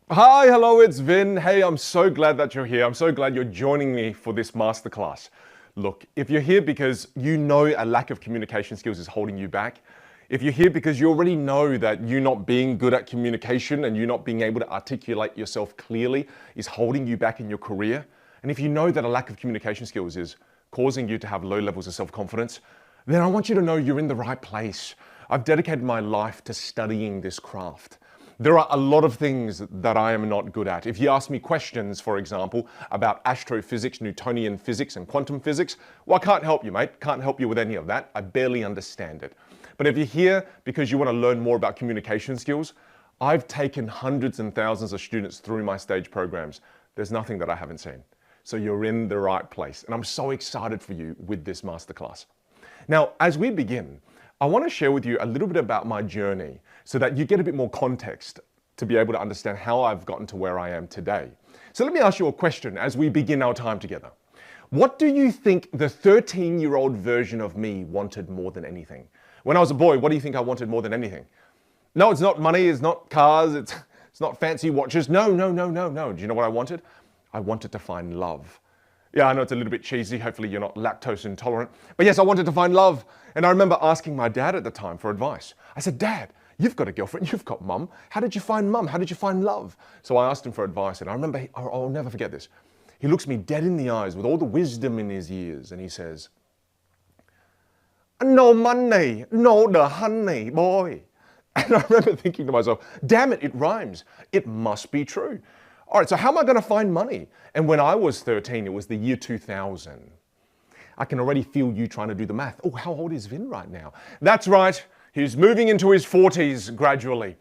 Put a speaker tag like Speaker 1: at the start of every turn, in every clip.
Speaker 1: Hi, hello, it's Vin. Hey, I'm so glad that you're here. I'm so glad you're joining me for this masterclass. Look, if you're here because you know a lack of communication skills is holding you back, if you're here because you already know that you not being good at communication and you not being able to articulate yourself clearly is holding you back in your career, and if you know that a lack of communication skills is causing you to have low levels of self-confidence, then I want you to know you're in the right place. I've dedicated my life to studying this craft. There are a lot of things that I am not good at. If you ask me questions, for example, about astrophysics, Newtonian physics, and quantum physics, well, I can't help you, mate. Can't help you with any of that. I barely understand it. But if you're here because you want to learn more about communication skills, I've taken hundreds and thousands of students through my stage programs. There's nothing that I haven't seen. So you're in the right place. And I'm so excited for you with this masterclass. Now, as we begin, I want to share with you a little bit about my journey so that you get a bit more context to be able to understand how I've gotten to where I am today. So let me ask you a question as we begin our time together. What do you think the 13-year-old version of me wanted more than anything? When I was a boy, what do you think I wanted more than anything? No, it's not money, it's not cars, it's not fancy watches. No. Do you know what I wanted? I wanted to find love. Yeah, I know it's a little bit cheesy. Hopefully you're not lactose intolerant. But yes, I wanted to find love. And I remember asking my dad at the time for advice. I said, Dad, you've got a girlfriend, you've got mum. How did you find mum? How did you find love? So I asked him for advice. And I remember, I'll never forget this. He looks me dead in the eyes with all the wisdom in his ears. And he says, no money, no the honey, boy. And I remember thinking to myself, damn it, it rhymes. It must be true. All right, so how am I going to find money? And when I was 13, it was the year 2000. I can already feel you trying to do the math. Oh, how old is Vin right now? That's right. He's moving into his 40s gradually.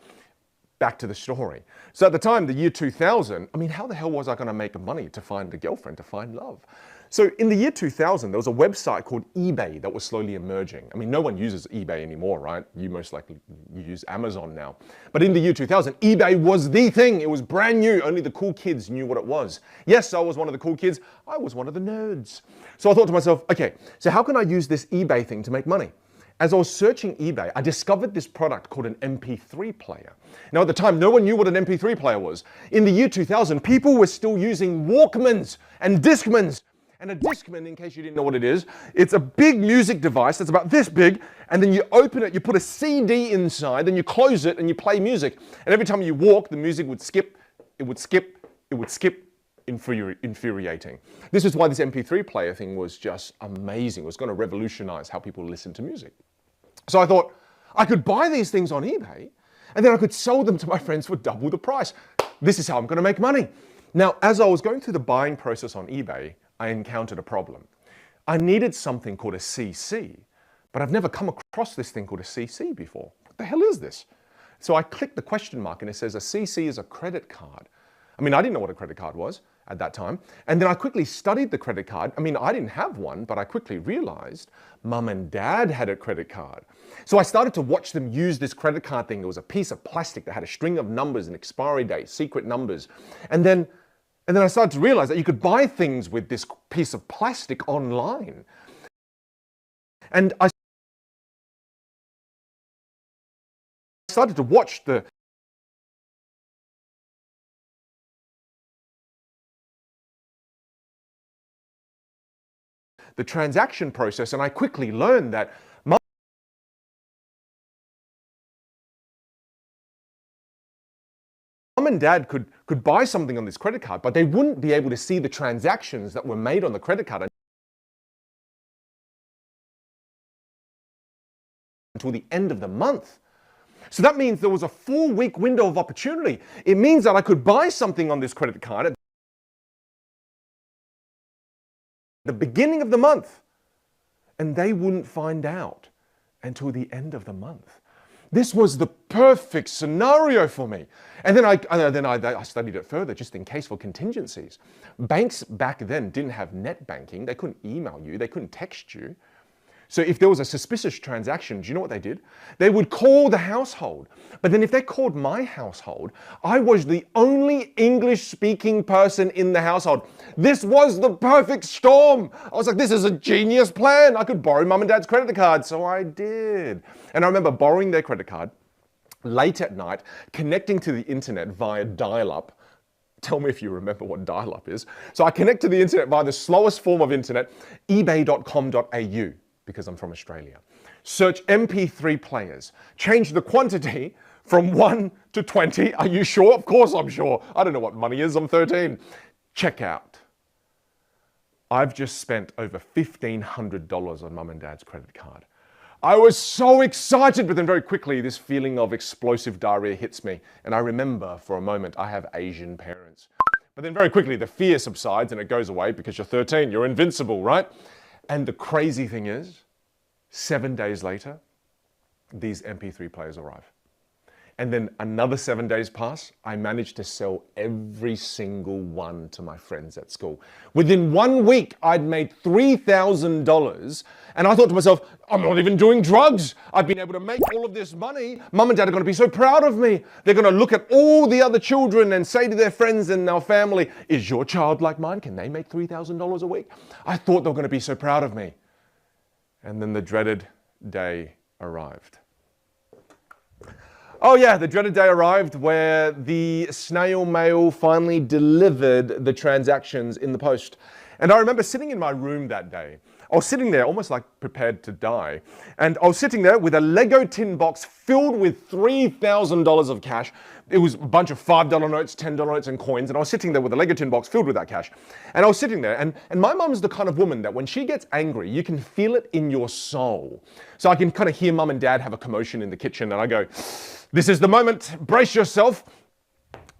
Speaker 1: Back to the story. So at the time, the year 2000, I mean, how the hell was I going to make money to find a girlfriend, to find love? So in the year 2000, there was a website called eBay that was slowly emerging. I mean, no one uses eBay anymore, right? You most likely use Amazon now. But in the year 2000, eBay was the thing. It was brand new. Only the cool kids knew what it was. Yes, I was one of the cool kids. I was one of the nerds. So I thought to myself, okay, so how can I use this eBay thing to make money? As I was searching eBay, I discovered this product called an MP3 player. Now at the time, no one knew what an MP3 player was. In the year 2000, people were still using Walkmans and Discmans. And a Discman, in case you didn't know what it is, it's a big music device that's about this big, and then you open it, you put a CD inside, then you close it and you play music. And every time you walk, the music would skip, it would skip, it would skip, infuriating. This is why this MP3 player thing was just amazing. It was going to revolutionize how people listen to music. So I thought, I could buy these things on eBay, and then I could sell them to my friends for double the price. This is how I'm going to make money. Now, as I was going through the buying process on eBay, I encountered a problem. I needed something called a CC, but I've never come across this thing called a CC before. What the hell is this? So I clicked the question mark and it says a CC is a credit card. I mean, I didn't know what a credit card was at that time. And then I quickly studied the credit card. I mean, I didn't have one, but I quickly realized mum and dad had a credit card. So I started to watch them use this credit card thing. It was a piece of plastic that had a string of numbers and expiry dates, secret numbers. And then I started to realize that you could buy things with this piece of plastic online. And I started to watch the transaction process, and I quickly learned that mum and dad could buy something on this credit card, but they wouldn't be able to see the transactions that were made on the credit card until the end of the month. So that means there was a 4-week window of opportunity. It means that I could buy something on this credit card at the beginning of the month, and they wouldn't find out until the end of the month. This was the perfect scenario for me. And then I studied it further just in case for contingencies. Banks back then didn't have net banking. They couldn't email you. They couldn't text you. So if there was a suspicious transaction, do you know what they did? They would call the household. But then if they called my household, I was the only English-speaking person in the household. This was the perfect storm. I was like, this is a genius plan. I could borrow mum and dad's credit card. So I did. And I remember borrowing their credit card. late at night, connecting to the internet via dial-up. Tell me if you remember what dial-up is. So I connect to the internet via the slowest form of internet, ebay.com.au, because I'm from Australia. Search MP3 players. Change the quantity from 1 to 20. Are you sure? Of course I'm sure. I don't know what money is. I'm 13. Check out. I've just spent over $1,500 on mum and dad's credit card. I was so excited, but then very quickly this feeling of explosive diarrhea hits me. And I remember for a moment I have Asian parents. But then very quickly the fear subsides and it goes away because you're 13, you're invincible, right? And the crazy thing is, 7 days later, these MP3 players arrive. And then another 7 days pass, I managed to sell every single one to my friends at school. Within 1 week, I'd made $3,000. And I thought to myself, I'm not even doing drugs. I've been able to make all of this money. Mum and dad are going to be so proud of me. They're going to look at all the other children and say to their friends and our family, is your child like mine? Can they make $3,000 a week? I thought they were going to be so proud of me. And then the dreaded day arrived. Oh yeah, the dreaded day arrived where the snail mail finally delivered the transactions in the post. And I remember sitting in my room that day. I was sitting there almost like prepared to die. And I was sitting there with a Lego tin box filled with $3,000 of cash. It was a bunch of $5 notes, $10 notes and coins. And I was sitting there with a Lego tin box filled with that cash. And I was sitting there and my mum's the kind of woman that when she gets angry, you can feel it in your soul. So I can kind of hear mum and dad have a commotion in the kitchen and I go, this is the moment, brace yourself.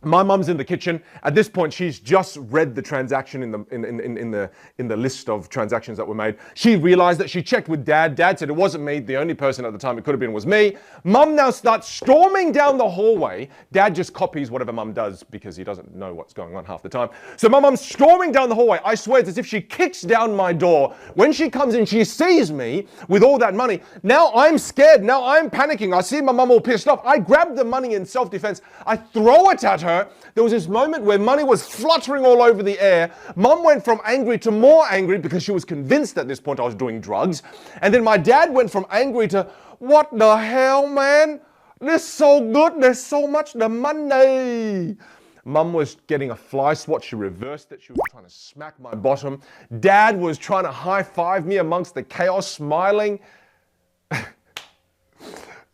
Speaker 1: My mum's in the kitchen. At this point, she's just read the transaction in the list of transactions that were made. She realized that she checked with dad. Dad said it wasn't me. The only person at the time it could have been was me. Mum now starts storming down the hallway. Dad just copies whatever mum does because he doesn't know what's going on half the time. So my mum's storming down the hallway. I swear it's as if she kicks down my door. When she comes in, she sees me with all that money. Now I'm scared. Now I'm panicking. I see my mum all pissed off. I grab the money in self-defense. I throw it at her. There was this moment where money was fluttering all over the air. Mum went from angry to more angry because she was convinced at this point I was doing drugs. And then my dad went from angry to, what the hell, man? This is so good. There's so much the money. Mum was getting a fly swat. She reversed it. She was trying to smack my bottom. Dad was trying to high-five me amongst the chaos, smiling.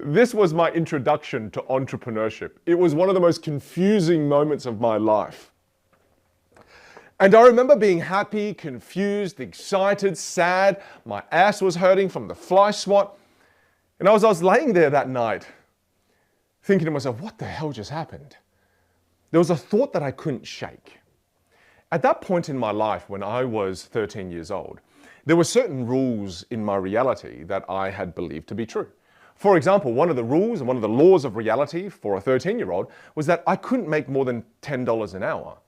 Speaker 1: This was my introduction to entrepreneurship. It was one of the most confusing moments of my life. And I remember being happy, confused, excited, sad. My ass was hurting from the fly swat. And I was laying there that night thinking to myself, what the hell just happened? There was a thought that I couldn't shake. At that point in my life, when I was 13 years old, there were certain rules in my reality that I had believed to be true. For example, one of the rules and one of the laws of reality for a 13-year-old was that I couldn't make more than $10 an hour.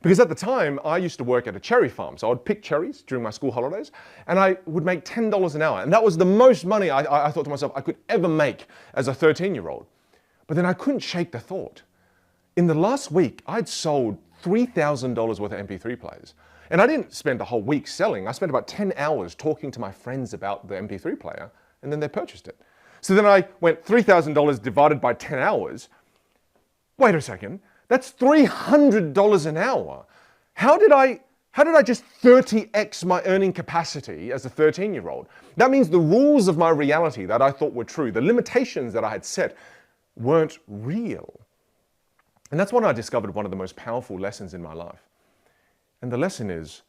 Speaker 1: Because at the time, I used to work at a cherry farm. So I would pick cherries during my school holidays, and I would make $10 an hour. And that was the most money I thought to myself I could ever make as a 13-year-old. But then I couldn't shake the thought. In the last week, I'd sold $3,000 worth of MP3 players. And I didn't spend a whole week selling. I spent about 10 hours talking to my friends about the MP3 player, and then they purchased it. So then I went $3,000 divided by 10 hours. Wait a second, that's $300 an hour. How did I just 30x my earning capacity as a 13-year-old? That means the rules of my reality that I thought were true, the limitations that I had set weren't real. And that's when I discovered one of the most powerful lessons in my life. And the lesson is,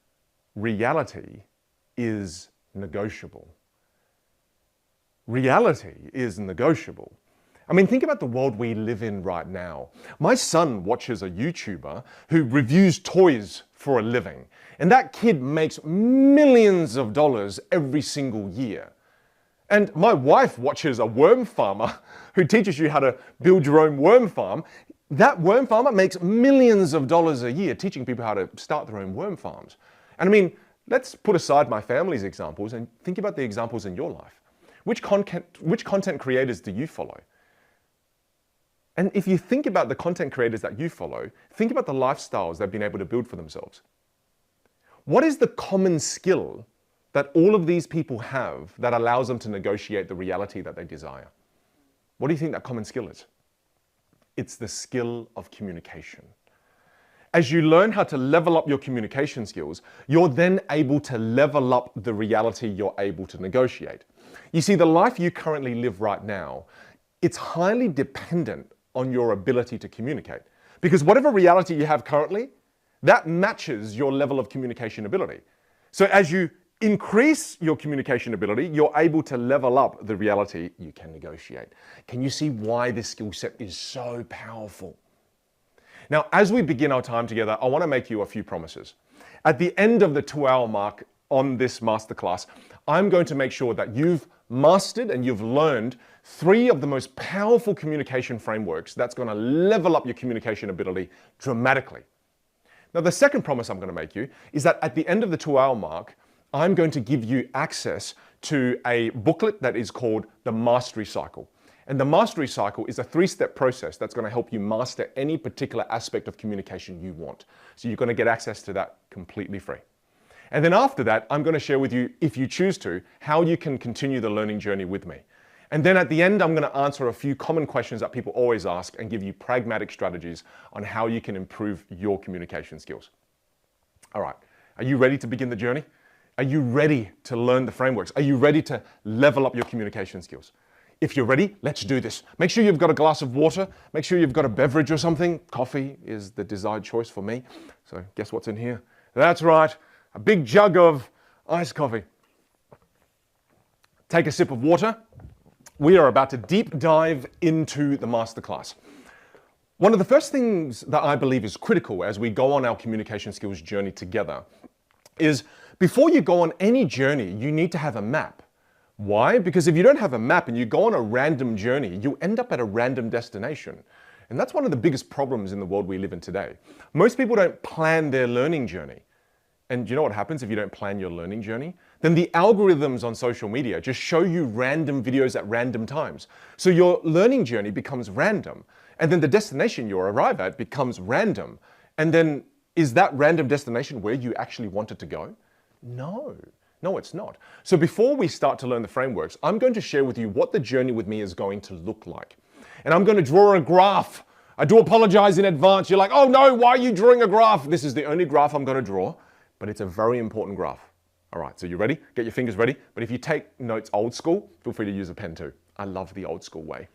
Speaker 1: reality is negotiable. Reality is negotiable. I mean, think about the world we live in right now. My son watches a YouTuber who reviews toys for a living, and that kid makes millions of dollars every single year. And my wife watches a worm farmer who teaches you how to build your own worm farm. That worm farmer makes millions of dollars a year teaching people how to start their own worm farms. And I mean, let's put aside my family's examples and think about the examples in your life. Which content creators do you follow? And if you think about the content creators that you follow, think about the lifestyles they've been able to build for themselves. What is the common skill that all of these people have that allows them to negotiate the reality that they desire? What do you think that common skill is? It's the skill of communication. As you learn how to level up your communication skills, you're then able to level up the reality you're able to negotiate. You see, the life you currently live right now, it's highly dependent on your ability to communicate. Because whatever reality you have currently, that matches your level of communication ability. So as you increase your communication ability, you're able to level up the reality you can negotiate. Can you see why this skill set is so powerful? Now, as we begin our time together, I want to make you a few promises. At the end of the 2-hour mark on this masterclass, I'm going to make sure that you've mastered and you've learned 3 of the most powerful communication frameworks that's going to level up your communication ability dramatically. Now, the second promise I'm going to make you is that at the end of the 2-hour mark, I'm going to give you access to a booklet that is called the Mastery Cycle. And the Mastery Cycle is a 3-step process that's going to help you master any particular aspect of communication you want. So you're going to get access to that completely free. And then after that, I'm going to share with you, if you choose to, how you can continue the learning journey with me. And then at the end, I'm going to answer a few common questions that people always ask and give you pragmatic strategies on how you can improve your communication skills. All right, are you ready to begin the journey? Are you ready to learn the frameworks? Are you ready to level up your communication skills? If you're ready, let's do this. Make sure you've got a glass of water. Make sure you've got a beverage or something. Coffee is the desired choice for me. So guess what's in here? That's right, a big jug of iced coffee. Take a sip of water. We are about to deep dive into the masterclass. One of the first things that I believe is critical as we go on our communication skills journey together is before you go on any journey, you need to have a map. Why? Because if you don't have a map and you go on a random journey, you end up at a random destination. And that's one of the biggest problems in the world we live in today. Most people don't plan their learning journey. And do you know what happens if you don't plan your learning journey? Then the algorithms on social media just show you random videos at random times. So your learning journey becomes random. And then the destination you arrive at becomes random. And then is that random destination where you actually wanted to go? No, it's not. So before we start to learn the frameworks, I'm going to share with you what the journey with me is going to look like. And I'm going to draw a graph. I do apologize in advance. You're like, oh no, why are you drawing a graph? This is the only graph I'm going to draw, but it's a very important graph. All right, so you ready? Get your fingers ready. But if you take notes old school, feel free to use a pen too. I love the old school way.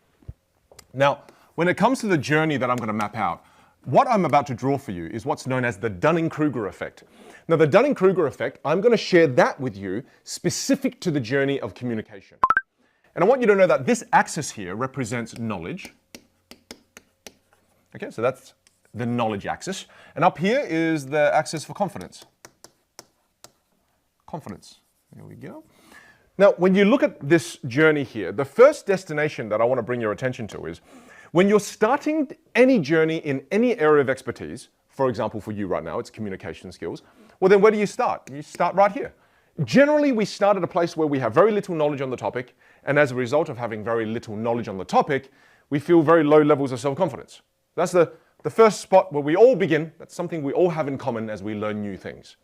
Speaker 1: Now, when it comes to the journey that I'm going to map out, what I'm about to draw for you is what's known as the Dunning-Kruger effect. Now, the Dunning-Kruger effect, I'm going to share that with you specific to the journey of communication. And I want you to know that this axis here represents knowledge. Okay, so that's the knowledge axis. And up here is the axis for confidence. Confidence. There we go. Now, when you look at this journey here, the first destination that I want to bring your attention to is when you're starting any journey in any area of expertise, for example, for you right now, it's communication skills, well, then where do you start? You start right here. Generally, we start at a place where we have very little knowledge on the topic, and as a result of having very little knowledge on the topic, we feel very low levels of self-confidence. That's the first spot where we all begin. That's something we all have in common as we learn new things.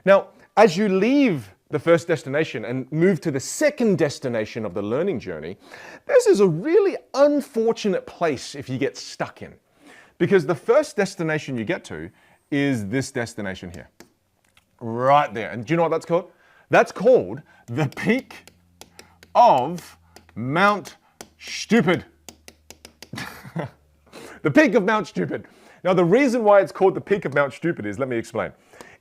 Speaker 1: Now, as you leave the first destination and move to the second destination of the learning journey, this is a really unfortunate place if you get stuck in. Because the first destination you get to is this destination here. Right there. And do you know what that's called? That's called the peak of Mount Stupid. The peak of Mount Stupid. Now, the reason why it's called the peak of Mount Stupid is, let me explain.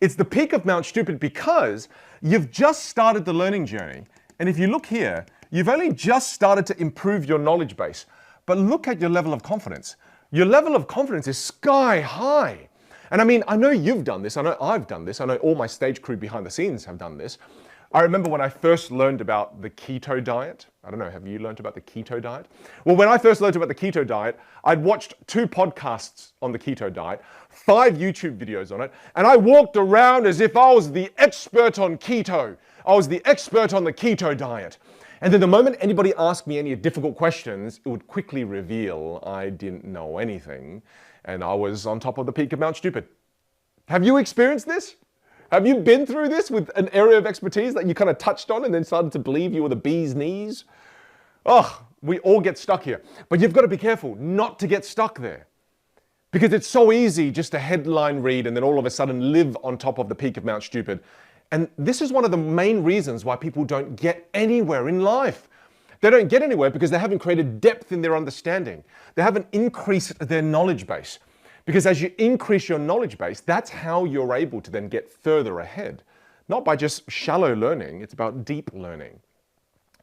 Speaker 1: It's the peak of Mount Stupid because you've just started the learning journey. And if you look here, you've only just started to improve your knowledge base. But look at your level of confidence. Your level of confidence is sky high. And I mean, I know you've done this. I know I've done this. I know all my stage crew behind the scenes have done this. I remember when I first learned about the keto diet. I don't know, have you learned about the keto diet? Well, when I first learned about the keto diet, I'd watched 2 podcasts on the keto diet, 5 YouTube videos on it, and I walked around as if I was the expert on keto. I was the expert on the keto diet. And then the moment anybody asked me any difficult questions, it would quickly reveal I didn't know anything, and I was on top of the peak of Mount Stupid. Have you experienced this? Have you been through this with an area of expertise that you kind of touched on and then started to believe you were the bee's knees? Oh, We all get stuck here. But you've got to be careful not to get stuck there. Because it's so easy just to headline read and then all of a sudden live on top of the peak of Mount Stupid. And this is one of the main reasons why people don't get anywhere in life. They don't get anywhere because they haven't created depth in their understanding. They haven't increased their knowledge base. Because as you increase your knowledge base, that's how you're able to then get further ahead. Not by just shallow learning, it's about deep learning.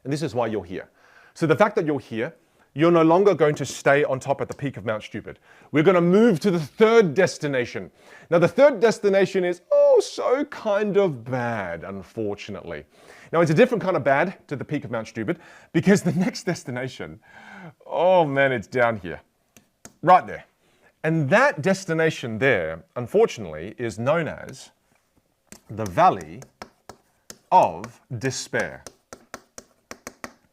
Speaker 1: And this is why you're here. So the fact that you're here, you're no longer going to stay on top at the peak of Mount Stupid. We're going to move to the third destination. Now the third destination is so kind of bad, unfortunately. Now it's a different kind of bad to the peak of Mount Stupid because the next destination, oh man, it's down here, right there. And that destination there, unfortunately, is known as the Valley of Despair.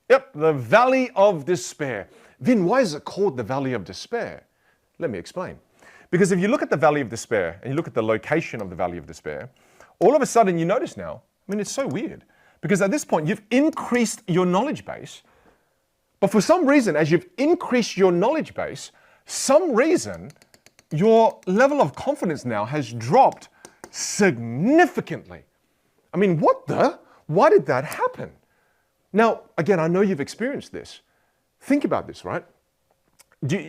Speaker 1: Yep, the Valley of Despair. Vin, why is it called the Valley of Despair? Let me explain. Because if you look at the Valley of Despair and you look at the location of the Valley of Despair, all of a sudden you notice now, it's so weird. Because at this point you've increased your knowledge base, but for some reason, as you've increased your knowledge base, some reason your level of confidence now has dropped significantly. Why did that happen? Now, again, I know you've experienced this. Think about this, right?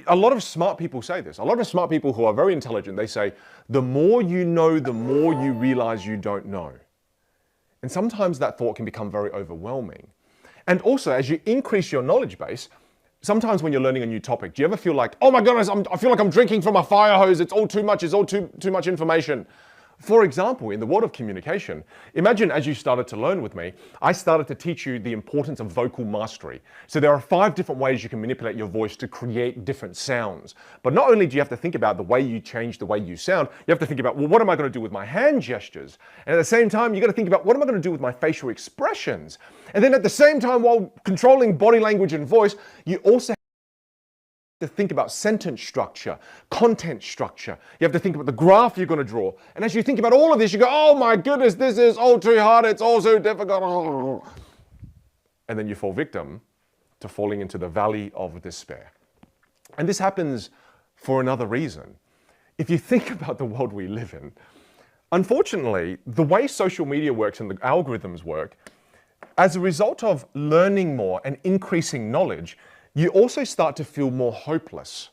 Speaker 1: A lot of smart people say this. A lot of smart people who are very intelligent, they say, the more you know, the more you realize you don't know. And sometimes that thought can become very overwhelming. And also, as you increase your knowledge base, sometimes when you're learning a new topic, do you ever feel like, oh my goodness, I feel like I'm drinking from a fire hose, it's all too much, it's all too much information. For example, in the world of communication, imagine as you started to learn with me, I started to teach you the importance of vocal mastery. So there are 5 different ways you can manipulate your voice to create different sounds. But not only do you have to think about the way you change the way you sound, you have to think about, well, what am I going to do with my hand gestures? And at the same time, you've got to think about, what am I going to do with my facial expressions? And then at the same time, while controlling body language and voice, you also to think about sentence structure, content structure. You have to think about the graph you're going to draw. And as you think about all of this, you go, oh my goodness, this is all too hard. It's all so difficult. And then you fall victim to falling into the valley of despair. And this happens for another reason. If you think about the world we live in, unfortunately, the way social media works and the algorithms work, as a result of learning more and increasing knowledge, you also start to feel more hopeless.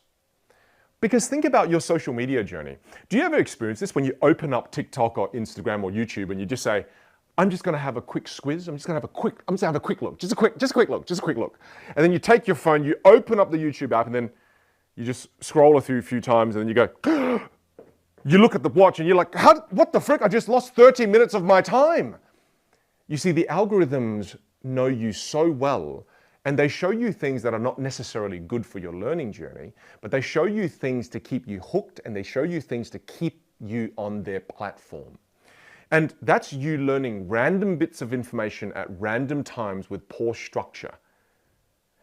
Speaker 1: Because think about your social media journey. Do you ever experience this when you open up TikTok or Instagram or YouTube and you just say, I'm just going to have a quick squiz. I'm just going to have a quick look. Just a quick look. And then you take your phone, you open up the YouTube app, and then you just scroll through a few times, and then you go, you look at the watch and you're like, what the frick? I just lost 30 minutes of my time. You see, the algorithms know you so well, and they show you things that are not necessarily good for your learning journey, but they show you things to keep you hooked, and they show you things to keep you on their platform. And that's you learning random bits of information at random times with poor structure.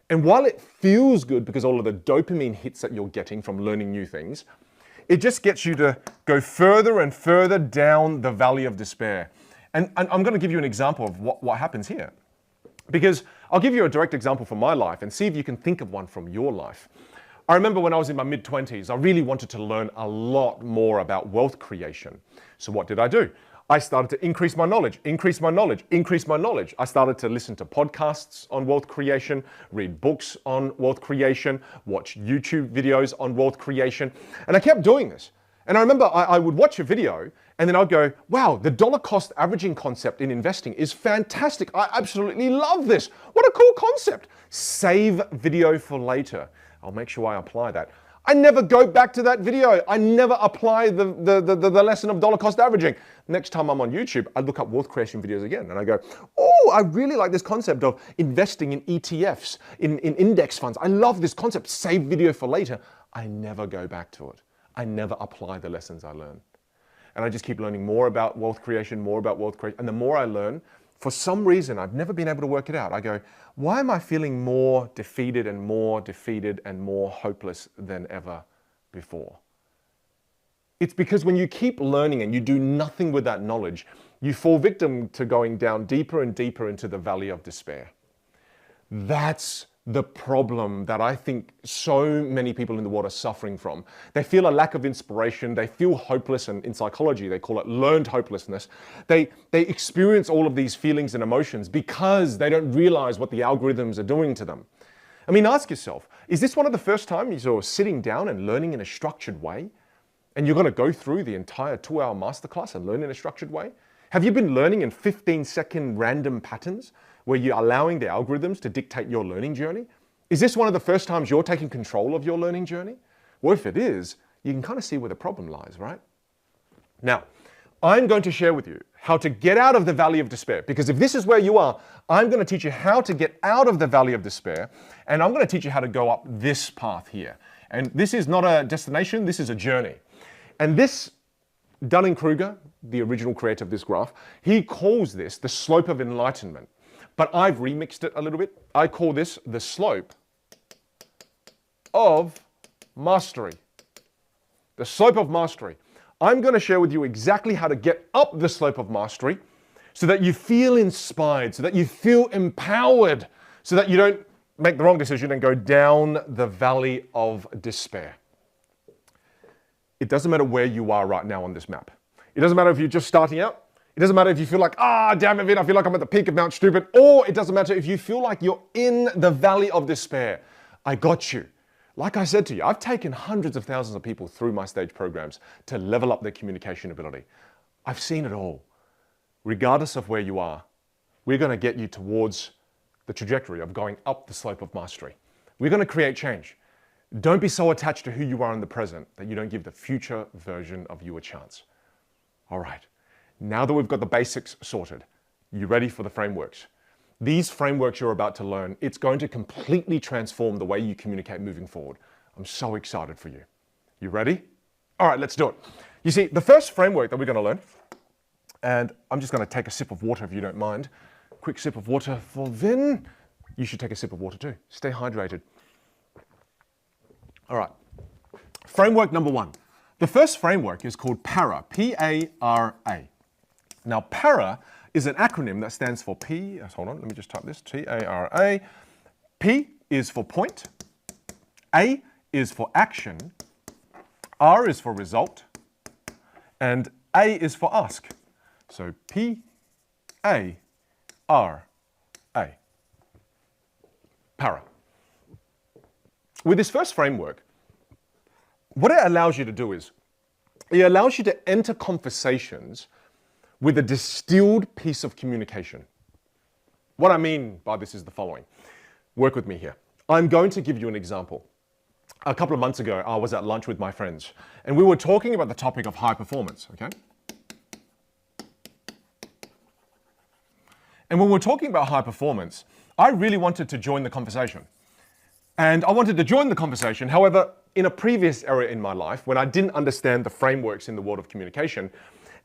Speaker 1: And while it feels good because all of the dopamine hits that you're getting from learning new things, it just gets you to go further and further down the valley of despair. And I'm going to give you an example of what happens here. Because I'll give you a direct example from my life and see if you can think of one from your life. I remember when I was in my mid-20s, I really wanted to learn a lot more about wealth creation. So what did I do? I started to increase my knowledge. I started to listen to podcasts on wealth creation, read books on wealth creation, watch YouTube videos on wealth creation. And I kept doing this. And I remember I would watch a video and then I'd go, wow, the dollar cost averaging concept in investing is fantastic. I absolutely love this. What a cool concept. Save video for later. I'll make sure I apply that. I never go back to that video. I never apply the lesson of dollar cost averaging. Next time I'm on YouTube, I look up wealth creation videos again and I go, oh, I really like this concept of investing in ETFs, in index funds. I love this concept. Save video for later. I never go back to it. I never apply the lessons I learn. And I just keep learning more about wealth creation. And the more I learn, for some reason, I've never been able to work it out. I go, why am I feeling more defeated and more hopeless than ever before? It's because when you keep learning and you do nothing with that knowledge, you fall victim to going down deeper and deeper into the valley of despair. That's the problem that I think so many people in the world are suffering from. They feel a lack of inspiration, they feel hopeless, and in psychology they call it learned hopelessness. They experience all of these feelings and emotions because they don't realize what the algorithms are doing to them. I mean, ask yourself, is this one of the first times you're sitting down and learning in a structured way? And you're going to go through the entire 2-hour masterclass and learn in a structured way? Have you been learning in 15-second random patterns where you're allowing the algorithms to dictate your learning journey? Is this one of the first times you're taking control of your learning journey? Well, if it is, you can kind of see where the problem lies, right? Now, I'm going to share with you how to get out of the valley of despair, because if this is where you are, I'm going to teach you how to get out of the valley of despair, and I'm going to teach you how to go up this path here. And this is not a destination, this is a journey. And this, Dunning-Kruger, the original creator of this graph, he calls this the slope of enlightenment. But I've remixed it a little bit. I call this the slope of mastery. The slope of mastery. I'm going to share with you exactly how to get up the slope of mastery so that you feel inspired, so that you feel empowered, so that you don't make the wrong decision and go down the valley of despair. It doesn't matter where you are right now on this map. It doesn't matter if you're just starting out. It doesn't matter if you feel like, damn it, Vin, I feel like I'm at the peak of Mount Stupid. Or it doesn't matter if you feel like you're in the valley of despair. I got you. Like I said to you, I've taken hundreds of thousands of people through my stage programs to level up their communication ability. I've seen it all. Regardless of where you are, we're going to get you towards the trajectory of going up the slope of mastery. We're going to create change. Don't be so attached to who you are in the present that you don't give the future version of you a chance. All right, now that we've got the basics sorted, you ready for the frameworks? These frameworks you're about to learn, it's going to completely transform the way you communicate moving forward. I'm so excited for you. You ready? All right, let's do it. You see, the first framework that we're going to learn, and I'm just going to take a sip of water if you don't mind. Quick sip of water for Vin. You should take a sip of water too. Stay hydrated. All right, framework number 1. The first framework is called PARA, P-A-R-A. Now, PARA is an acronym that stands for hold on, let me just type this, T-A-R-A. P is for point, A is for action, R is for result, and A is for ask. So P-A-R-A, PARA. With this first framework, what it allows you to do is, it allows you to enter conversations with a distilled piece of communication. What I mean by this is the following. Work with me here. I'm going to give you an example. A couple of months ago, I was at lunch with my friends, and we were talking about the topic of high performance, okay? And when we were talking about high performance, I really wanted to join the conversation. And I wanted to join the conversation. However, in a previous era in my life, when I didn't understand the frameworks in the world of communication,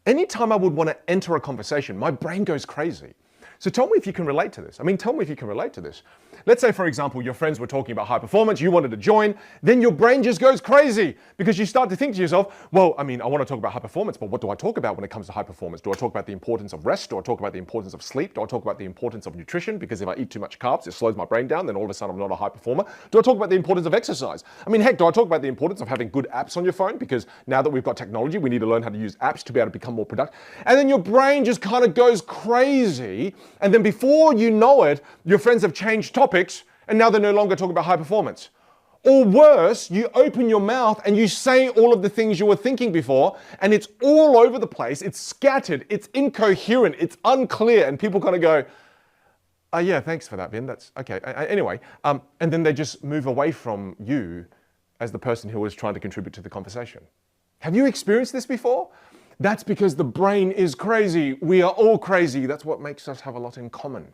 Speaker 1: anytime I would want to enter a conversation, my brain goes crazy. So tell me if you can relate to this. Tell me if you can relate to this. Let's say, for example, your friends were talking about high performance, you wanted to join, then your brain just goes crazy because you start to think to yourself, well, I want to talk about high performance, but what do I talk about when it comes to high performance? Do I talk about the importance of rest? Do I talk about the importance of sleep? Do I talk about the importance of nutrition? Because if I eat too much carbs, it slows my brain down, then all of a sudden I'm not a high performer. Do I talk about the importance of exercise? Heck, do I talk about the importance of having good apps on your phone? Because now that we've got technology, we need to learn how to use apps to be able to become more productive. And then your brain just kind of goes crazy, and then before you know it, your friends have changed topics, and now they're no longer talking about high performance. Or worse, you open your mouth and you say all of the things you were thinking before, and it's all over the place, it's scattered, it's incoherent, it's unclear, and people kind of go, oh yeah, thanks for that, Vin, that's okay. Anyway, and then they just move away from you as the person who was trying to contribute to the conversation. Have you experienced this before? That's because the brain is crazy. We are all crazy. That's what makes us have a lot in common.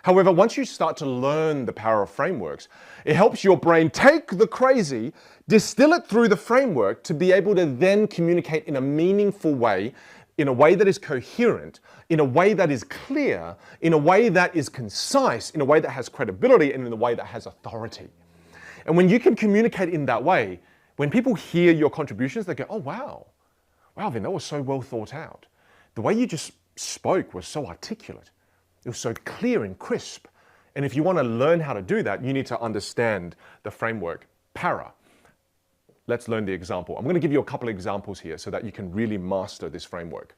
Speaker 1: However, once you start to learn the power of frameworks, it helps your brain take the crazy, distill it through the framework to be able to then communicate in a meaningful way, in a way that is coherent, in a way that is clear, in a way that is concise, in a way that has credibility, and in a way that has authority. And when you can communicate in that way, when people hear your contributions, they go, oh, wow, Vin, that was so well thought out. The way you just spoke was so articulate. It was so clear and crisp. And if you want to learn how to do that, you need to understand the framework para. Let's learn the example. I'm going to give you a couple of examples here so that you can really master this framework.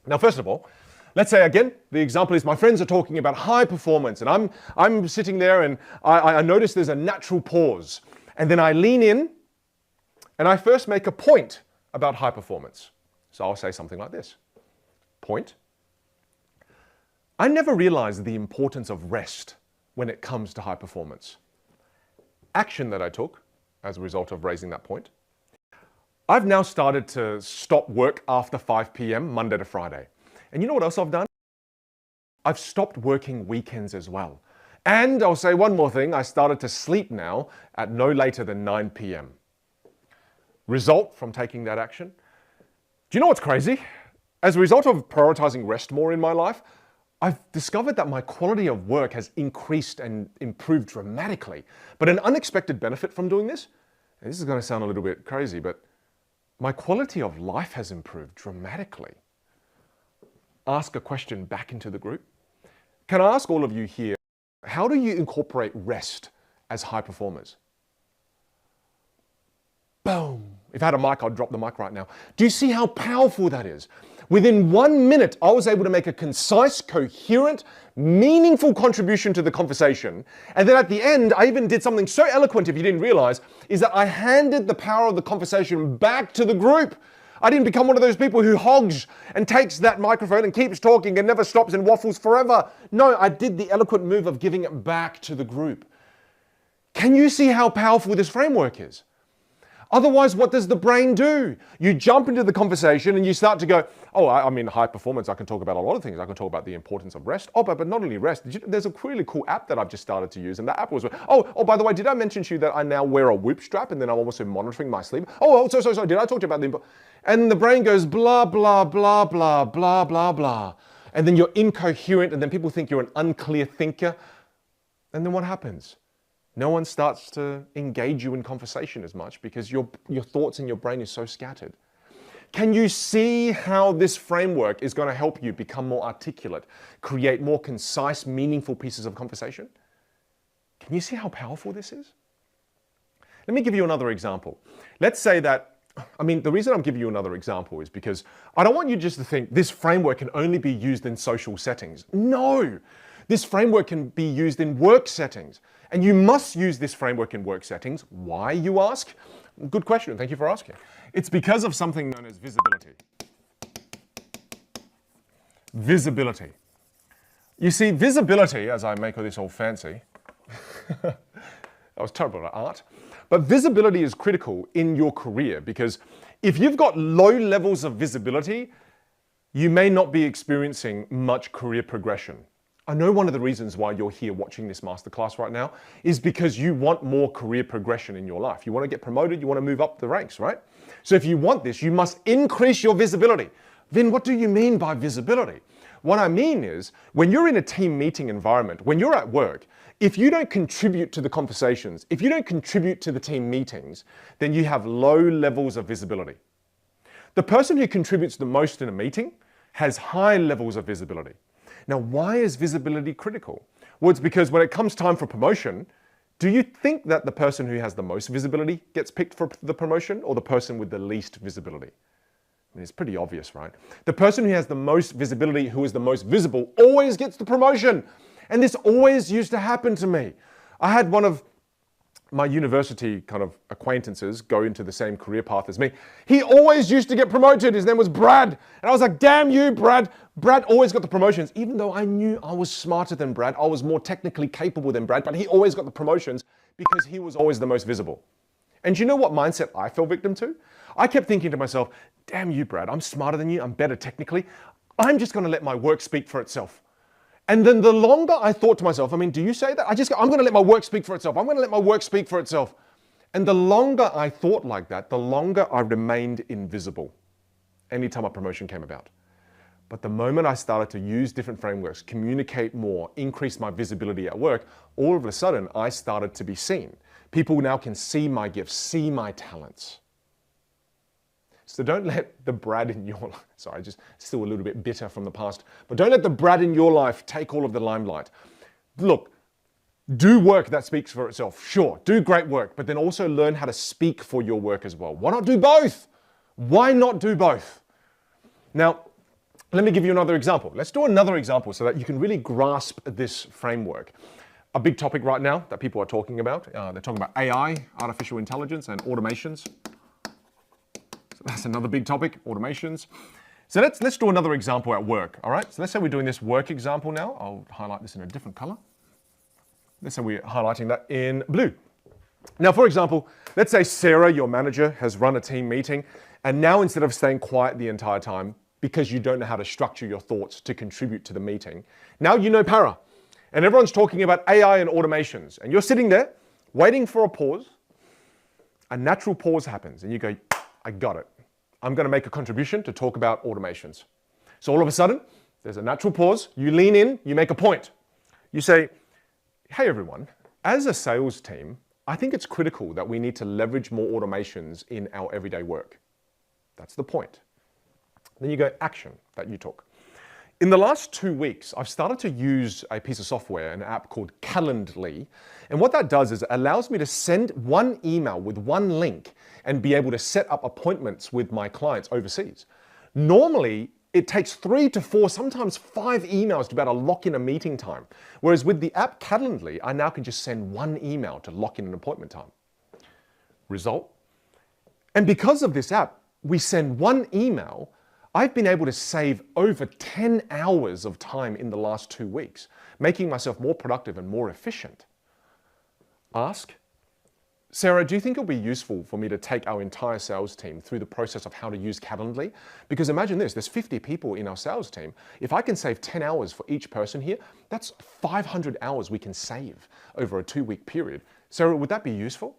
Speaker 1: Now, first of all, let's say again, the example is my friends are talking about high performance and I'm sitting there and I notice there's a natural pause. And then I lean in and I first make a point about high performance. So I'll say something like this. Point. I never realized the importance of rest when it comes to high performance. Action that I took as a result of raising that point. I've now started to stop work after 5 p.m. Monday to Friday. And you know what else I've done? I've stopped working weekends as well. And I'll say one more thing, I started to sleep now at no later than 9 p.m. Result from taking that action? Do you know what's crazy? As a result of prioritizing rest more in my life, I've discovered that my quality of work has increased and improved dramatically. But an unexpected benefit from doing this, and this is going to sound a little bit crazy, but my quality of life has improved dramatically. Ask a question back into the group. Can I ask all of you here, how do you incorporate rest as high performers? Boom. If I had a mic, I'd drop the mic right now. Do you see how powerful that is? Within 1 minute, I was able to make a concise, coherent, meaningful contribution to the conversation. And then at the end, I even did something so eloquent, if you didn't realize, is that I handed the power of the conversation back to the group. I didn't become one of those people who hogs and takes that microphone and keeps talking and never stops and waffles forever. No, I did the eloquent move of giving it back to the group. Can you see how powerful this framework is? Otherwise, what does the brain do? You jump into the conversation and you start to go, oh, I mean, high performance, I can talk about a lot of things. I can talk about the importance of rest. Oh, but not only rest, there's a really cool app that I've just started to use. And that app was, by the way, did I mention to you that I now wear a Whoop strap and then I'm also monitoring my sleep? Sorry, did I talk to you about the... And the brain goes blah, blah, blah, blah, blah, blah, blah. And then you're incoherent and then people think you're an unclear thinker. And then what happens? No one starts to engage you in conversation as much because your thoughts and your brain is so scattered. Can you see how this framework is going to help you become more articulate, create more concise, meaningful pieces of conversation? Can you see how powerful this is? Let me give you another example. Let's say that, the reason I'm giving you another example is because I don't want you just to think this framework can only be used in social settings. No, this framework can be used in work settings. And you must use this framework in work settings. Why, you ask? Good question, thank you for asking. It's because of something known as visibility. Visibility. You see, visibility, as I make all this all fancy, that was terrible at art, but visibility is critical in your career because if you've got low levels of visibility, you may not be experiencing much career progression. I know one of the reasons why you're here watching this masterclass right now is because you want more career progression in your life. You want to get promoted, you want to move up the ranks, right? So if you want this, you must increase your visibility. Then what do you mean by visibility? What I mean is, when you're in a team meeting environment, when you're at work, if you don't contribute to the conversations, if you don't contribute to the team meetings, then you have low levels of visibility. The person who contributes the most in a meeting has high levels of visibility. Now, why is visibility critical? Well, it's because when it comes time for promotion, do you think that the person who has the most visibility gets picked for the promotion or the person with the least visibility? It's pretty obvious, right? The person who has the most visibility, who is the most visible, always gets the promotion. And this always used to happen to me. I had one of my university kind of acquaintances go into the same career path as me. He always used to get promoted. His name was Brad. And I was like, damn you, Brad. Brad always got the promotions, even though I knew I was smarter than Brad. I was more technically capable than Brad, but he always got the promotions because he was always the most visible. And do you know what mindset I fell victim to? I kept thinking to myself, damn you, Brad. I'm smarter than you. I'm better technically. I'm just going to let my work speak for itself. And then the longer I thought to myself, do you say that? I'm going to let my work speak for itself. I'm going to let my work speak for itself. And the longer I thought like that, the longer I remained invisible anytime a promotion came about. But the moment I started to use different frameworks, communicate more, increase my visibility at work, all of a sudden I started to be seen. People now can see my gifts, see my talents. So don't let the Brad in your life, sorry, just still a little bit bitter from the past, but don't let the Brad in your life take all of the limelight. Look, Do work that speaks for itself. Sure, do great work, but then also learn how to speak for your work as well. Why not do both? Why not do both? Now, let me give you another example. Let's do another example so that you can really grasp this framework. A big topic right now that people are talking about, they're talking about AI, artificial intelligence, and automations. So that's another big topic, automations. So let's do another example at work, all right? So let's say we're doing this work example now. I'll highlight this in a different color. Let's say we're highlighting that in blue. Now, for example, let's say Sarah, your manager, has run a team meeting, and now instead of staying quiet the entire time because you don't know how to structure your thoughts to contribute to the meeting, now you know para. And everyone's talking about AI and automations, and you're sitting there waiting for a pause. A natural pause happens, and you go, I got it. I'm going to make a contribution to talk about automations. So all of a sudden, there's a natural pause. You lean in, you make a point. You say, hey everyone, as a sales team, I think it's critical that we need to leverage more automations in our everyday work. That's the point. Then you go action that you took. In the last 2 weeks, I've started to use a piece of software, an app called Calendly. And what that does is it allows me to send one email with one link and be able to set up appointments with my clients overseas. Normally, it takes 3 to 4, sometimes 5 emails to be able to lock in a meeting time. Whereas with the app Calendly, I now can just send one email to lock in an appointment time. Result? And because of this app, we send one email. I've been able to save over 10 hours of time in the last 2 weeks, making myself more productive and more efficient. Ask, Sarah, do you think it'll be useful for me to take our entire sales team through the process of how to use Calendly? Because imagine this, there's 50 people in our sales team. If I can save 10 hours for each person here, that's 500 hours we can save over a 2-week period. Sarah, would that be useful?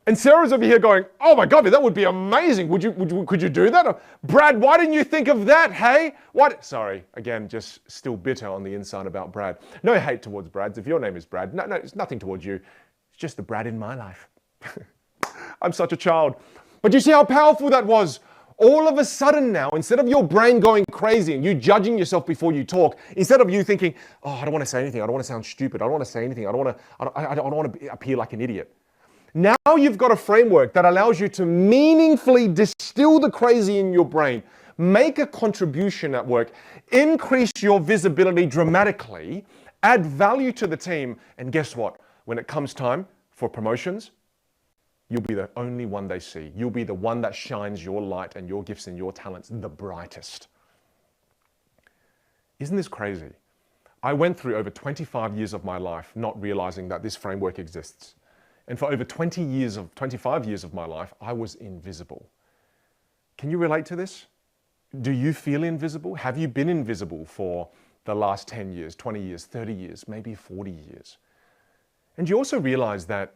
Speaker 1: And Sarah's over here going, oh my God, that would be amazing. Could you do that? Or, Brad, why didn't you think of that, hey? What? Sorry, again, just still bitter on the inside about Brad. No hate towards Brads. If your name is Brad, no, it's nothing towards you. It's just the Brad in my life. I'm such a child. But you see how powerful that was? All of a sudden now, instead of your brain going crazy and you judging yourself before you talk, instead of you thinking, oh, I don't want to say anything. I don't want to sound stupid. I don't want to say anything. I don't want to appear like an idiot. Now you've got a framework that allows you to meaningfully distill the crazy in your brain, make a contribution at work, increase your visibility dramatically, add value to the team, and guess what? When it comes time for promotions, you'll be the only one they see. You'll be the one that shines your light and your gifts and your talents the brightest. Isn't this crazy? I went through over 25 years of my life not realizing that this framework exists. And for over 25 years of my life, I was invisible. Can you relate to this? Do you feel invisible? Have you been invisible for the last 10 years, 20 years, 30 years, maybe 40 years? And you also realize that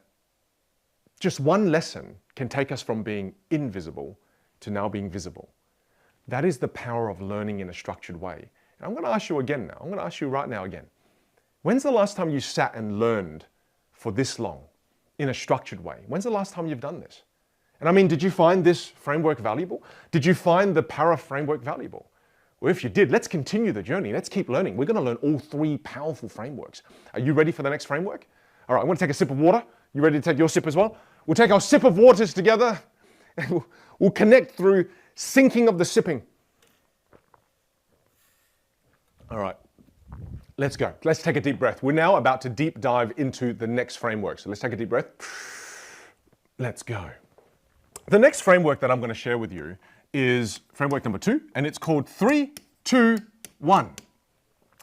Speaker 1: just one lesson can take us from being invisible to now being visible. That is the power of learning in a structured way. And I'm going to ask you again now. I'm going to ask you right now again. When's the last time you sat and learned for this long in a structured way? When's the last time you've done this? And I mean, did you find this framework valuable? Did you find the para framework valuable? Well, if you did, let's continue the journey. Let's keep learning. We're going to learn all 3 powerful frameworks. Are you ready for the next framework? All right, I want to take a sip of water. You ready to take your sip as well? We'll take our sip of waters together and we'll connect through syncing of the sipping. All right, let's go. Let's take a deep breath. We're now about to deep dive into the next framework. So let's take a deep breath. Let's go. The next framework that I'm going to share with you is framework number 2, and it's called 3, 2, 1.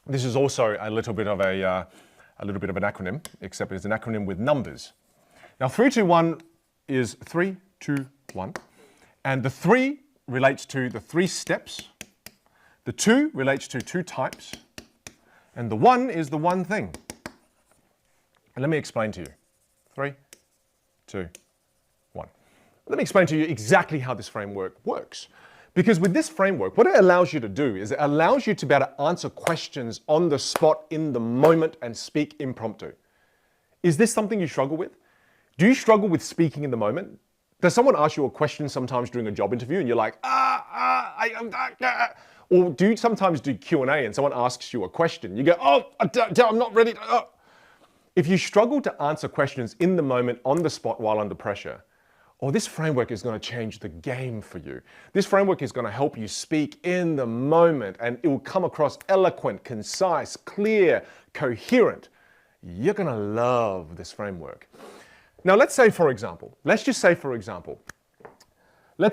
Speaker 1: This is also a little bit of an acronym, except it's an acronym with numbers. Now, 3, 2, 1 is 3, 2, 1. And the 3 relates to the 3 steps. The 2 relates to 2 types. And the 1 is the one thing. And let me explain to you. 3, 2, 1. Let me explain to you exactly how this framework works. Because with this framework, what it allows you to do is it allows you to be able to answer questions on the spot, in the moment, and speak impromptu. Is this something you struggle with? Do you struggle with speaking in the moment? Does someone ask you a question sometimes during a job interview and you're like, or do you sometimes do Q&A and someone asks you a question? You go, I'm not ready. If you struggle to answer questions in the moment, on the spot, while under pressure, this framework is going to change the game for you. This framework is going to help you speak in the moment, and it will come across eloquent, concise, clear, coherent. You're going to love this framework. Now, let's just say, for example, let's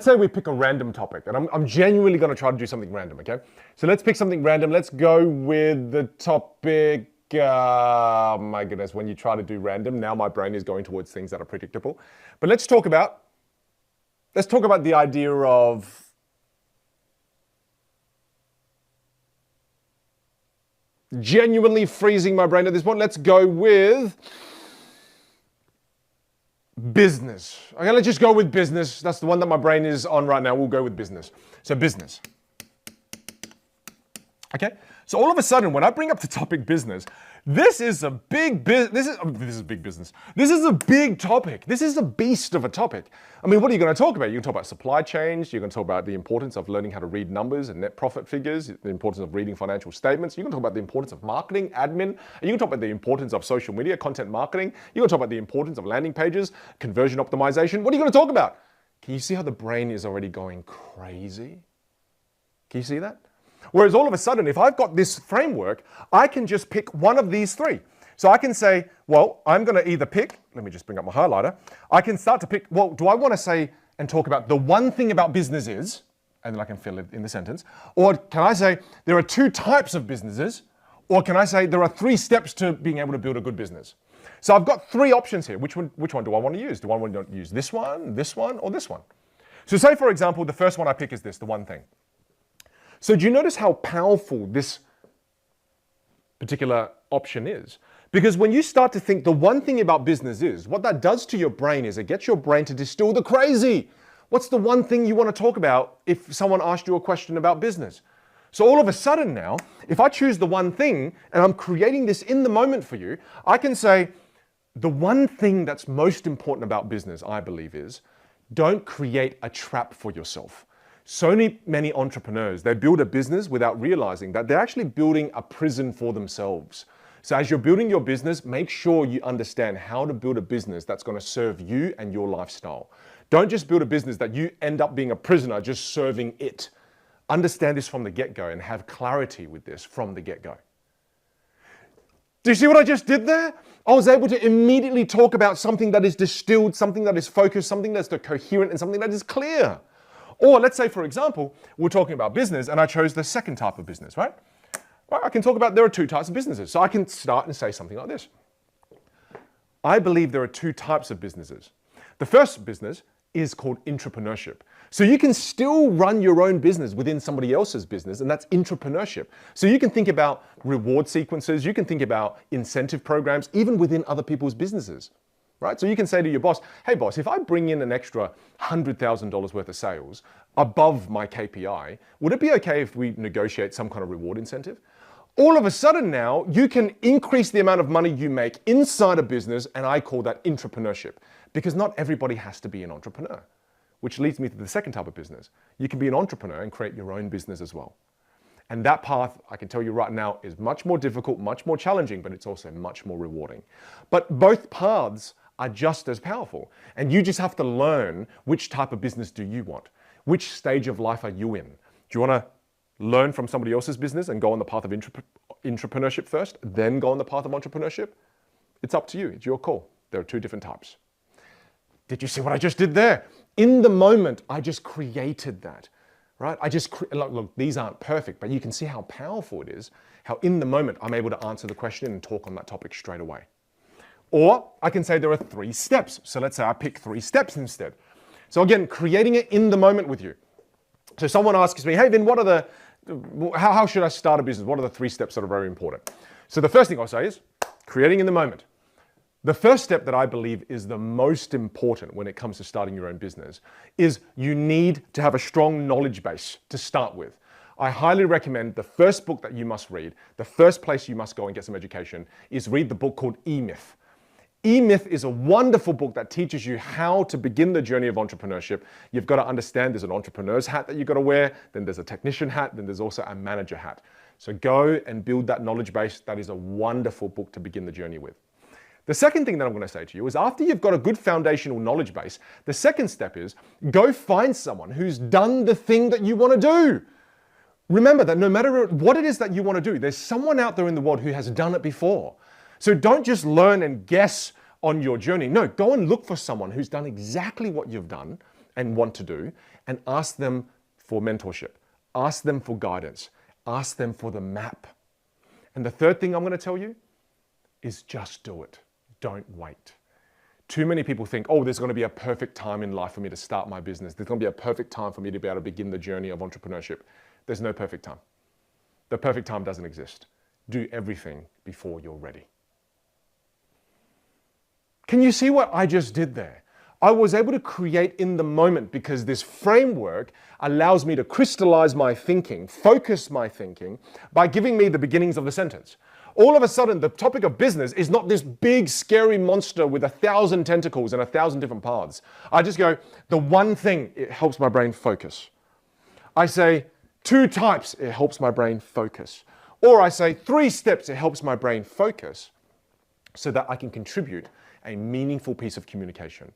Speaker 1: say we pick a random topic, and I'm genuinely going to try to do something random, okay? So let's pick something random. Let's go with the topic, my goodness, when you try to do random, now my brain is going towards things that are predictable. But let's talk about the idea of genuinely freezing my brain at this point. Let's go with business. Okay, let's just go with business. That's the one that my brain is on right now. We'll go with business. So business. Okay, so all of a sudden, when I bring up the topic business, this is a big business. This is big business. This is a big topic. This is a beast of a topic. I mean, what are you going to talk about? You're going to talk about supply chains. You're going to talk about the importance of learning how to read numbers and net profit figures, the importance of reading financial statements. You're going to talk about the importance of marketing, admin. You're going to talk about the importance of social media, content marketing. You're going to talk about the importance of landing pages, conversion optimization. What are you going to talk about? Can you see how the brain is already going crazy? Can you see that? Whereas all of a sudden, if I've got this framework, I can just pick one of these three. So I can say, well, I'm going to either pick, let me just bring up my highlighter. I can start to pick, well, do I want to say and talk about the one thing about business is, and then I can fill it in the sentence, or can I say there are two types of businesses, or can I say there are 3 steps to being able to build a good business? So I've got 3 options here. Which one do I want to use? Do I want to use this one, or this one? So say, for example, the first one I pick is this, the one thing. So do you notice how powerful this particular option is? Because when you start to think the one thing about business is, what that does to your brain is it gets your brain to distill the crazy. What's the one thing you want to talk about if someone asked you a question about business? So all of a sudden now, if I choose the one thing and I'm creating this in the moment for you, I can say the one thing that's most important about business, I believe, is don't create a trap for yourself. So many entrepreneurs, they build a business without realizing that they're actually building a prison for themselves. So as you're building your business, make sure you understand how to build a business that's going to serve you and your lifestyle. Don't just build a business that you end up being a prisoner just serving it. Understand this from the get-go and have clarity with this from the get-go. Do you see what I just did there? I was able to immediately talk about something that is distilled, something that is focused, something that's coherent, and something that is clear. Or let's say, for example, we're talking about business and I chose the second type of business, right? I can talk about there are 2 types of businesses. So I can start and say something like this. I believe there are 2 types of businesses. The first business is called entrepreneurship. So you can still run your own business within somebody else's business, and that's entrepreneurship. So you can think about reward sequences, you can think about incentive programs, even within other people's businesses. Right? So you can say to your boss, hey boss, if I bring in an extra $100,000 worth of sales above my KPI, would it be okay if we negotiate some kind of reward incentive? All of a sudden now, you can increase the amount of money you make inside a business, and I call that entrepreneurship, because not everybody has to be an entrepreneur, which leads me to the second type of business. You can be an entrepreneur and create your own business as well. And that path, I can tell you right now, is much more difficult, much more challenging, but it's also much more rewarding. But both paths are just as powerful. And you just have to learn which type of business do you want? Which stage of life are you in? Do you want to learn from somebody else's business and go on the path of entrepreneurship first, then go on the path of entrepreneurship? It's up to you. It's your call. There are 2 different types. Did you see what I just did there? In the moment, I just created that, right? Look, these aren't perfect, but you can see how powerful it is, how in the moment I'm able to answer the question and talk on that topic straight away. Or I can say there are 3 steps. So let's say I pick 3 steps instead. So again, creating it in the moment with you. So someone asks me, hey Vin, how should I start a business? What are the 3 steps that are very important? So the first thing I'll say is creating in the moment. The first step that I believe is the most important when it comes to starting your own business is you need to have a strong knowledge base to start with. I highly recommend the first book that you must read, the first place you must go and get some education, is read the book called E-Myth. E-Myth is a wonderful book that teaches you how to begin the journey of entrepreneurship. You've got to understand there's an entrepreneur's hat that you've got to wear, then there's a technician hat, then there's also a manager hat. So go and build that knowledge base. That is a wonderful book to begin the journey with. The second thing that I'm going to say to you is after you've got a good foundational knowledge base, the second step is go find someone who's done the thing that you want to do. Remember that no matter what it is that you want to do, there's someone out there in the world who has done it before. So don't just learn and guess on your journey. No, go and look for someone who's done exactly what you've done and want to do, and ask them for mentorship. Ask them for guidance. Ask them for the map. And the third thing I'm going to tell you is just do it. Don't wait. Too many people think, oh, there's going to be a perfect time in life for me to start my business. There's going to be a perfect time for me to be able to begin the journey of entrepreneurship. There's no perfect time. The perfect time doesn't exist. Do everything before you're ready. Can you see what I just did there? I was able to create in the moment because this framework allows me to crystallize my thinking, focus my thinking by giving me the beginnings of the sentence. All of a sudden, the topic of business is not this big, scary monster with 1,000 tentacles and 1,000 different paths. I just go, the one thing, it helps my brain focus. I say 2 types, it helps my brain focus. Or I say 3 steps, it helps my brain focus so that I can contribute a meaningful piece of communication.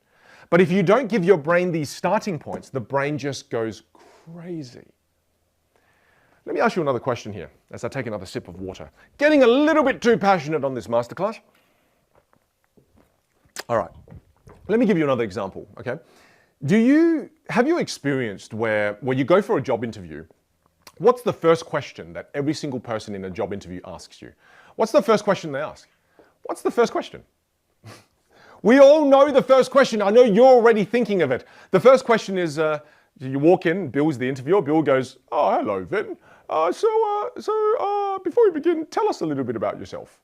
Speaker 1: But if you don't give your brain these starting points, the brain just goes crazy. Let me ask you another question here as I take another sip of water. Getting a little bit too passionate on this masterclass. All right, let me give you another example, okay? Have you experienced where you go for a job interview, what's the first question that every single person in a job interview asks you? What's the first question they ask? What's the first question? We all know the first question. I know you're already thinking of it. The first question is, you walk in, Bill's the interviewer, Bill goes, oh, hello, Vin. So before we begin, tell us a little bit about yourself.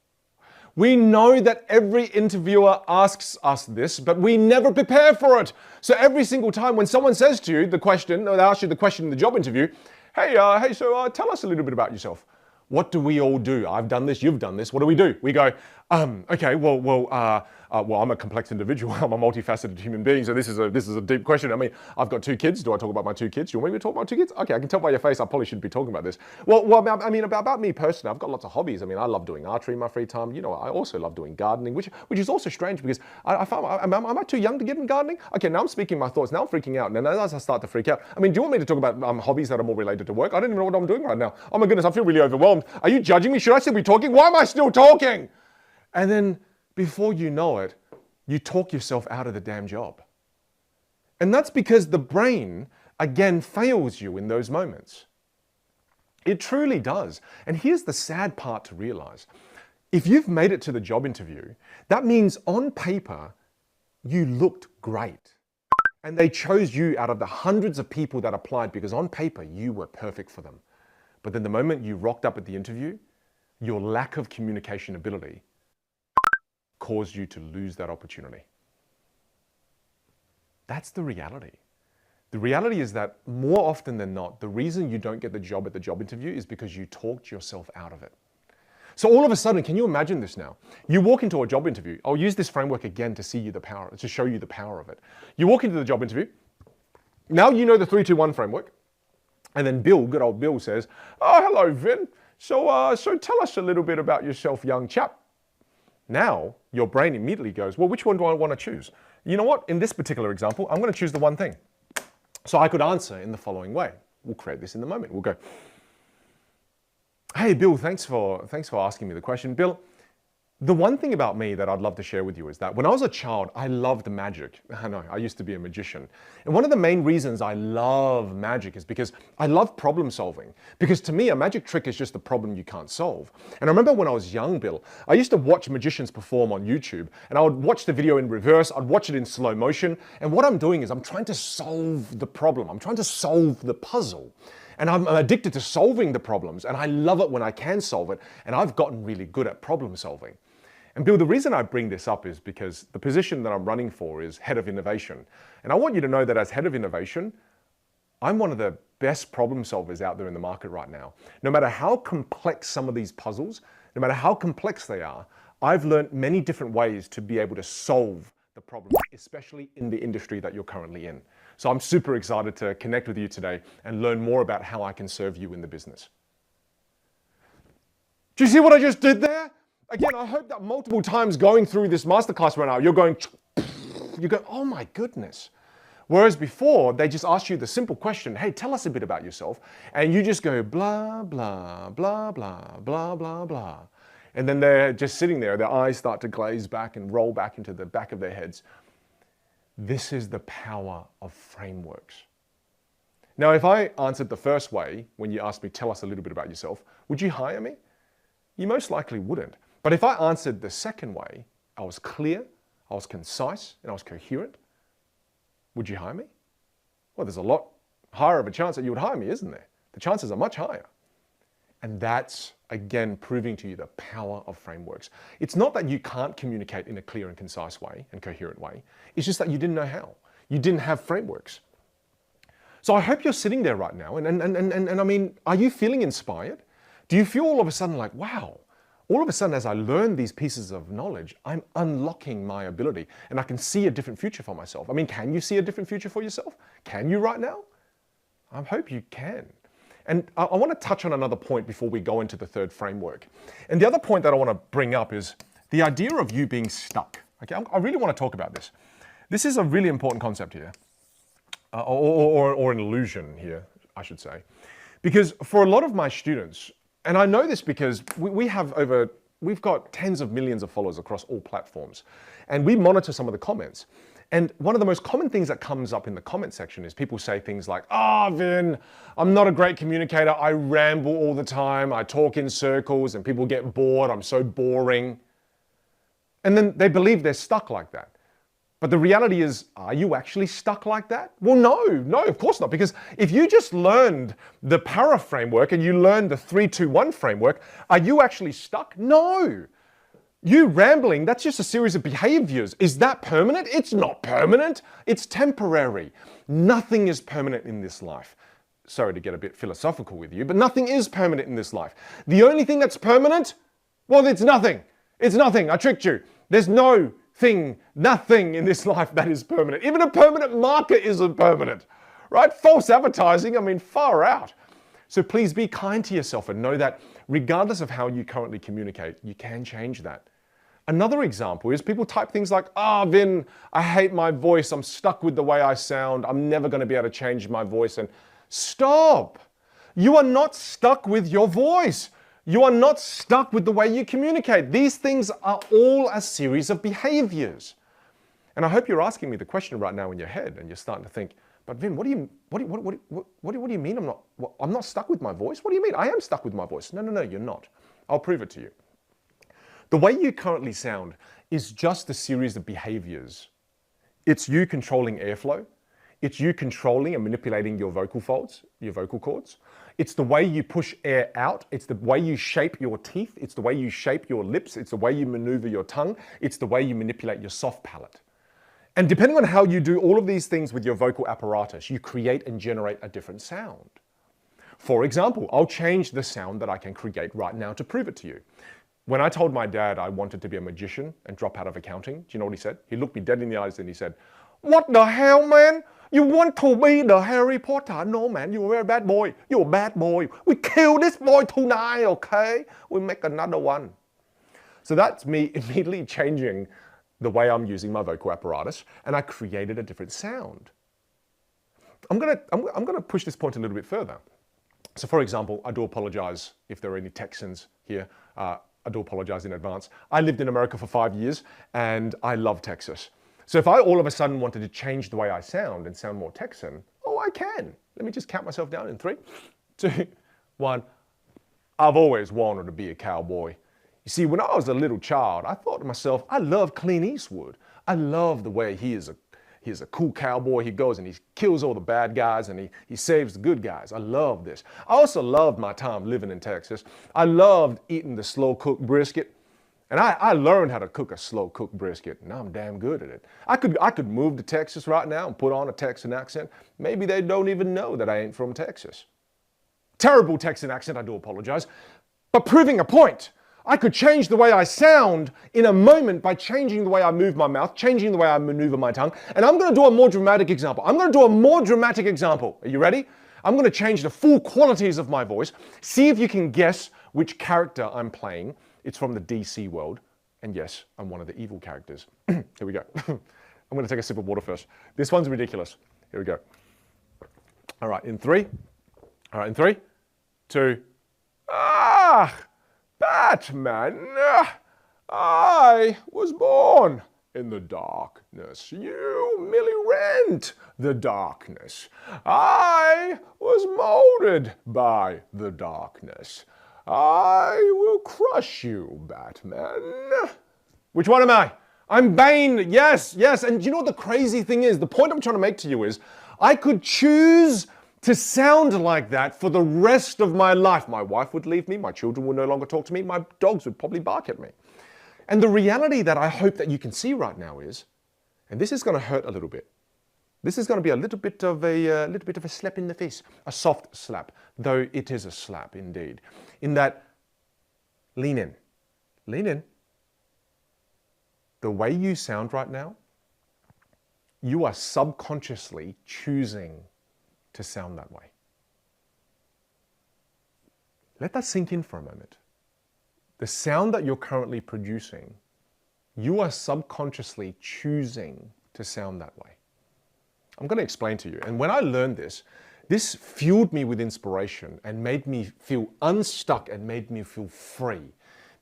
Speaker 1: We know that every interviewer asks us this, but we never prepare for it. So every single time when someone says to you the question, or they ask you the question in the job interview, hey, so tell us a little bit about yourself. What do we all do? I've done this, you've done this. What do? We go, okay, well, I'm a complex individual. I'm a multifaceted human being. So this is a deep question. I mean, I've got 2 kids. Do I talk about my 2 kids? Do you want me to talk about my 2 kids? Okay, I can tell by your face I probably shouldn't be talking about this. Well, I mean, about me personally, I've got lots of hobbies. I mean, I love doing archery in my free time. You know, I also love doing gardening, which is also strange because I found, am I too young to get in gardening? Okay, now I'm speaking my thoughts. Now I'm freaking out. And then as I start to freak out, I mean, do you want me to talk about hobbies that are more related to work? I don't even know what I'm doing right now. Oh my goodness, I feel really overwhelmed. Are you judging me? Should I still be talking? Why am I still talking? And then before you know it, you talk yourself out of the damn job. And that's because the brain, again, fails you in those moments. It truly does. And here's the sad part to realize. If you've made it to the job interview, that means on paper, you looked great. And they chose you out of the hundreds of people that applied because on paper, you were perfect for them. But then the moment you rocked up at the interview, your lack of communication ability caused you to lose that opportunity. That's the reality. The reality is that more often than not, the reason you don't get the job at the job interview is because you talked yourself out of it. So all of a sudden, can you imagine this now? You walk into a job interview. I'll use this framework again to show you the power of it. You walk into the job interview. Now you know the 3-2-1 framework. And then Bill, good old Bill says, oh, hello, Vin. So tell us a little bit about yourself, young chap. Now, your brain immediately goes, well, which one do I want to choose? You know what? In this particular example, I'm going to choose the one thing. So I could answer in the following way. We'll create this in the moment. We'll go, hey, Bill, thanks for asking me the question. Bill, the one thing about me that I'd love to share with you is that when I was a child, I loved magic. I know, I used to be a magician. And one of the main reasons I love magic is because I love problem solving. Because to me, a magic trick is just a problem you can't solve. And I remember when I was young, Bill, I used to watch magicians perform on YouTube. And I would watch the video in reverse. I'd watch it in slow motion. And what I'm doing is I'm trying to solve the problem. I'm trying to solve the puzzle. And I'm addicted to solving the problems. And I love it when I can solve it. And I've gotten really good at problem solving. And Bill, the reason I bring this up is because the position that I'm running for is head of innovation. And I want you to know that as head of innovation, I'm one of the best problem solvers out there in the market right now. No matter how complex some of these puzzles, no matter how complex they are, I've learned many different ways to be able to solve the problem, especially in the industry that you're currently in. So I'm super excited to connect with you today and learn more about how I can serve you in the business. Do you see what I just did there? Again, I hope that multiple times going through this masterclass right now, you're going, oh my goodness. Whereas before, they just ask you the simple question, hey, tell us a bit about yourself. And you just go blah, blah, blah, blah, blah, blah, blah. And then they're just sitting there, their eyes start to glaze back and roll back into the back of their heads. This is the power of frameworks. Now, if I answered the first way, when you asked me, tell us a little bit about yourself, would you hire me? You most likely wouldn't. But if I answered the second way, I was clear, I was concise, and I was coherent, would you hire me? Well, there's a lot higher of a chance that you would hire me, isn't there? The chances are much higher. And that's, again, proving to you the power of frameworks. It's not that you can't communicate in a clear and concise way and coherent way. It's just that you didn't know how. You didn't have frameworks. So I hope you're sitting there right now. And I mean, are you feeling inspired? Do you feel all of a sudden like, wow, all of a sudden as I learn these pieces of knowledge, I'm unlocking my ability and I can see a different future for myself. I mean, can you see a different future for yourself? Can you right now? I hope you can. And I want to touch on another point before we go into the third framework. And the other point that I want to bring up is the idea of you being stuck. Okay, I really want to talk about this. This is a really important concept here, or an illusion here, I should say. Because for a lot of my students, and I know this because we've got tens of millions of followers across all platforms, and we monitor some of the comments. And one of the most common things that comes up in the comment section is people say things like, Vin, I'm not a great communicator. I ramble all the time. I talk in circles and people get bored. I'm so boring. And then they believe they're stuck like that. But the reality is, are you actually stuck like that? Well, no, of course not. Because if you just learned the para framework and you learned the 3-2-1 framework, are you actually stuck? No. You rambling, that's just a series of behaviors. Is that permanent? It's not permanent. It's temporary. Nothing is permanent in this life. Sorry to get a bit philosophical with you, but nothing is permanent in this life. The only thing that's permanent, well, it's nothing. It's nothing. I tricked you. There's nothing in this life that is permanent. Even a permanent marker isn't permanent, right? False advertising, I mean, far out. So please be kind to yourself and know that regardless of how you currently communicate, you can change that. Another example is people type things like, Vin, I hate my voice. I'm stuck with the way I sound. I'm never going to be able to change my voice. And stop. You are not stuck with your voice. You are not stuck with the way you communicate. These things are all a series of behaviors. And I hope you're asking me the question right now in your head and you're starting to think, but Vin, what do you mean I'm not stuck with my voice? What do you mean? I am stuck with my voice. No, you're not. I'll prove it to you. The way you currently sound is just a series of behaviors. It's you controlling airflow. It's you controlling and manipulating your vocal folds, your vocal cords. It's the way you push air out. It's the way you shape your teeth. It's the way you shape your lips. It's the way you maneuver your tongue. It's the way you manipulate your soft palate. And depending on how you do all of these things with your vocal apparatus, you create and generate a different sound. For example, I'll change the sound that I can create right now to prove it to you. When I told my dad I wanted to be a magician and drop out of accounting, do you know what he said? He looked me dead in the eyes and he said, "What the hell, man? You want to be the Harry Potter? No, man, you're a bad boy. You're a bad boy. We kill this boy tonight, okay? We make another one." So that's me immediately changing the way I'm using my vocal apparatus, and I created a different sound. I'm gonna push this point a little bit further. So for example, I do apologize if there are any Texans here. I do apologize in advance. I lived in America for 5 years and I love Texas. So if I all of a sudden wanted to change the way I sound and sound more Texan, I can. Let me just count myself down in 3, 2, 1. I've always wanted to be a cowboy. You see, when I was a little child, I thought to myself, I love Clint Eastwood. I love the way he is a cool cowboy. He goes and he kills all the bad guys and he saves the good guys. I love this. I also loved my time living in Texas. I loved eating the slow-cooked brisket. And I learned how to cook a slow-cooked brisket, and I'm damn good at it. I could move to Texas right now and put on a Texan accent. Maybe they don't even know that I ain't from Texas. Terrible Texan accent, I do apologize. But proving a point. I could change the way I sound in a moment by changing the way I move my mouth, changing the way I maneuver my tongue. And I'm going to do a more dramatic example. Are you ready? I'm going to change the full qualities of my voice. See if you can guess which character I'm playing It's from the DC world. And yes, I'm one of the evil characters. Here we go. I'm going to take a sip of water first. This one's ridiculous. Here we go. All right, in three. All right, in 3, 2. Batman, I was born in the darkness. You merely rent the darkness. I was molded by the darkness. I will crush you, Batman. Which one am I? I'm Bane, yes. And you know what the crazy thing is? The point I'm trying to make to you is, I could choose to sound like that for the rest of my life. My wife would leave me, my children would no longer talk to me, my dogs would probably bark at me. And the reality that I hope that you can see right now is, and this is going to hurt a little bit. This is going to be a little bit of a slap in the face, a soft slap, though it is a slap indeed. In that, lean in. Lean in. The way you sound right now, you are subconsciously choosing to sound that way. Let that sink in for a moment. The sound that you're currently producing, you are subconsciously choosing to sound that way. I'm going to explain to you. And when I learned this, this fueled me with inspiration and made me feel unstuck and made me feel free.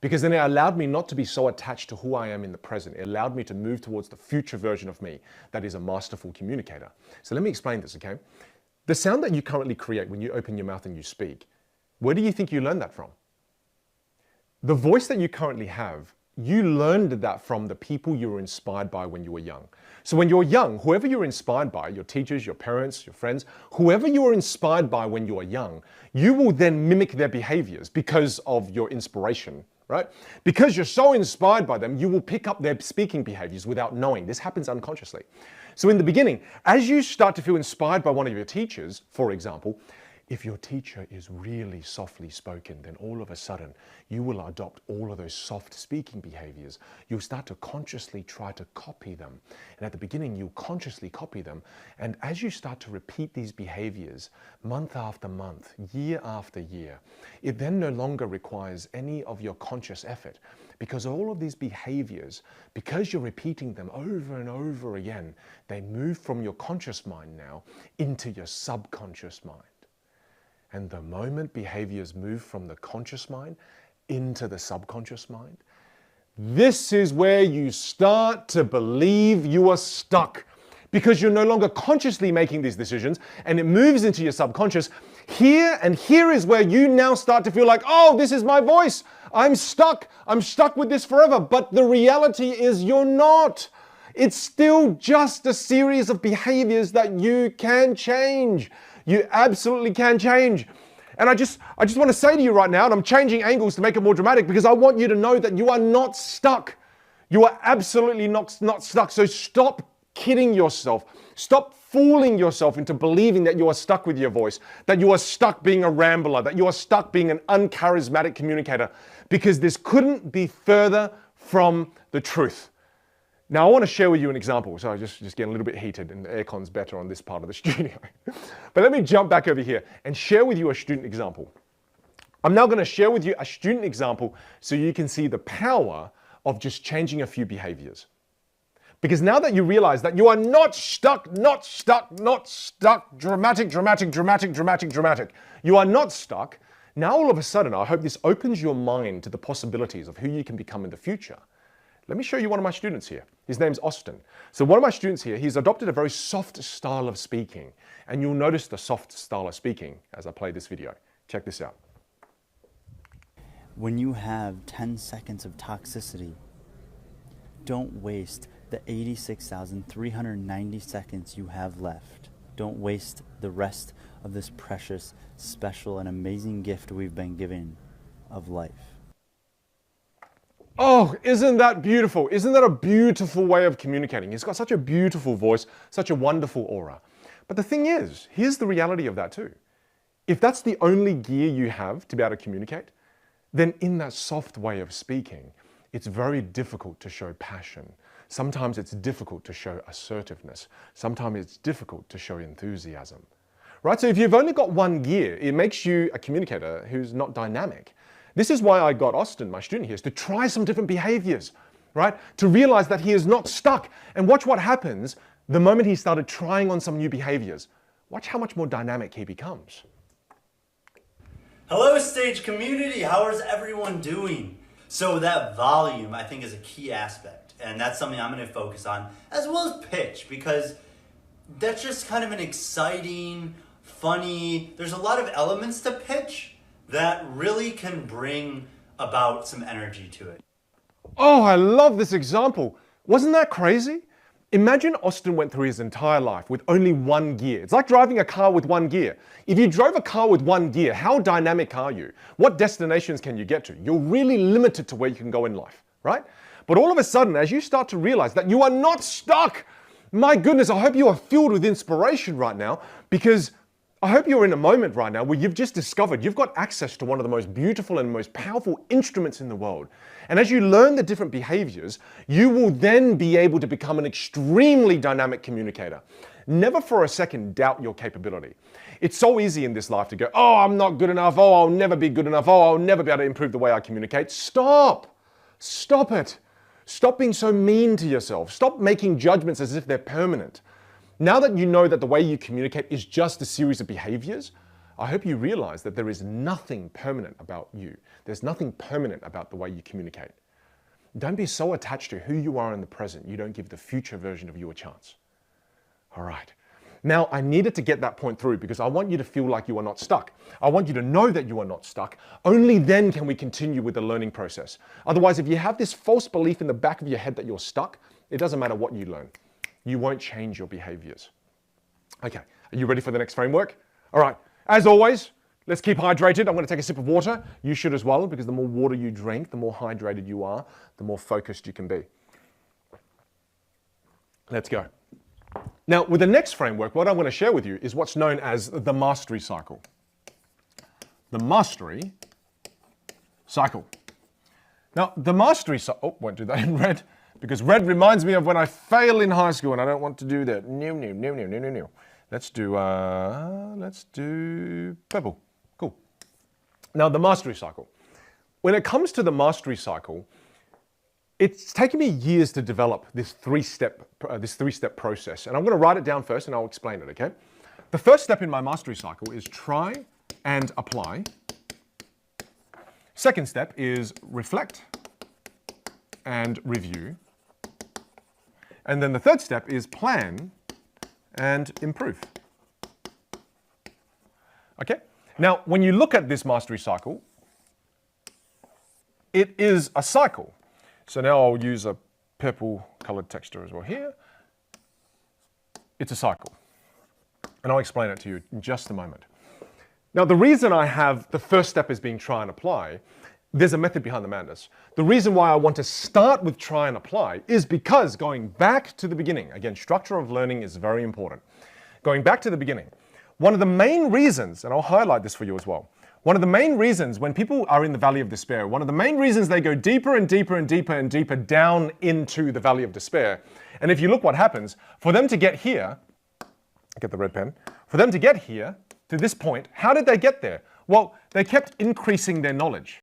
Speaker 1: Because then it allowed me not to be so attached to who I am in the present. It allowed me to move towards the future version of me that is a masterful communicator. So let me explain this, okay? The sound that you currently create when you open your mouth and you speak, where do you think you learned that from? The voice that you currently have, you learned that from the people you were inspired by when you were young. So when you're young, whoever you're inspired by, your teachers, your parents, your friends, whoever you were inspired by when you were young, you will then mimic their behaviors because of your inspiration, right? Because you're so inspired by them, you will pick up their speaking behaviors without knowing. This happens unconsciously. So in the beginning, as you start to feel inspired by one of your teachers, for example, if your teacher is really softly spoken, then all of a sudden you will adopt all of those soft speaking behaviors. You'll start to consciously try to copy them. And at the beginning, you'll consciously copy them. And as you start to repeat these behaviors month after month, year after year, it then no longer requires any of your conscious effort, because all of these behaviors, because you're repeating them over and over again, they move from your conscious mind now into your subconscious mind. And the moment behaviors move from the conscious mind into the subconscious mind, this is where you start to believe you are stuck, because you're no longer consciously making these decisions and it moves into your subconscious. Here is where you now start to feel like, oh, this is my voice. I'm stuck with this forever. But the reality is you're not. It's still just a series of behaviors that you can change. You absolutely can change. And I just want to say to you right now, and I'm changing angles to make it more dramatic, because I want you to know that you are not stuck. You are absolutely not stuck. So stop kidding yourself. Stop fooling yourself into believing that you are stuck with your voice, that you are stuck being a rambler, that you are stuck being an uncharismatic communicator, because this couldn't be further from the truth. Now, I want to share with you an example. So I just getting a little bit heated, and the aircon's better on this part of the studio. But let me jump back over here and share with you a student example. I'm now going to share with you a student example so you can see the power of just changing a few behaviors. Because now that you realize that you are not stuck, dramatic. You are not stuck. Now all of a sudden, I hope this opens your mind to the possibilities of who you can become in the future. Let me show you one of my students here. His name's Austin. So one of my students here, he's adopted a very soft style of speaking. And you'll notice the soft style of speaking as I play this video. Check this out.
Speaker 2: When you have 10 seconds of toxicity, don't waste the 86,390 seconds you have left. Don't waste the rest of this precious, special, and amazing gift we've been given of life.
Speaker 1: Oh, isn't that beautiful? Isn't that a beautiful way of communicating? He's got such a beautiful voice, such a wonderful aura. But the thing is, here's the reality of that too. If that's the only gear you have to be able to communicate, then in that soft way of speaking, it's very difficult to show passion. Sometimes it's difficult to show assertiveness. Sometimes it's difficult to show enthusiasm. Right? So if you've only got one gear, it makes you a communicator who's not dynamic. This is why I got Austin, my student here, is to try some different behaviors, right? To realize that he is not stuck. And watch what happens the moment he started trying on some new behaviors. Watch how much more dynamic he becomes.
Speaker 2: Hello, stage community. How is everyone doing? So that volume, I think, is a key aspect. And that's something I'm going to focus on, as well as pitch, because that's just kind of an exciting, funny, there's a lot of elements to pitch that really can bring about some energy to it.
Speaker 1: Oh, I love this example. Wasn't that crazy? Imagine Austin went through his entire life with only one gear. It's like driving a car with one gear. If you drove a car with one gear, how dynamic are you? What destinations can you get to? You're really limited to where you can go in life, right? But all of a sudden, as you start to realize that you are not stuck, my goodness, I hope you are filled with inspiration right now, because I hope you're in a moment right now where you've just discovered you've got access to one of the most beautiful and most powerful instruments in the world. And as you learn the different behaviors, you will then be able to become an extremely dynamic communicator. Never for a second doubt your capability. It's so easy in this life to go, oh, I'm not good enough. Oh, I'll never be good enough. Oh, I'll never be able to improve the way I communicate. Stop. Stop it. Stop being so mean to yourself. Stop making judgments as if they're permanent. Now that you know that the way you communicate is just a series of behaviors, I hope you realize that there is nothing permanent about you. There's nothing permanent about the way you communicate. Don't be so attached to who you are in the present, you don't give the future version of you a chance. All right. Now, I needed to get that point through because I want you to feel like you are not stuck. I want you to know that you are not stuck. Only then can we continue with the learning process. Otherwise, if you have this false belief in the back of your head that you're stuck, it doesn't matter what you learn. You won't change your behaviors. Okay, are you ready for the next framework? All right, as always, let's keep hydrated. I'm going to take a sip of water. You should as well, because the more water you drink, the more hydrated you are, the more focused you can be. Let's go. Now, with the next framework, what I'm going to share with you is what's known as the mastery cycle. The mastery cycle. Now, the mastery cycle, oh, won't do that in red, because red reminds me of when I failed in high school and I don't want to do that. No. Let's do purple. Cool. Now, the mastery cycle. When it comes to the mastery cycle, it's taken me years to develop this three-step process. And I'm going to write it down first and I'll explain it, okay? The first step in my mastery cycle is try and apply. Second step is reflect and review. And then the third step is plan and improve. Okay? Now, when you look at this mastery cycle, it is a cycle. So now I'll use a purple colored texture as well here. It's a cycle. And I'll explain it to you in just a moment. Now, the reason I have the first step as being try and apply, there's a method behind the madness. The reason why I want to start with try and apply is because going back to the beginning, again, structure of learning is very important. Going back to the beginning, one of the main reasons, and I'll highlight this for you as well, one of the main reasons when people are in the valley of despair, one of the main reasons they go deeper and deeper and deeper and deeper down into the valley of despair. And if you look what happens, for them to get here, get the red pen, for them to get here to this point, how did they get there? Well, they kept increasing their knowledge.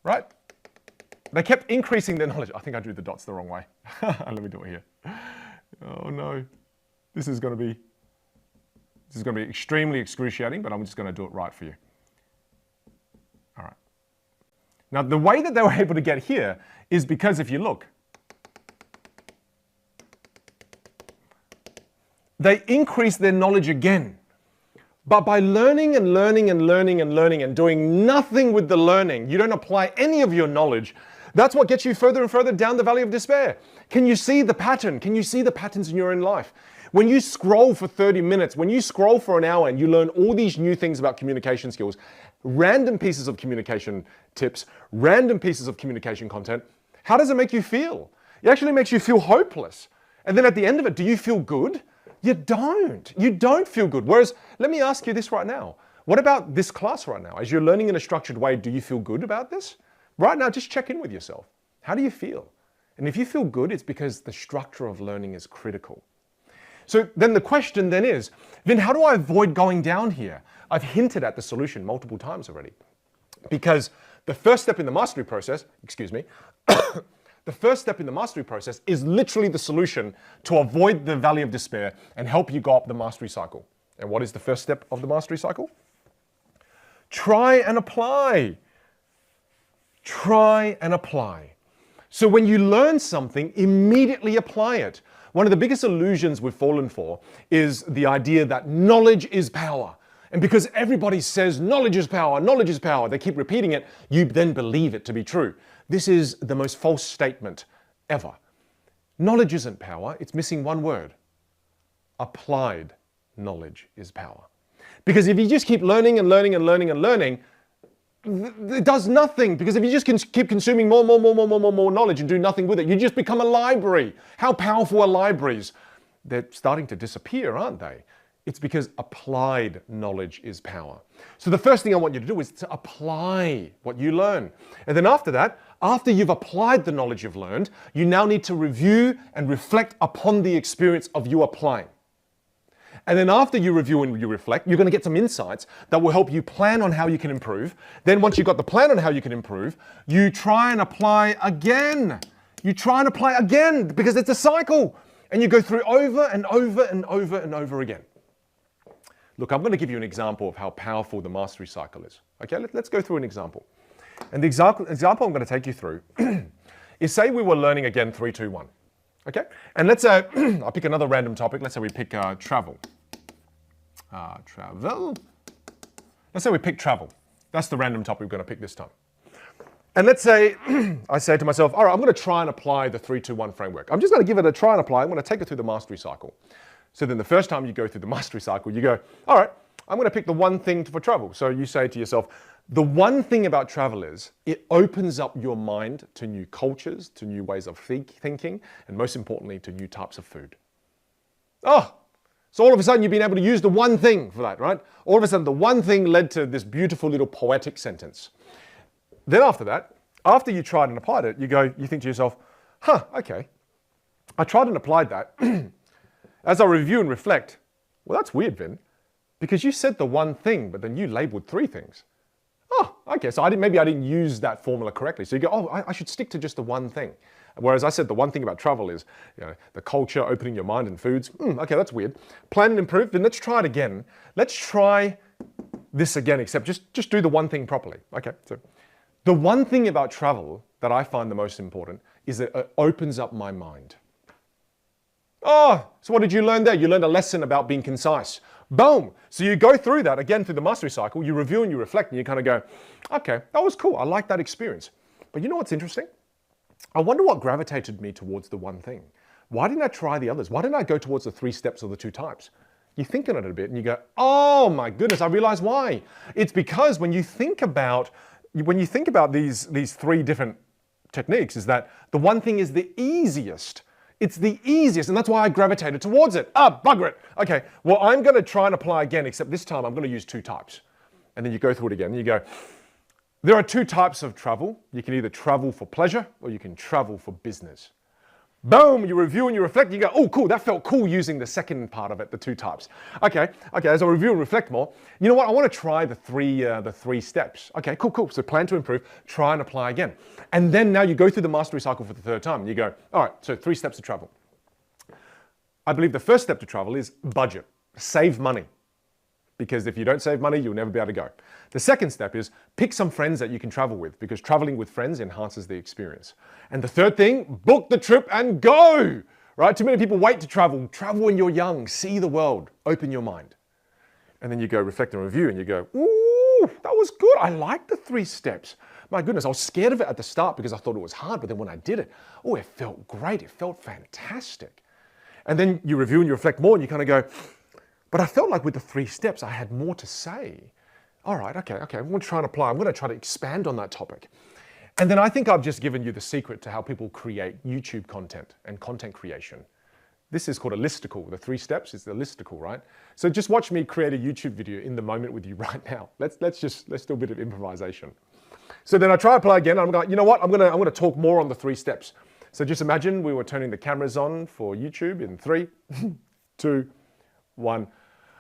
Speaker 1: Right? They kept increasing their knowledge. I think I drew the dots the wrong way. Let me do it here. Oh no. This is going to be extremely excruciating, but I'm just going to do it right for you. All right. Now, the way that they were able to get here is because if you look, they increased their knowledge again. But by learning and learning and learning and learning and doing nothing with the learning, you don't apply any of your knowledge, that's what gets you further and further down the valley of despair. Can you see the pattern? Can you see the patterns in your own life? When you scroll for 30 minutes, when you scroll for an hour and you learn all these new things about communication skills, random pieces of communication tips, random pieces of communication content, how does it make you feel? It actually makes you feel hopeless. And then at the end of it, do you feel good? You don't. You don't feel good. Whereas, let me ask you this right now. What about this class right now? As you're learning in a structured way, do you feel good about this? Right now, just check in with yourself. How do you feel? And if you feel good, it's because the structure of learning is critical. So then the question then is, then how do I avoid going down here? I've hinted at the solution multiple times already. Because the first step in the mastery process, the first step in the mastery process is literally the solution to avoid the valley of despair and help you go up the mastery cycle. And what is the first step of the mastery cycle? Try and apply. Try and apply. So when you learn something, immediately apply it. One of the biggest illusions we've fallen for is the idea that knowledge is power. And because everybody says knowledge is power, they keep repeating it, you then believe it to be true. This is the most false statement ever. Knowledge isn't power, it's missing one word. Applied knowledge is power. Because if you just keep learning and learning and learning and learning, it does nothing, because if you just keep consuming more knowledge and do nothing with it, you just become a library. How powerful are libraries? They're starting to disappear, aren't they? It's because applied knowledge is power. So the first thing I want you to do is to apply what you learn. And then after that, after you've applied the knowledge you've learned, you now need to review and reflect upon the experience of you applying. And then after you review and you reflect, you're going to get some insights that will help you plan on how you can improve. Then once you've got the plan on how you can improve, you try and apply again. You try and apply again because it's a cycle. And you go through over and over and over and over again. Look, I'm going to give you an example of how powerful the mastery cycle is. Okay, let's go through an example. And the example I'm going to take you through is, say we were learning again 3, 2, 1. Okay, and let's say, I'll pick another random topic. Let's say we pick travel. Travel. Let's say we pick travel. That's the random topic we're going to pick this time. And let's say I say to myself, all right, I'm going to try and apply the 3, 2, 1 framework. I'm just going to give it a try and apply. I'm going to take it through the mastery cycle. So then the first time you go through the mastery cycle, you go, all right, I'm going to pick the one thing for travel. So you say to yourself, the one thing about travel is it opens up your mind to new cultures, to new ways of thinking, and most importantly, to new types of food. Oh, so all of a sudden you've been able to use the one thing for that, right? All of a sudden the one thing led to this beautiful little poetic sentence. Then after that, after you tried and applied it, you think to yourself, okay, I tried and applied that. As I review and reflect, well, that's weird, Vin, because you said the one thing, but then you labeled 3 things. Oh, okay, so maybe I didn't use that formula correctly. So you go, oh, I should stick to just the one thing. Whereas I said the one thing about travel is, the culture, opening your mind and foods. Okay, that's weird. Plan and improve, then let's try it again. Let's try this again, except just do the one thing properly. Okay, so the one thing about travel that I find the most important is that it opens up my mind. Oh, so what did you learn there? You learned a lesson about being concise. Boom. So you go through that again through the mastery cycle, you review and you reflect and you kind of go, okay, that was cool. I like that experience. But you know what's interesting? I wonder what gravitated me towards the one thing. Why didn't I try the others? Why didn't I go towards the 3 steps or the 2 types? You think on it a bit and you go, oh my goodness, I realize why. It's because when you think about these 3 different techniques, is that the one thing is the easiest. It's the easiest, and that's why I gravitated towards it. Bugger it. Okay, well, I'm going to try and apply again, except this time I'm going to use 2 types. And then you go through it again, and you go, there are 2 types of travel. You can either travel for pleasure, or you can travel for business. Boom, you review and you reflect, you go, oh, cool, that felt cool using the second part of it, the 2 types. Okay, as I review and reflect more, you know what, I want to try the 3 steps. Okay, cool, so plan to improve, try and apply again. And then now you go through the mastery cycle for the 3rd time, and you go, all right, so 3 steps to travel. I believe the first step to travel is budget, save money. Because if you don't save money, you'll never be able to go. The second step is pick some friends that you can travel with, because traveling with friends enhances the experience. And the 3rd thing, book the trip and go, right? Too many people wait to travel. Travel when you're young, see the world, open your mind. And then you go reflect and review and you go, ooh, that was good. I like the 3 steps. My goodness, I was scared of it at the start because I thought it was hard, but then when I did it, oh, it felt great. It felt fantastic. And then you review and you reflect more and you kind of go, but I felt like with the 3 steps, I had more to say. All right, okay, I'm going to try and apply. I'm going to try to expand on that topic. And then I think I've just given you the secret to how people create YouTube content and content creation. This is called a listicle. The 3 steps is the listicle, right? So just watch me create a YouTube video in the moment with you right now. Let's do a bit of improvisation. So then I try to play again. I'm going, you know what? I'm going to talk more on the 3 steps. So just imagine we were turning the cameras on for YouTube in 3, 2, 1.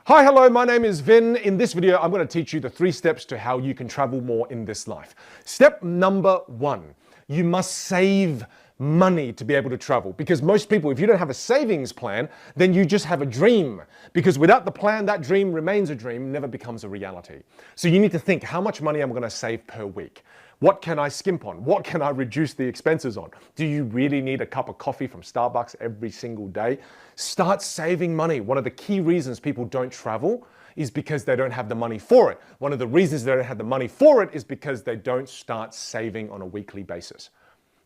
Speaker 1: Hi, hello, my name is Vin. In this video, I'm going to teach you the 3 steps to how you can travel more in this life. Step number 1, you must save money to be able to travel. Because most people, if you don't have a savings plan, then you just have a dream. Because without the plan, that dream remains a dream, never becomes a reality. So you need to think, how much money am I going to save per week? What can I skimp on? What can I reduce the expenses on? Do you really need a cup of coffee from Starbucks every single day? Start saving money. One of the key reasons people don't travel is because they don't have the money for it. One of the reasons they don't have the money for it is because they don't start saving on a weekly basis.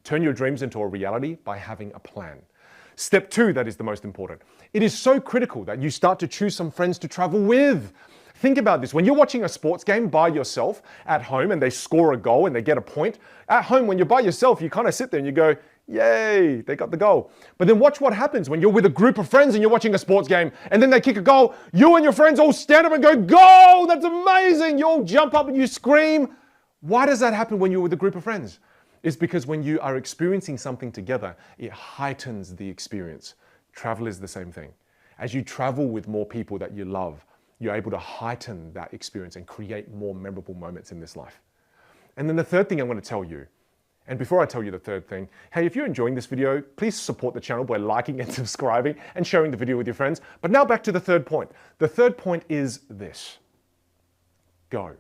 Speaker 1: Turn your dreams into a reality by having a plan. Step 2, that is the most important. It is so critical that you start to choose some friends to travel with. Think about this. When you're watching a sports game by yourself at home and they score a goal and they get a point, at home when you're by yourself, you kind of sit there and you go, yay, they got the goal. But then watch what happens when you're with a group of friends and you're watching a sports game and then they kick a goal. You and your friends all stand up and go, goal, that's amazing. You all jump up and you scream. Why does that happen when you're with a group of friends? It's because when you are experiencing something together, it heightens the experience. Travel is the same thing. As you travel with more people that you love, you're able to heighten that experience and create more memorable moments in this life. And then the third thing I'm going to tell you, and before I tell you the third thing, hey, if you're enjoying this video, please support the channel by liking and subscribing and sharing the video with your friends. But now back to the third point. The third point is this: go.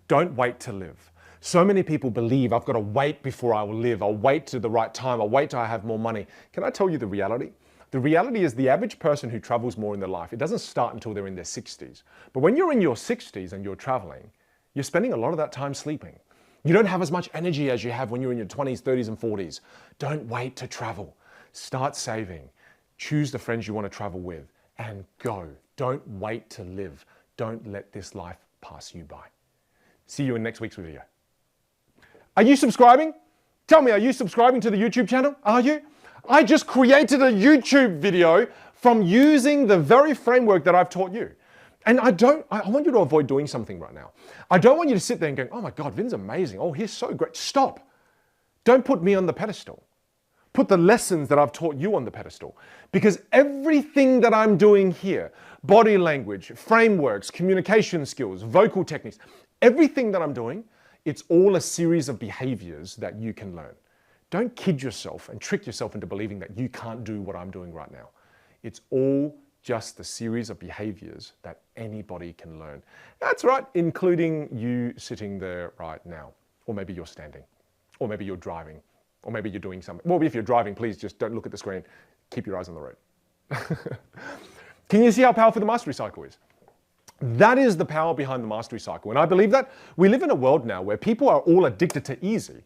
Speaker 1: Don't wait to live. So many people believe I've got to wait before I will live. I'll wait to the right time. I'll wait till I have more money. Can I tell you the reality? The reality is the average person who travels more in their life, it doesn't start until they're in their 60s. But when you're in your 60s and you're traveling, you're spending a lot of that time sleeping. You don't have as much energy as you have when you're in your 20s, 30s, and 40s. Don't wait to travel. Start saving. Choose the friends you want to travel with and go. Don't wait to live. Don't let this life pass you by. See you in next week's video. Are you subscribing? Tell me, are you subscribing to the YouTube channel? Are you? I just created a YouTube video from using the very framework that I've taught you. And I want you to avoid doing something right now. I don't want you to sit there and go, oh my God, Vin's amazing. Oh, he's so great. Stop. Don't put me on the pedestal. Put the lessons that I've taught you on the pedestal. Because everything that I'm doing here, body language, frameworks, communication skills, vocal techniques, everything that I'm doing, it's all a series of behaviors that you can learn. Don't kid yourself and trick yourself into believing that you can't do what I'm doing right now. It's all just a series of behaviors that anybody can learn. That's right, including you sitting there right now. Or maybe you're standing. Or maybe you're driving. Or maybe you're doing something. Well, if you're driving, please just don't look at the screen. Keep your eyes on the road. Can you see how powerful the mastery cycle is? That is the power behind the mastery cycle. And I believe that we live in a world now where people are all addicted to easy.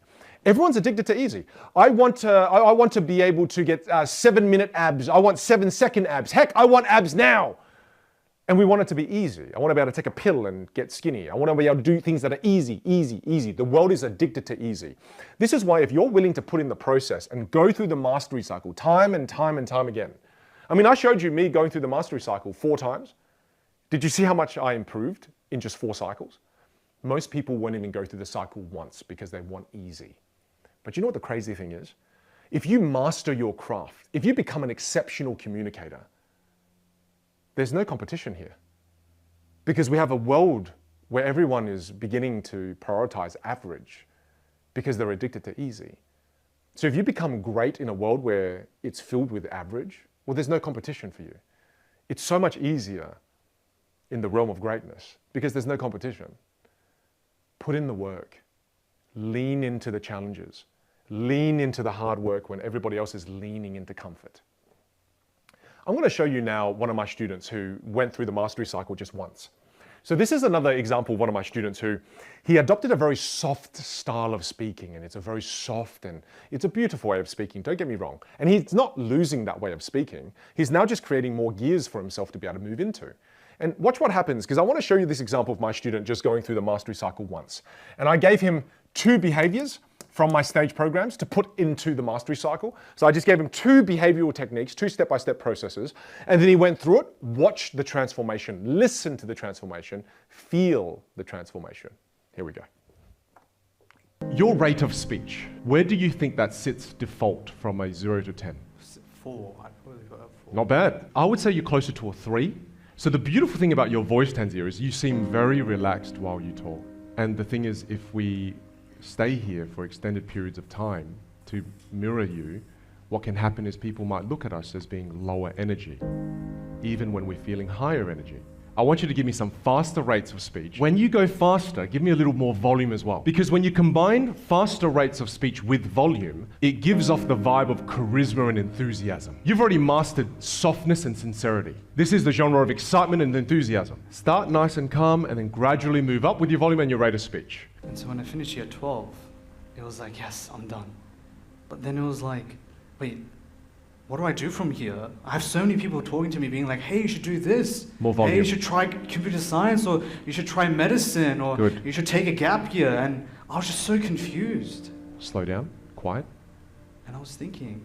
Speaker 1: Everyone's addicted to easy. I want to be able to get 7-minute abs. I want 7-second abs. Heck, I want abs now. And we want it to be easy. I want to be able to take a pill and get skinny. I want to be able to do things that are easy, easy, easy. The world is addicted to easy. This is why if you're willing to put in the process and go through the mastery cycle time and time and time again. I mean, I showed you me going through the mastery cycle 4 times. Did you see how much I improved in just 4 cycles? Most people won't even go through the cycle once because they want easy. But you know what the crazy thing is? If you master your craft, if you become an exceptional communicator, there's no competition here. Because we have a world where everyone is beginning to prioritize average because they're addicted to easy. So if you become great in a world where it's filled with average, well, there's no competition for you. It's so much easier in the realm of greatness because there's no competition. Put in the work. Lean into the challenges. Lean into the hard work when everybody else is leaning into comfort. I'm going to show you now one of my students who went through the mastery cycle just once. So this is another example of one of my students who, he adopted a very soft style of speaking, and it's a very soft and it's a beautiful way of speaking, don't get me wrong. And he's not losing that way of speaking. He's now just creating more gears for himself to be able to move into. And watch what happens, because I want to show you this example of my student just going through the mastery cycle once. And I gave him 2 behaviors from my stage programs to put into the mastery cycle. So I just gave him 2 behavioral techniques, 2 step-by-step processes, and then he went through it, watched the transformation, listened to the transformation, feel the transformation. Here we go. Your rate of speech, where do you think that sits default from a 0 to 10?
Speaker 2: 4. I probably got a 4.
Speaker 1: Not bad. I would say you're closer to a 3. So the beautiful thing about your voice, Tanzia, is you seem very relaxed while you talk. And the thing is, if we stay here for extended periods of time to mirror you, what can happen is people might look at us as being lower energy, even when we're feeling higher energy. I want you to give me some faster rates of speech. When you go faster, give me a little more volume as well. Because when you combine faster rates of speech with volume, it gives off the vibe of charisma and enthusiasm. You've already mastered softness and sincerity. This is the genre of excitement and enthusiasm. Start nice and calm and then gradually move up with your volume and your rate of speech.
Speaker 3: And so when I finished year 12, it was like, yes, I'm done. But then it was like, wait, what do I do from here? I have so many people talking to me being like, hey, you should do this.
Speaker 1: More volume.
Speaker 3: Hey, you should try computer science, or you should try medicine, or
Speaker 1: Good.
Speaker 3: you should take a gap year. And I was just so confused.
Speaker 1: Slow down, quiet,
Speaker 3: And I was thinking,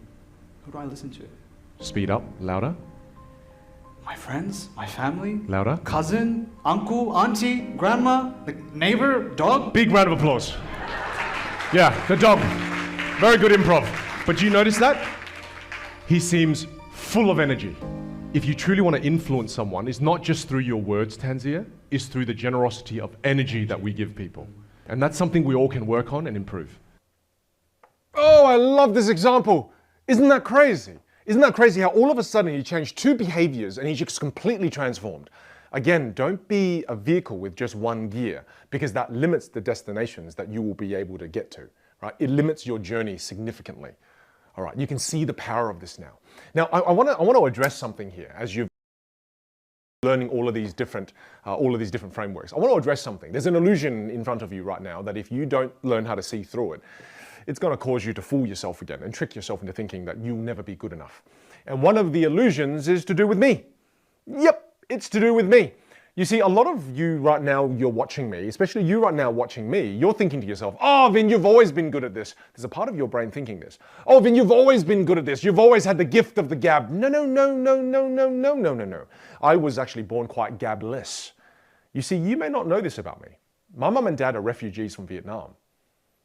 Speaker 3: who do I listen to?
Speaker 1: speed up, louder,
Speaker 3: My friends, my family,
Speaker 1: louder.
Speaker 3: cousin, uncle, auntie, grandma, the neighbor, dog.
Speaker 1: Big round of applause. Yeah, the dog. Very good improv. But do you notice that? He seems full of energy. If you truly want to influence someone, it's not just through your words, Tanzia, it's through the generosity of energy that we give people. And that's something we all can work on and improve. Oh, I love this example. Isn't that crazy? Isn't that crazy how all of a sudden he changed 2 behaviors and he's just completely transformed? Again, don't be a vehicle with just 1 gear, because that limits the destinations that you will be able to get to, right? It limits your journey significantly. All right, you can see the power of this now. Now, I want to address something here as you're learning all of these different frameworks. I want to address something. There's an illusion in front of you right now that if you don't learn how to see through it, it's going to cause you to fool yourself again and trick yourself into thinking that you'll never be good enough. And one of the illusions is to do with me. Yep, it's to do with me. You see, a lot of you right now, you're watching me, especially you right now watching me, you're thinking to yourself, oh, Vin, you've always been good at this. There's a part of your brain thinking this. Oh, Vin, you've always been good at this. You've always had the gift of the gab. No, no, no, no, no, no, no, no, no, no. I was actually born quite gabless. You see, you may not know this about me. My mum and dad are refugees from Vietnam.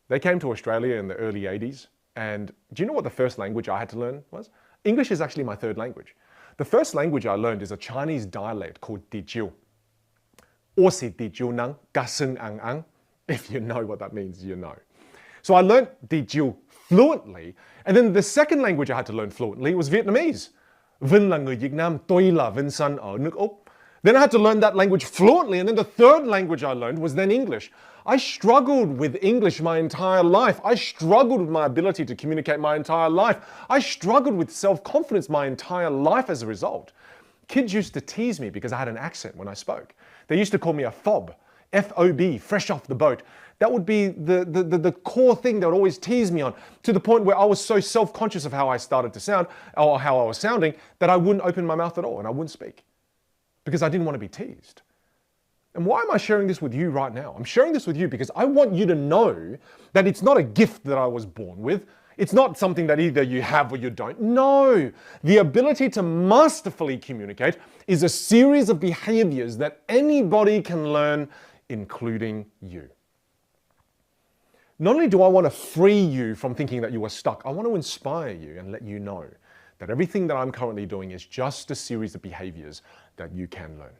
Speaker 1: They came to Australia in the early 80s. And do you know what the first language I had to learn was? English is actually my 3rd language. The first language I learned is a Chinese dialect called Dijiu. If you know what that means, you know. So I learned Dijiu fluently, and then the second language I had to learn fluently was Vietnamese. Vinh là người Việt Nam, tôi là Vinh sinh ở nước Úc. Then I had to learn that language fluently, and then the third language I learned was then English. I struggled with English my entire life. I struggled with my ability to communicate my entire life. I struggled with self-confidence my entire life as a result. Kids used to tease me because I had an accent when I spoke. They used to call me a fob, F-O-B, fresh off the boat. That would be the core thing they would always tease me on, to the point where I was so self-conscious of how I started to sound, or how I was sounding, that I wouldn't open my mouth at all and I wouldn't speak, because I didn't want to be teased. And why am I sharing this with you right now? I'm sharing this with you because I want you to know that it's not a gift that I was born with. It's not something that either you have or you don't. No, the ability to masterfully communicate is a series of behaviors that anybody can learn, including you. Not only do I want to free you from thinking that you are stuck, I want to inspire you and let you know that everything that I'm currently doing is just a series of behaviors that you can learn.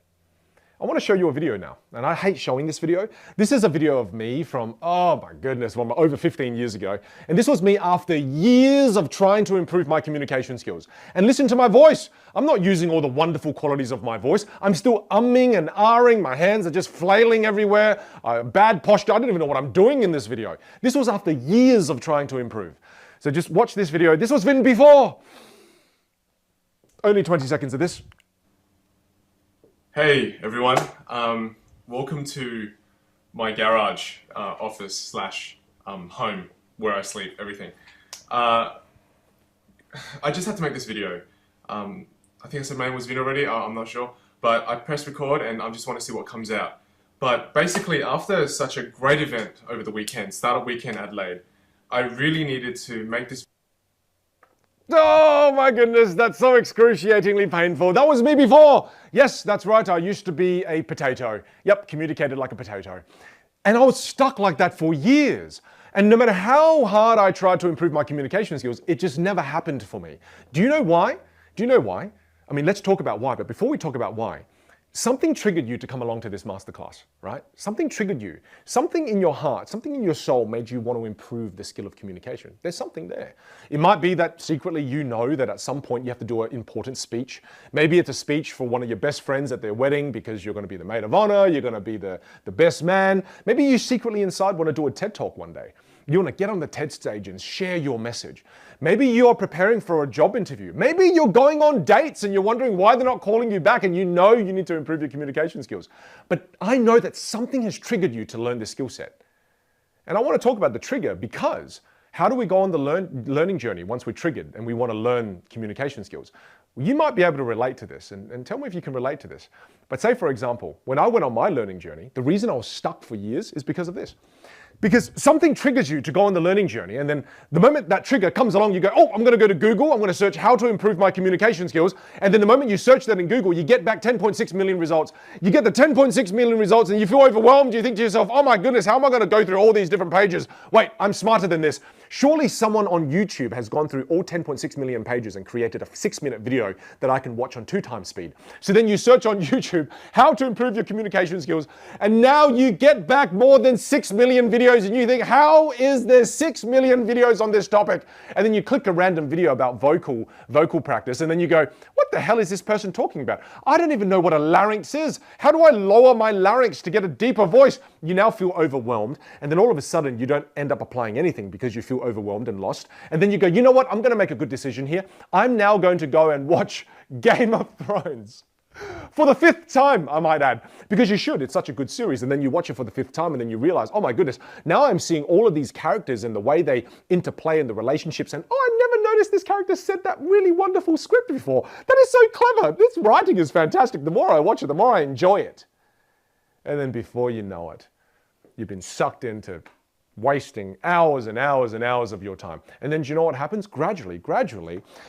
Speaker 1: I want to show you a video now, and I hate showing this video. This is a video of me from, oh my goodness, from over 15 years ago. And this was me after years of trying to improve my communication skills. And listen to my voice. I'm not using all the wonderful qualities of my voice. I'm still umming and ahhing. My hands are just flailing everywhere. Bad posture. I don't even know what I'm doing in this video. This was after years of trying to improve. So just watch this video. This was Vin before. Only 20 seconds of this.
Speaker 4: Hey everyone, welcome to my garage, office slash home where I sleep, everything. I just had to make this video. I think I said my name was Vin already, I'm not sure. But I pressed record and I just want to see what comes out. But basically after such a great event over the weekend, Startup Weekend Adelaide, I really needed to make this.
Speaker 1: Oh my goodness, that's so excruciatingly painful. That was me before. Yes, that's right. I used to be a potato. Yep, communicated like a potato. And I was stuck like that for years. And no matter how hard I tried to improve my communication skills, it just never happened for me. Do you know why? Do you know why? I mean, let's talk about why. But before we talk about why, something triggered you to come along to this masterclass, right? Something triggered you. Something in your heart, something in your soul made you want to improve the skill of communication. There's something there. It might be that secretly you know that at some point you have to do an important speech. Maybe it's a speech for one of your best friends at their wedding because you're going to be the maid of honor, you're going to be the best man. Maybe you secretly inside want to do a TED Talk one day. You want to get on the TED stage and share your message. Maybe you're preparing for a job interview. Maybe you're going on dates and you're wondering why they're not calling you back and you know you need to improve your communication skills. But I know that something has triggered you to learn this skill set. And I want to talk about the trigger because how do we go on the learning journey once we're triggered and we want to learn communication skills? Well, you might be able to relate to this and tell me if you can relate to this. But say, for example, when I went on my learning journey, the reason I was stuck for years is because of this. Because something triggers you to go on the learning journey, and then the moment that trigger comes along, you go, oh, I'm going to go to Google, I'm going to search how to improve my communication skills, and then the moment you search that in Google, you get back 10.6 million results. You get the 10.6 million results, and you feel overwhelmed. You think to yourself, oh my goodness, how am I going to go through all these different pages? Wait, I'm smarter than this. Surely someone on YouTube has gone through all 10.6 million pages and created a 6-minute video that I can watch on 2 times speed. So then you search on YouTube, how to improve your communication skills, and now you get back more than 6 million videos, and you think, how is there 6 million videos on this topic? And then you click a random video about vocal practice, and then you go, what the hell is this person talking about? I don't even know what a larynx is. How do I lower my larynx to get a deeper voice? You now feel overwhelmed, and then all of a sudden you don't end up applying anything because you feel overwhelmed and lost. And then you go, you know what? I'm going to make a good decision here. I'm now going to go and watch Game of Thrones. For the 5th time, I might add, because you should. It's such a good series. And then you watch it for the 5th time and then you realize, oh my goodness, now I'm seeing all of these characters and the way they interplay in the relationships. And oh, I never noticed this character said that really wonderful script before. That is so clever. This writing is fantastic. The more I watch it, the more I enjoy it. And then before you know it, you've been sucked into wasting hours and hours and hours of your time. And then do you know what happens? Gradually,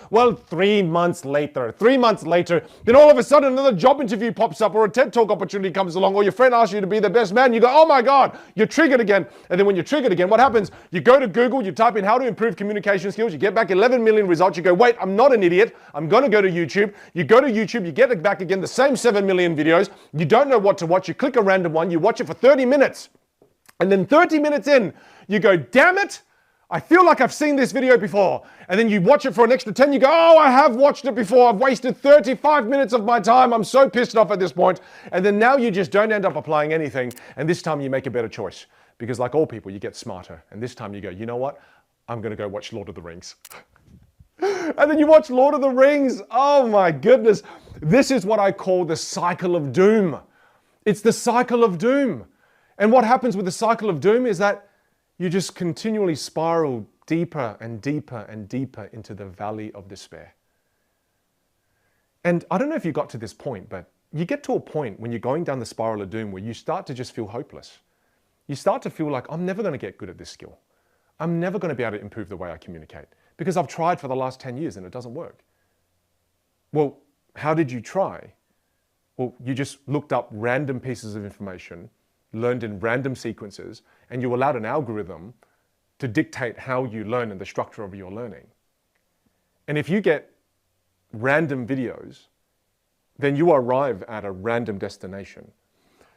Speaker 1: well, 3 months later, then all of a sudden another job interview pops up or a TED Talk opportunity comes along or your friend asks you to be the best man. You go, oh my God, you're triggered again. And then when you're triggered again, what happens? You go to Google, you type in how to improve communication skills, you get back 11 million results. You go, wait, I'm not an idiot. I'm going to go to YouTube. You go to YouTube, you get back again the same 7 million videos. You don't know what to watch. You click a random one. You watch it for 30 minutes. And then 30 minutes in, you go, damn it, I feel like I've seen this video before. And then you watch it for an extra 10, you go, oh, I have watched it before. I've wasted 35 minutes of my time. I'm so pissed off at this point. And then now you just don't end up applying anything. And this time you make a better choice. Because like all people, you get smarter. And this time you go, you know what? I'm going to go watch Lord of the Rings. And then you watch Lord of the Rings. Oh my goodness. This is what I call the cycle of doom. It's the cycle of doom. And what happens with the cycle of doom is that you just continually spiral deeper and deeper and deeper into the valley of despair. And I don't know if you got to this point, but you get to a point when you're going down the spiral of doom where you start to just feel hopeless. You start to feel like, I'm never going to get good at this skill. I'm never going to be able to improve the way I communicate because I've tried for the last 10 years and it doesn't work. Well, how did you try? Well, you just looked up random pieces of information, learned in random sequences, and you allowed an algorithm to dictate how you learn and the structure of your learning. And if you get random videos, then you arrive at a random destination.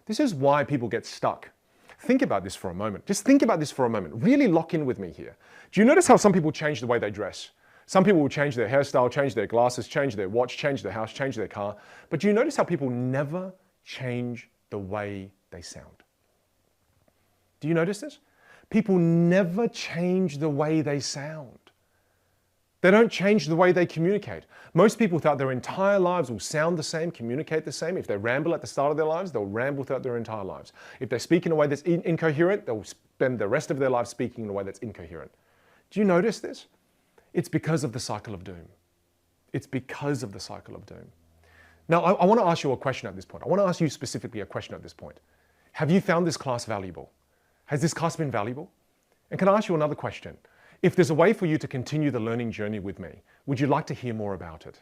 Speaker 1: This is why people get stuck. Think about this for a moment. Just think about this for a moment. Really lock in with me here. Do you notice how some people change the way they dress? Some people will change their hairstyle, change their glasses, change their watch, change their house, change their car. But do you notice how people never change the way they sound? Do you notice this? People never change the way they sound. They don't change the way they communicate. Most people throughout their entire lives will sound the same, communicate the same. If they ramble at the start of their lives, they'll ramble throughout their entire lives. If they speak in a way that's incoherent, they'll spend the rest of their life speaking in a way that's incoherent. Do you notice this? It's because of the cycle of doom. It's because of the cycle of doom. Now, I want to ask you a question at this point. I want to ask you specifically a question at this point. Have you found this class valuable? Has this class been valuable? And can I ask you another question? If there's a way for you to continue the learning journey with me, would you like to hear more about it?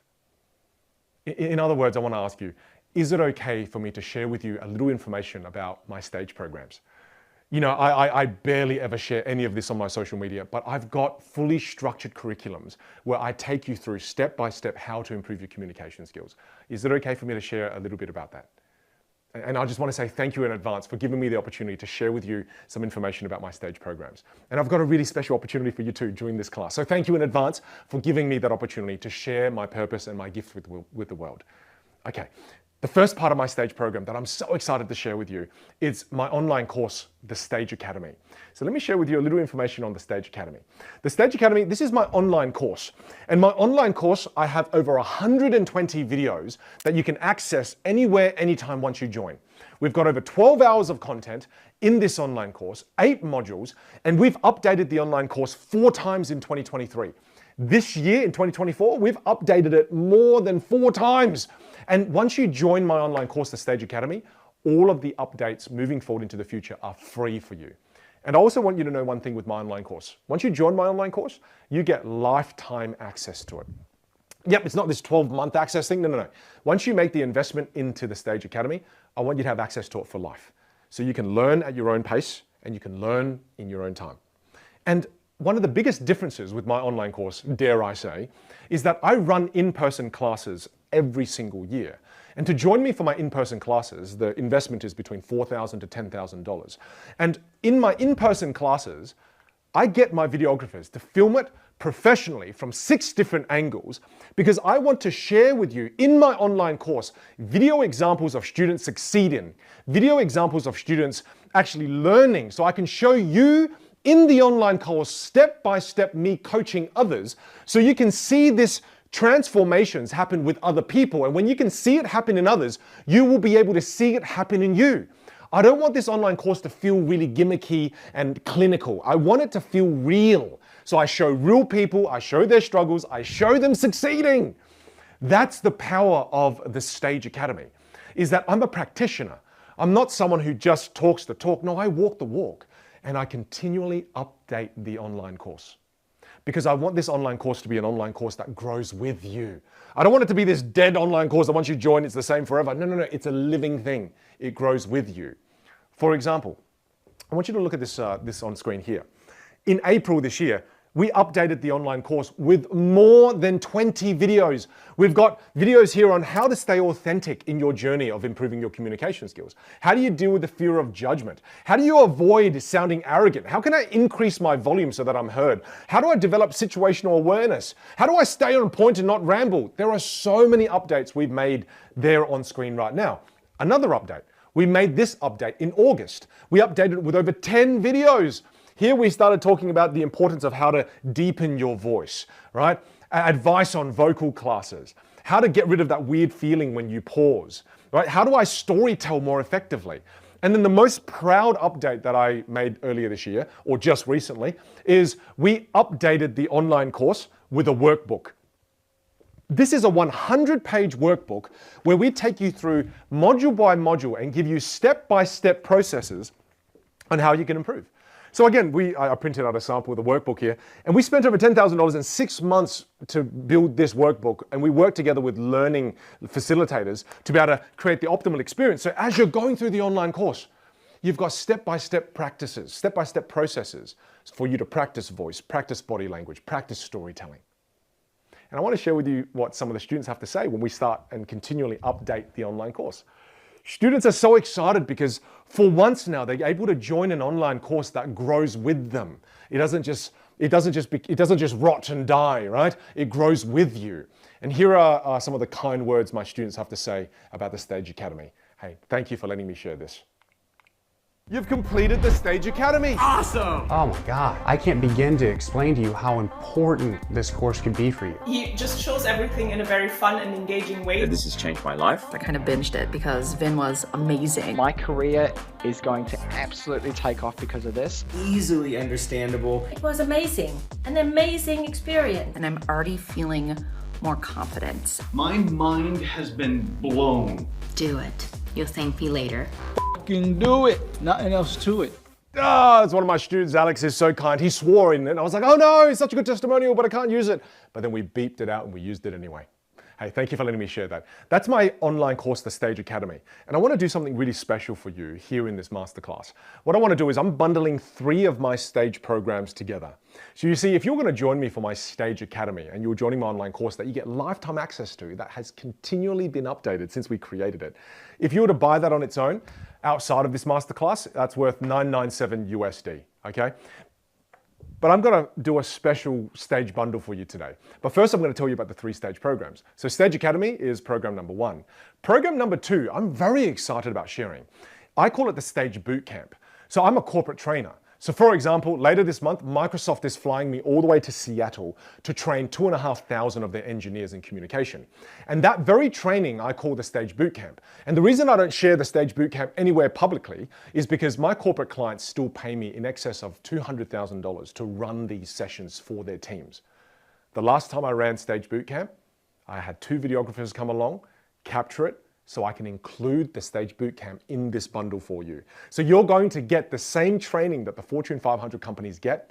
Speaker 1: In other words, I want to ask you, is it okay for me to share with you a little information about my stage programs? You know, I barely ever share any of this on my social media, but I've got fully structured curriculums where I take you through step by step how to improve your communication skills. Is it okay for me to share a little bit about that? And I just want to say thank you in advance for giving me the opportunity to share with you some information about my stage programs. And I've got a really special opportunity for you too during this class. So thank you in advance for giving me that opportunity to share my purpose and my gift with the world. Okay, the first part of my stage program that I'm so excited to share with you is my online course, The Stage Academy. So let me share with you a little information on the Stage Academy. The Stage Academy, this is my online course. And my online course, I have over 120 videos that you can access anywhere, anytime once you join. We've got over 12 hours of content in this online course, 8 modules, and we've updated the online course 4 times in 2023. This year, in 2024, we've updated it more than 4 times. And once you join my online course, The Stage Academy, all of the updates moving forward into the future are free for you. And I also want you to know one thing with my online course. Once you join my online course, you get lifetime access to it. Yep, it's not this 12-month access thing. No. Once you make the investment into the Stage Academy, I want you to have access to it for life. So you can learn at your own pace and you can learn in your own time. And one of the biggest differences with my online course, dare I say, is that I run in-person classes every single year. And to join me for my in-person classes, the investment is between $4,000 to $10,000. And in my in-person classes, I get my videographers to film it professionally from 6 different angles because I want to share with you in my online course video examples of students succeeding, video examples of students actually learning, so I can show you in the online course step by step me coaching others so you can see this transformations happen with other people. And when you can see it happen in others, you will be able to see it happen in you. I don't want this online course to feel really gimmicky and clinical. I want it to feel real. So I show real people, I show their struggles, I show them succeeding. That's the power of the Stage Academy, is that I'm a practitioner. I'm not someone who just talks the talk. No, I walk the walk. And I continually update the online course. Because I want this online course to be an online course that grows with you. I don't want it to be this dead online course that once you join, it's the same forever. No. It's a living thing. It grows with you. For example, I want you to look at this on screen here. In April this year, we updated the online course with more than 20 videos. We've got videos here on how to stay authentic in your journey of improving your communication skills. How do you deal with the fear of judgment? How do you avoid sounding arrogant? How can I increase my volume so that I'm heard? How do I develop situational awareness? How do I stay on point and not ramble? There are so many updates we've made there on screen right now. Another update. We made this update in August. We updated it with over 10 videos. Here we started talking about the importance of how to deepen your voice, right? Advice on vocal classes, how to get rid of that weird feeling when you pause, right? How do I storytell more effectively? And then the most proud update that I made earlier this year, or just recently, is we updated the online course with a workbook. This is a 100-page workbook where we take you through module by module and give you step-by-step processes on how you can improve. So again, I printed out a sample of the workbook here, and we spent over $10,000 in 6 months to build this workbook, and we worked together with learning facilitators to be able to create the optimal experience. So as you're going through the online course, you've got step-by-step practices, step-by-step processes for you to practice voice, practice body language, practice storytelling. And I want to share with you what some of the students have to say when we start and continually update the online course. Students are so excited because for once now they're able to join an online course that grows with them. It doesn't just rot and die, right? It grows with you. And here are some of the kind words my students have to say about the Stage Academy. Hey, thank you for letting me share this. You've completed the Stage Academy.
Speaker 3: Awesome!
Speaker 5: Oh my God. I can't begin to explain to you how important this course can be for you.
Speaker 6: He just shows everything in a very fun and engaging way.
Speaker 7: This has changed my life.
Speaker 8: I kind of binged it because Vin was amazing.
Speaker 9: My career is going to absolutely take off because of this.
Speaker 10: Easily understandable.
Speaker 11: It was amazing. An amazing experience.
Speaker 8: And I'm already feeling more confident.
Speaker 12: My mind has been blown.
Speaker 13: Do it. You'll thank me later.
Speaker 14: Do it. Nothing else to it.
Speaker 1: It's one of my students, Alex, is so kind. He swore in it. And I was like, oh no, it's such a good testimonial, but I can't use it. But then we beeped it out and we used it anyway. Hey, thank you for letting me share that. That's my online course, The Stage Academy. And I want to do something really special for you here in this masterclass. What I want to do is I'm bundling 3 of my stage programs together. So you see, if you're going to join me for my Stage Academy and you're joining my online course that you get lifetime access to, that has continually been updated since we created it. If you were to buy that on its own, outside of this masterclass, that's worth $997 USD, okay? But I'm going to do a special stage bundle for you today. But first, I'm going to tell you about the 3 stage programs. So Stage Academy is program number 1. Program number 2, I'm very excited about sharing. I call it the Stage Bootcamp. So I'm a corporate trainer. So for example, later this month, Microsoft is flying me all the way to Seattle to train 2,500 of their engineers in communication. And that very training I call the Stage Bootcamp. And the reason I don't share the Stage Bootcamp anywhere publicly is because my corporate clients still pay me in excess of $200,000 to run these sessions for their teams. The last time I ran Stage Bootcamp, I had 2 videographers come along, capture it, so I can include the Stage Bootcamp in this bundle for you. So you're going to get the same training that the Fortune 500 companies get,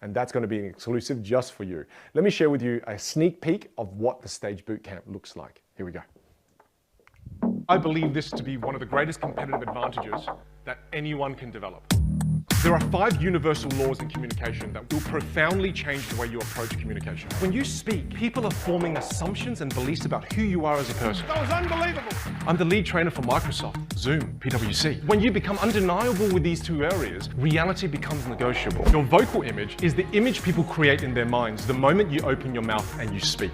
Speaker 1: and that's going to be an exclusive just for you. Let me share with you a sneak peek of what the Stage Bootcamp looks like. Here we go. I believe this to be one of the greatest competitive advantages that anyone can develop. There are 5 universal laws in communication that will profoundly change the way you approach communication. When you speak, people are forming assumptions and beliefs about who you are as a person. That was unbelievable. I'm the lead trainer for Microsoft, Zoom, PwC. When you become undeniable with these 2 areas, reality becomes negotiable. Your vocal image is the image people create in their minds the moment you open your mouth and you speak.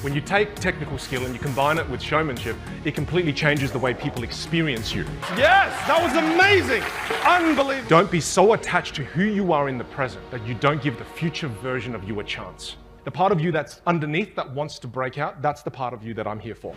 Speaker 1: When you take technical skill and you combine it with showmanship, it completely changes the way people experience you. Yes, that was amazing. Unbelievable. Don't be so attached to who you are in the present that you don't give the future version of you a chance. The part of you that's underneath that wants to break out, that's the part of you that I'm here for.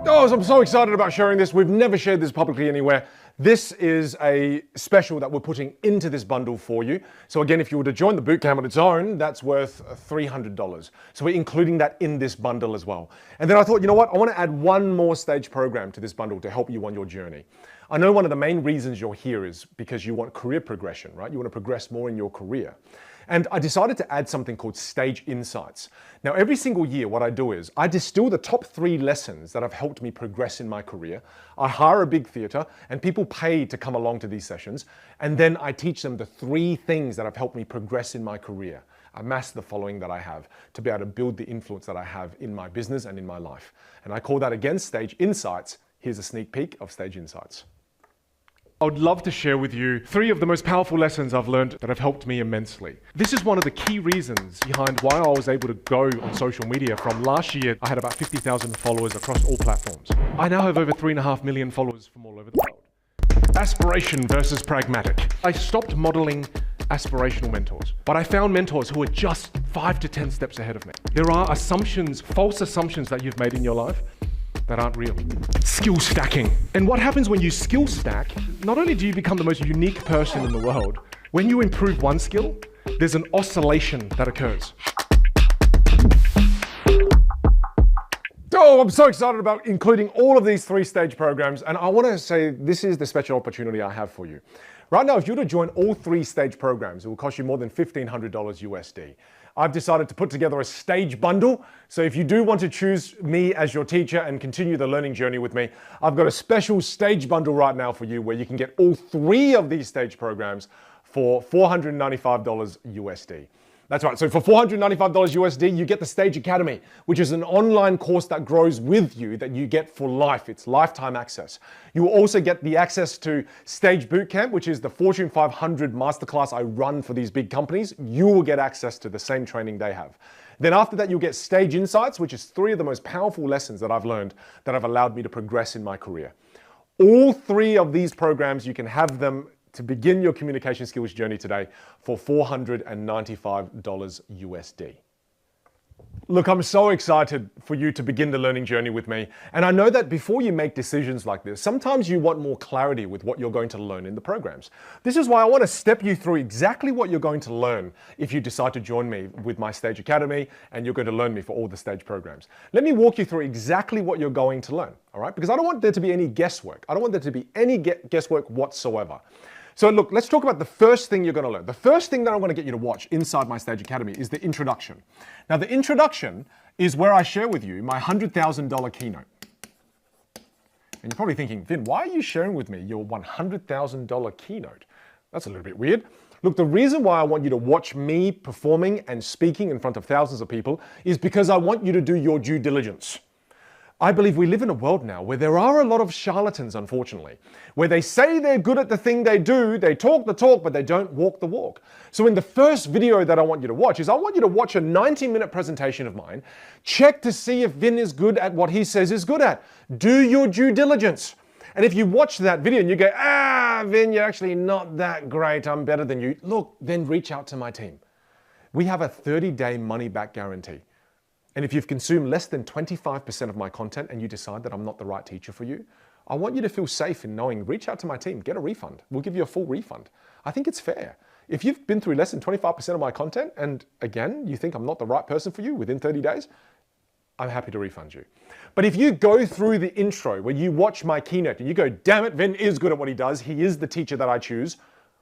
Speaker 1: Oh, I'm so excited about sharing this. We've never shared this publicly anywhere. This is a special that we're putting into this bundle for you. So again, if you were to join the bootcamp on its own, that's worth $300. So we're including that in this bundle as well. And then I thought, you know what? I want to add one more stage program to this bundle to help you on your journey. I know one of the main reasons you're here is because you want career progression, right? You want to progress more in your career. And I decided to add something called Stage Insights. Now, every single year, what I do is I distill the top 3 lessons that have helped me progress in my career. I hire a big theater and people pay to come along to these sessions. And then I teach them the 3 things that have helped me progress in my career. Amass the following that I have to be able to build the influence that I have in my business and in my life. And I call that again Stage Insights. Here's a sneak peek of Stage Insights. I would love to share with you 3 of the most powerful lessons I've learned that have helped me immensely. This is one of the key reasons behind why I was able to go on social media. From last year, I had about 50,000 followers across all platforms. I now have over 3.5 million followers from all over the world. Aspiration versus pragmatic. I stopped modeling aspirational mentors, but I found mentors who are just 5 to 10 steps ahead of me. There are assumptions, false assumptions that you've made in your life that aren't real. Skill stacking. And what happens when you skill stack, not only do you become the most unique person in the world, when you improve one skill, there's an oscillation that occurs. Oh, I'm so excited about including all of these 3 stage programs. And I want to say this is the special opportunity I have for you. Right now, if you were to join all 3 stage programs, it will cost you more than $1,500 USD. I've decided to put together a stage bundle. So if you do want to choose me as your teacher and continue the learning journey with me, I've got a special stage bundle right now for you where you can get all 3 of these stage programs for $495 USD. That's right. So for $495 USD, you get the Stage Academy, which is an online course that grows with you that you get for life. It's lifetime access. You will also get the access to Stage Bootcamp, which is the Fortune 500 masterclass I run for these big companies. You will get access to the same training they have. Then after that, you'll get Stage Insights, which is 3 of the most powerful lessons that I've learned that have allowed me to progress in my career. All 3 of these programs, you can have them to begin your communication skills journey today for $495 USD. Look, I'm so excited for you to begin the learning journey with me. And I know that before you make decisions like this, sometimes you want more clarity with what you're going to learn in the programs. This is why I want to step you through exactly what you're going to learn if you decide to join me with my Stage Academy and you're going to learn me for all the stage programs. Let me walk you through exactly what you're going to learn, all right? Because I don't want there to be any guesswork. I don't want there to be any guesswork whatsoever. So look, let's talk about the first thing you're going to learn. The first thing that I want to get you to watch inside my Stage Academy is the introduction. Now, the introduction is where I share with you my $100,000 keynote. And you're probably thinking, Vin, why are you sharing with me your $100,000 keynote? That's a little bit weird. Look, the reason why I want you to watch me performing and speaking in front of thousands of people is because I want you to do your due diligence. I believe we live in a world now where there are a lot of charlatans, unfortunately, where they say they're good at the thing they do, they talk the talk, but they don't walk the walk. So in the first video that I want you to watch is I want you to watch a 90-minute presentation of mine, check to see if Vin is good at what he says he's good at. Do your due diligence. And if you watch that video and you go, Vin, you're actually not that great, I'm better than you, look, then reach out to my team. We have a 30-day money-back guarantee. And if you've consumed less than 25% of my content and you decide that I'm not the right teacher for you, I want you to feel safe in knowing, reach out to my team, get a refund. We'll give you a full refund. I think it's fair. If you've been through less than 25% of my content and again, you think I'm not the right person for you within 30 days, I'm happy to refund you. But if you go through the intro where you watch my keynote and you go, damn it, Vin is good at what he does, he is the teacher that I choose,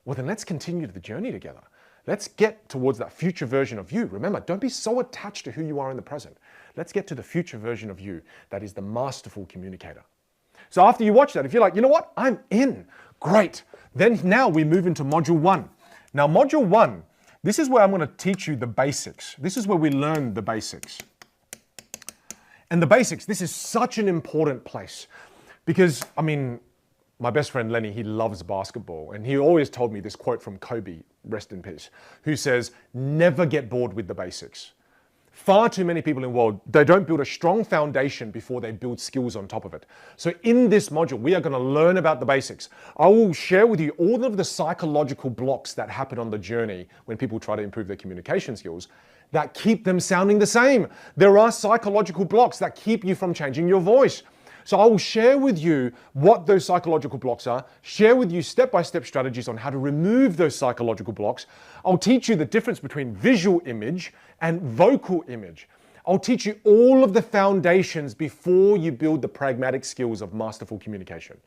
Speaker 1: well then let's continue the journey together. Let's get towards that future version of you. Remember, don't be so attached to who you are in the present. Let's get to the future version of you that is the masterful communicator. So after you watch that, if you're like, you know what, I'm in, great. Then now we move into module 1. Now module 1, this is where I'm going to teach you the basics. This is where we learn the basics. And the basics, this is such an important place because, I mean, my best friend Lenny, he loves basketball, and he always told me this quote from Kobe, rest in peace, who says, never get bored with the basics. Far too many people in the world, they don't build a strong foundation before they build skills on top of it. So in this module, we are going to learn about the basics. I will share with you all of the psychological blocks that happen on the journey when people try to improve their communication skills that keep them sounding the same. There are psychological blocks that keep you from changing your voice. So I will share with you what those psychological blocks are, share with you step-by-step strategies on how to remove those psychological blocks. I'll teach you the difference between visual image and vocal image. I'll teach you all of the foundations before you build the pragmatic skills of masterful communication.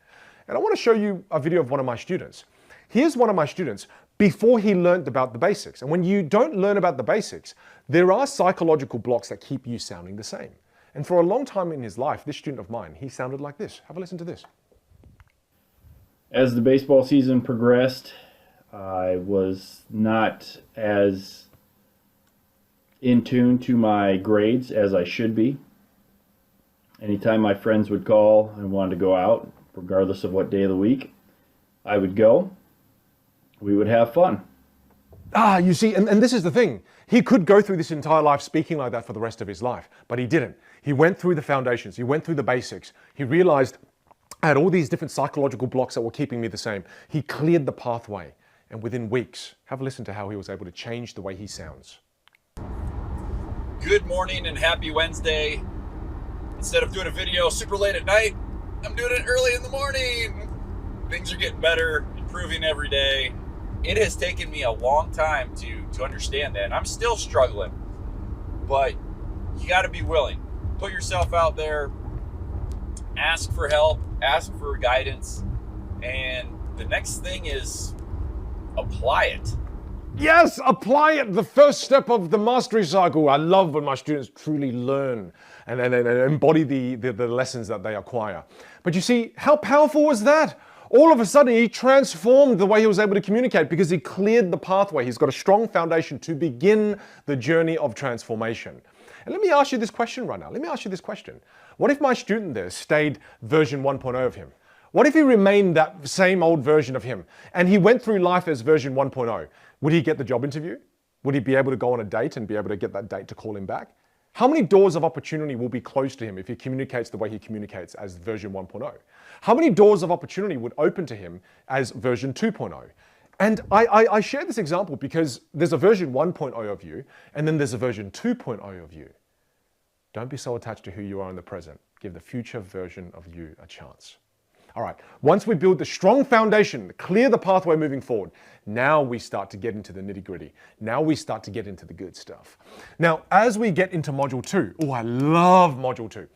Speaker 1: And I want to show you a video of one of my students. Here's one of my students before he learned about the basics. And when you don't learn about the basics, there are psychological blocks that keep you sounding the same. And for a long time in his life, this student of mine, he sounded like this. Have a listen to this.
Speaker 7: As the baseball season progressed, I was not as in tune to my grades as I should be. Anytime my friends would call and wanted to go out, regardless of what day of the week, I would go. We would have fun.
Speaker 1: You see, and this is the thing. He could go through this entire life speaking like that for the rest of his life, but he didn't. He went through the foundations. He went through the basics. He realized I had all these different psychological blocks that were keeping me the same. He cleared the pathway, and within weeks, have a listen to how he was able to change the way he sounds.
Speaker 13: Good morning and happy Wednesday. Instead of doing a video super late at night, I'm doing it early in the morning. Things are getting better, improving every day. It has taken me a long time to understand that. And I'm still struggling, but you got to be willing. Put yourself out there, ask for help, ask for guidance, and the next thing is apply it.
Speaker 1: Yes, apply it. The first step of the mastery cycle. I love when my students truly learn and embody the lessons that they acquire. But you see, how powerful was that? All of a sudden, he transformed the way he was able to communicate because he cleared the pathway. He's got a strong foundation to begin the journey of transformation. And let me ask you this question right now. Let me ask you this question. What if my student there stayed version 1.0 of him? What if he remained that same old version of him and he went through life as version 1.0? Would he get the job interview? Would he be able to go on a date and be able to get that date to call him back? How many doors of opportunity will be closed to him if he communicates the way he communicates as version 1.0? How many doors of opportunity would open to him as version 2.0? And I share this example because there's a version 1.0 of you, and then there's a version 2.0 of you. Don't be so attached to who you are in the present. Give the future version of you a chance. All right, once we build the strong foundation, clear the pathway moving forward, now we start to get into the nitty-gritty. Now we start to get into the good stuff. Now, as we get into module 2, oh, I love module 2.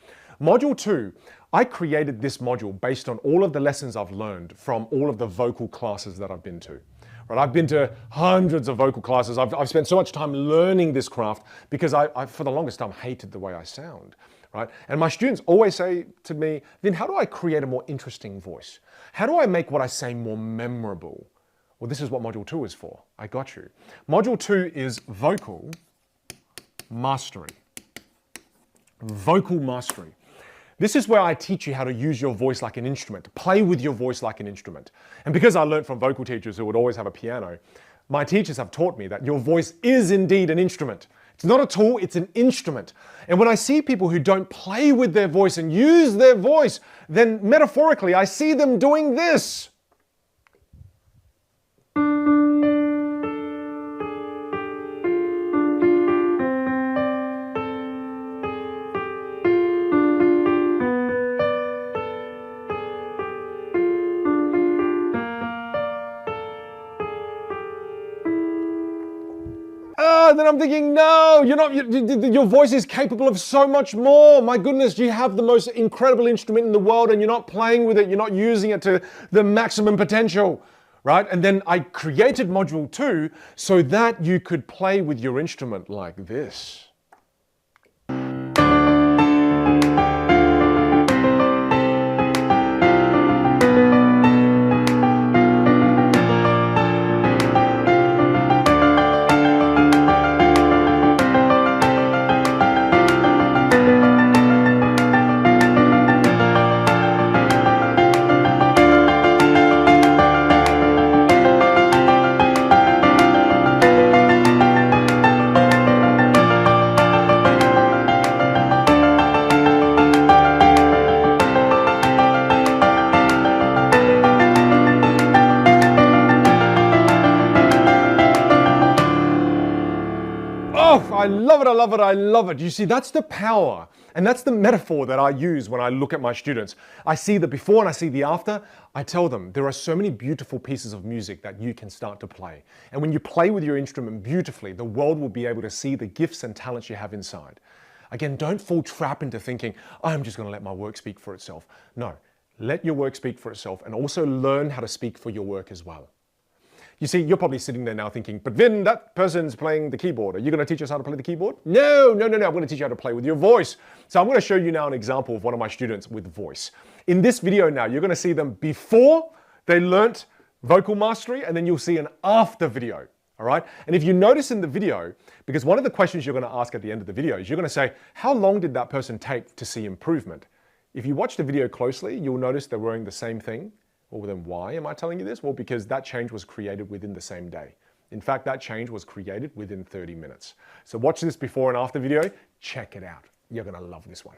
Speaker 1: Module 2, I created this module based on all of the lessons I've learned from all of the vocal classes that I've been to. Right, I've been to hundreds of vocal classes. I've spent so much time learning this craft because I, for the longest time, hated the way I sound. Right? And my students always say to me, Vin, how do I create a more interesting voice? How do I make what I say more memorable? Well, this is what Module 2 is for. I got you. Module 2 is vocal mastery. Vocal mastery. This is where I teach you how to use your voice like an instrument, play with your voice like an instrument. And because I learned from vocal teachers who would always have a piano, my teachers have taught me that your voice is indeed an instrument. It's not a tool, it's an instrument. And when I see people who don't play with their voice and use their voice, then metaphorically, I see them doing this. Then I'm thinking, no, your voice is capable of so much more. My goodness, you have the most incredible instrument in the world and you're not playing with it, you're not using it to the maximum potential, right? And then I created Module 2 so that you could play with your instrument like this. I love it, I love it, I love it. You see, that's the power. And that's the metaphor that I use when I look at my students. I see the before and I see the after. I tell them there are so many beautiful pieces of music that you can start to play. And when you play with your instrument beautifully, the world will be able to see the gifts and talents you have inside. Again, don't fall trap into thinking, I'm just going to let my work speak for itself. No, let your work speak for itself and also learn how to speak for your work as well. You see, you're probably sitting there now thinking, but Vin, that person's playing the keyboard. Are you going to teach us how to play the keyboard? No. I'm going to teach you how to play with your voice. So I'm going to show you now an example of one of my students with voice. In this video now, you're going to see them before they learnt vocal mastery, and then you'll see an after video. All right? And if you notice in the video, because one of the questions you're going to ask at the end of the video is you're going to say, how long did that person take to see improvement? If you watch the video closely, you'll notice they're wearing the same thing. Well, then why am I telling you this? Well, because that change was created within the same day. In fact, that change was created within 30 minutes. So watch this before and after video. Check it out. You're going to love this one.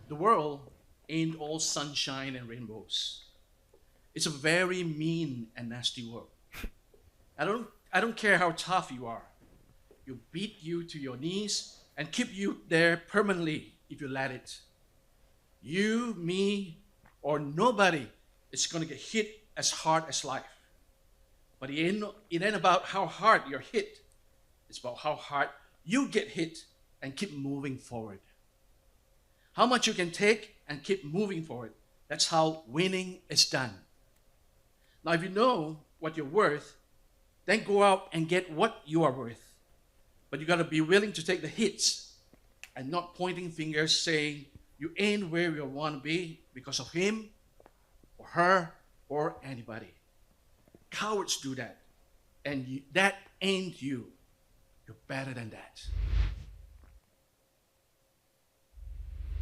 Speaker 14: The world ain't all sunshine and rainbows. It's a very mean and nasty world. I don't care how tough you are. You'll beat you to your knees and keep you there permanently if you let it. You, me, or nobody is going to get hit as hard as life. But it ain't about how hard you're hit. It's about how hard you get hit and keep moving forward. How much you can take and keep moving forward. That's how winning is done. Now, if you know what you're worth, then go out and get what you are worth. But you got to be willing to take the hits and not pointing fingers saying, you ain't where you want to be because of him or her or anybody. Cowards do that. And that ain't you. You're better than that.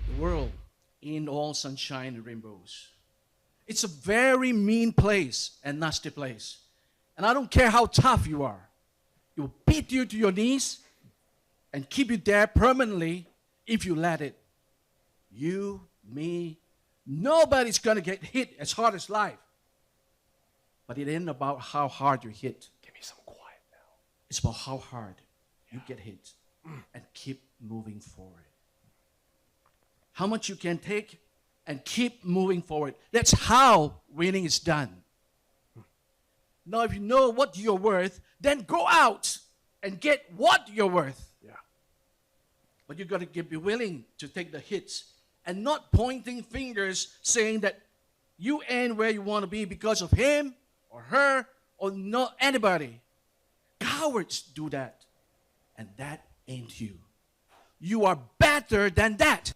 Speaker 14: The world ain't all sunshine and rainbows. It's a very mean place and nasty place. And I don't care how tough you are. It will beat you to your knees and keep you there permanently if you let it. You, me, nobody's going to get hit as hard as life. But it ain't about how hard you hit.
Speaker 1: Give me some quiet now.
Speaker 14: It's about how hard you get hit and keep moving forward. How much you can take and keep moving forward. That's how winning is done. Now, if you know what you're worth, then go out and get what you're worth.
Speaker 1: Yeah.
Speaker 14: But you got to be willing to take the hits and not pointing fingers saying that you ain't where you want to be because of him or her or not anybody. Cowards do that. And that ain't you. You are better than that.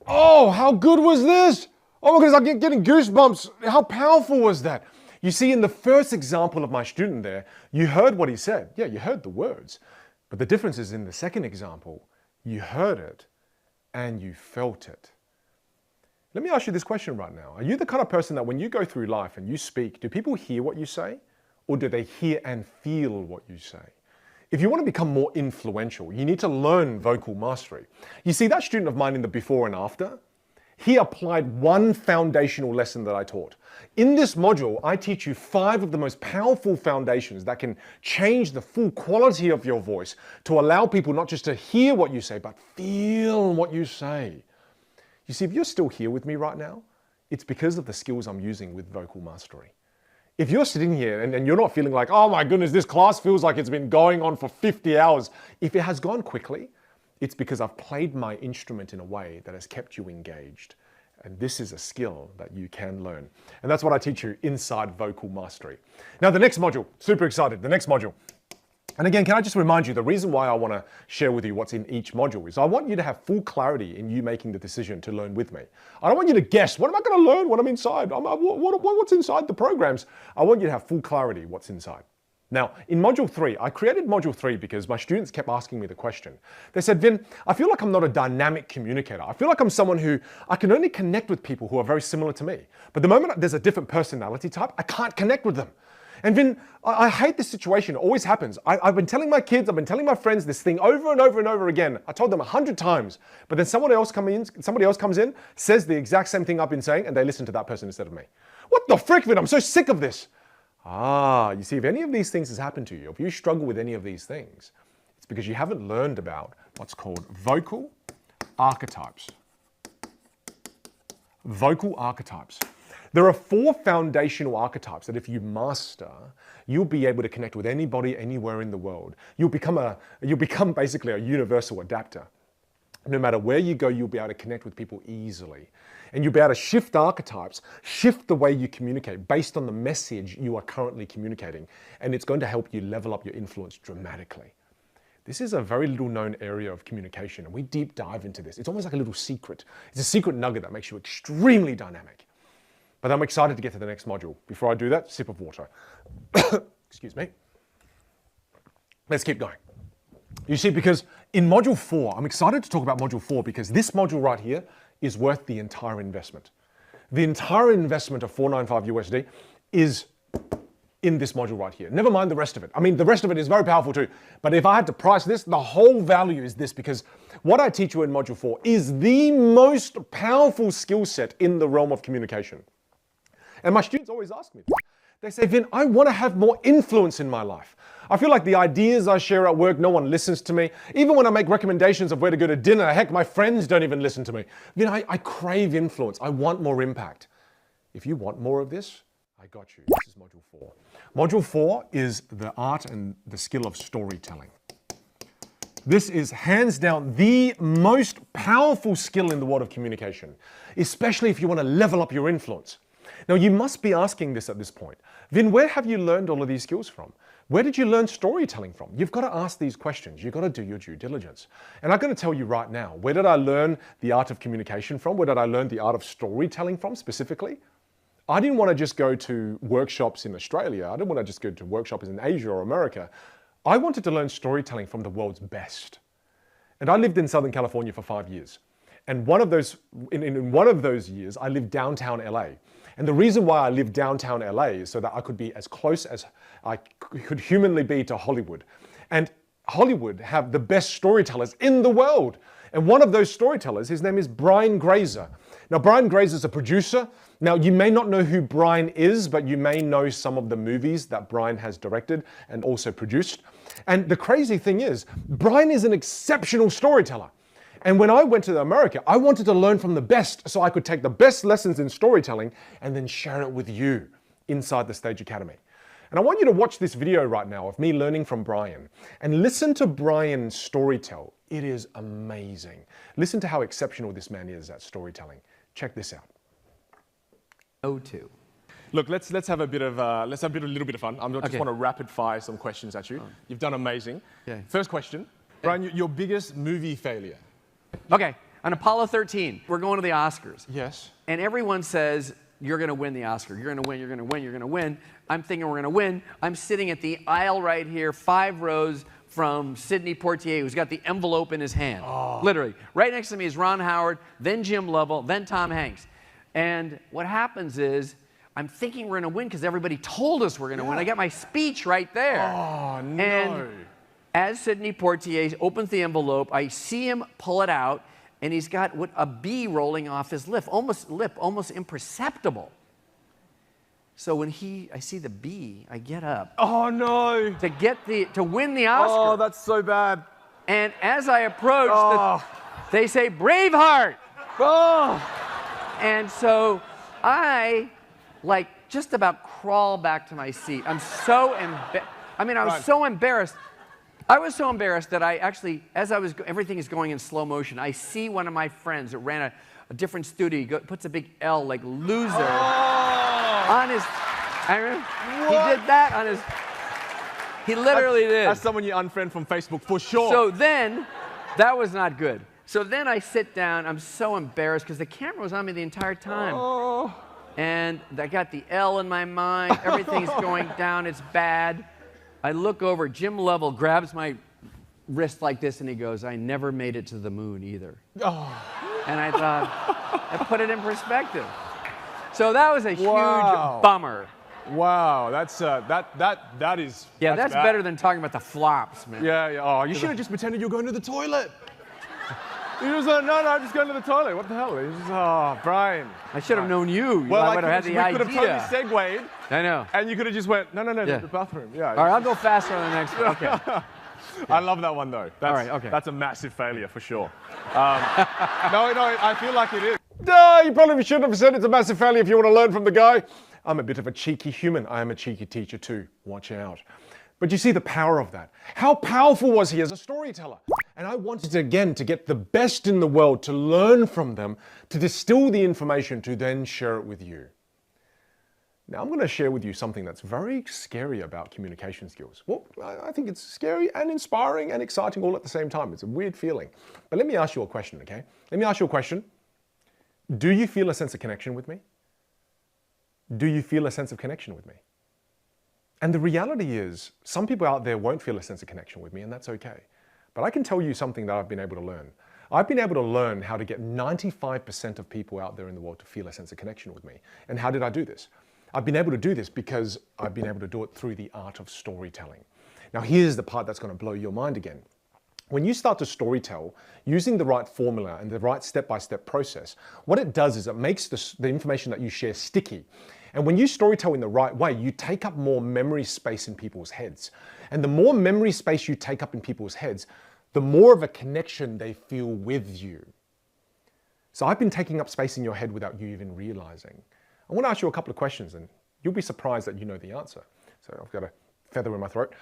Speaker 1: Oh, how good was this? Oh my goodness, I'm getting goosebumps. How powerful was that? You see, in the first example of my student there, you heard what he said. Yeah, you heard the words. But the difference is in the second example, you heard it and you felt it. Let me ask you this question right now. Are you the kind of person that when you go through life and you speak, do people hear what you say? Or do they hear and feel what you say? If you want to become more influential, you need to learn vocal mastery. You see, that student of mine in the before and after, he applied one foundational lesson that I taught. In this module, I teach you 5 of the most powerful foundations that can change the full quality of your voice to allow people not just to hear what you say, but feel what you say. You see, if you're still here with me right now, it's because of the skills I'm using with vocal mastery. If you're sitting here and you're not feeling like, oh my goodness, this class feels like it's been going on for 50 hours. If it has gone quickly, it's because I've played my instrument in a way that has kept you engaged. And this is a skill that you can learn. And that's what I teach you inside vocal mastery. Now the next module, super excited, the next module. And again, can I just remind you, the reason why I want to share with you what's in each module is I want you to have full clarity in you making the decision to learn with me. I don't want you to guess, what am I going to learn when I'm inside? What's inside the programs? I want you to have full clarity what's inside. Now, in Module 3, I created Module 3 because my students kept asking me the question. They said, Vin, I feel like I'm not a dynamic communicator. I feel like I'm someone who I can only connect with people who are very similar to me. But the moment there's a different personality type, I can't connect with them. And Vin, I hate this situation. It always happens. I've been telling my kids, I've been telling my friends this thing over and over and over again. I told them 100 times, but then somebody else comes in, says the exact same thing I've been saying, and they listen to that person instead of me. What the frick, Vin? I'm so sick of this. You see, if any of these things has happened to you, if you struggle with any of these things, it's because you haven't learned about what's called vocal archetypes. Vocal archetypes. There are 4 foundational archetypes that if you master, you'll be able to connect with anybody, anywhere in the world. You'll become basically a universal adapter. No matter where you go, you'll be able to connect with people easily. And you'll be able to shift archetypes, shift the way you communicate based on the message you are currently communicating. And it's going to help you level up your influence dramatically. This is a very little known area of communication, and we deep dive into this. It's almost like a little secret. It's a secret nugget that makes you extremely dynamic. But I'm excited to get to the next module. Before I do that, sip of water. Excuse me. Let's keep going. You see, because in Module 4, I'm excited to talk about Module 4 because this module right here is worth the entire investment. The entire investment of $495 USD is in this module right here. Never mind the rest of it. I mean, the rest of it is very powerful too. But if I had to price this, the whole value is this because what I teach you in Module 4 is the most powerful skill set in the realm of communication. And my students always ask me, they say, Vin, I want to have more influence in my life. I feel like the ideas I share at work, no one listens to me. Even when I make recommendations of where to go to dinner, heck, my friends don't even listen to me. Vin, I crave influence. I want more impact. If you want more of this, I got you. This is Module 4. Module 4 is the art and the skill of storytelling. This is hands down the most powerful skill in the world of communication, especially if you want to level up your influence. Now, you must be asking this at this point. Vin, where have you learned all of these skills from? Where did you learn storytelling from? You've got to ask these questions. You've got to do your due diligence. And I'm going to tell you right now, where did I learn the art of communication from? Where did I learn the art of storytelling from specifically? I didn't want to just go to workshops in Australia. I didn't want to just go to workshops in Asia or America. I wanted to learn storytelling from the world's best. And I lived in Southern California for 5 years. And in one of those years, I lived downtown LA. And the reason why I lived downtown LA is so that I could be as close as I could humanly be to Hollywood. And Hollywood have the best storytellers in the world. And one of those storytellers, his name is Brian Grazer. Now, Brian Grazer is a producer. Now, you may not know who Brian is, but you may know some of the movies that Brian has directed and also produced. And the crazy thing is, Brian is an exceptional storyteller. And when I went to America, I wanted to learn from the best so I could take the best lessons in storytelling and then share it with you inside the Stage Academy. And I want you to watch this video right now of me learning from Brian and listen to Brian storytell It is amazing. Listen to how exceptional this man is at storytelling. Check this out.
Speaker 15: O2.
Speaker 1: Look, let's have a little bit of fun. I just want to rapid fire some questions at you. You've done amazing.
Speaker 15: Okay.
Speaker 1: First question, Brian, your biggest movie failure?
Speaker 15: Okay, on Apollo 13, we're going to the Oscars.
Speaker 1: Yes.
Speaker 15: And everyone says, you're going to win the Oscar. You're going to win, you're going to win, you're going to win. I'm thinking we're going to win. I'm sitting at the aisle right here, 5 rows from Sidney Poitier, who's got the envelope in his hand. Literally. Right next to me is Ron Howard, then Jim Lovell, then Tom Hanks. And what happens is, I'm thinking we're going to win because everybody told us we're going to win. I got my speech right there.
Speaker 1: Oh, no.
Speaker 15: And as Sidney Poitier opens the envelope, I see him pull it out, and he's got a bee rolling off his lip, almost imperceptible. So when I see the bee, I get up.
Speaker 1: Oh no!
Speaker 15: To win the Oscar.
Speaker 1: Oh, that's so bad.
Speaker 15: And as I approach, they say Braveheart.
Speaker 1: Oh.
Speaker 15: And so I just about crawl back to my seat. I'm so embarrassed. I mean, I was so embarrassed. I was so embarrassed that I actually, everything is going in slow motion. I see one of my friends that ran a different studio. He puts a big L, like loser, on his. I remember he did that on his. He literally did.
Speaker 1: That's someone you unfriend from Facebook for sure.
Speaker 15: So then, that was not good. So then I sit down. I'm so embarrassed because the camera was on me the entire time.
Speaker 1: Oh.
Speaker 15: And I got the L in my mind. Everything's going down. It's bad. I look over. Jim Lovell grabs my wrist like this, and he goes, "I never made it to the moon either." Oh. And I thought, I put it in perspective. So that was a huge bummer.
Speaker 1: Wow, that is.
Speaker 15: Yeah, that's
Speaker 1: bad.
Speaker 15: better than talking about the flops, man.
Speaker 1: Yeah. Oh, you should have just pretended you were going to the toilet. You was like, no, I'm just going to the toilet. What the hell? He was just, Brian.
Speaker 15: I should have known you.
Speaker 1: Well,
Speaker 15: I would have had the idea.
Speaker 1: We could have totally segued.
Speaker 15: I know.
Speaker 1: And you could have just went, no, the bathroom. Yeah.
Speaker 15: All right, I'll go faster on the next one. Okay.
Speaker 1: I love that one, though.
Speaker 15: All right, okay.
Speaker 1: That's a massive failure, for sure. No, I feel like it is. You probably shouldn't have said it's a massive failure if you want to learn from the guy. I'm a bit of a cheeky human. I am a cheeky teacher, too. Watch out. But you see the power of that. How powerful was he as a storyteller? And I wanted, again, to get the best in the world, to learn from them, to distill the information, to then share it with you. Now, I'm going to share with you something that's very scary about communication skills. Well, I think it's scary and inspiring and exciting all at the same time. It's a weird feeling. But let me ask you a question, okay? Let me ask you a question. Do you feel a sense of connection with me? Do you feel a sense of connection with me? And the reality is, some people out there won't feel a sense of connection with me, and that's okay. But I can tell you something that I've been able to learn. I've been able to learn how to get 95% of people out there in the world to feel a sense of connection with me. And how did I do this? I've been able to do this because I've been able to do it through the art of storytelling. Now, here's the part that's going to blow your mind again. When you start to storytell using the right formula and the right step-by-step process, what it does is it makes the information that you share sticky. And when you storytell in the right way, you take up more memory space in people's heads. And the more memory space you take up in people's heads, the more of a connection they feel with you. So I've been taking up space in your head without you even realizing. I want to ask you a couple of questions, and you'll be surprised that you know the answer. So I've got a feather in my throat.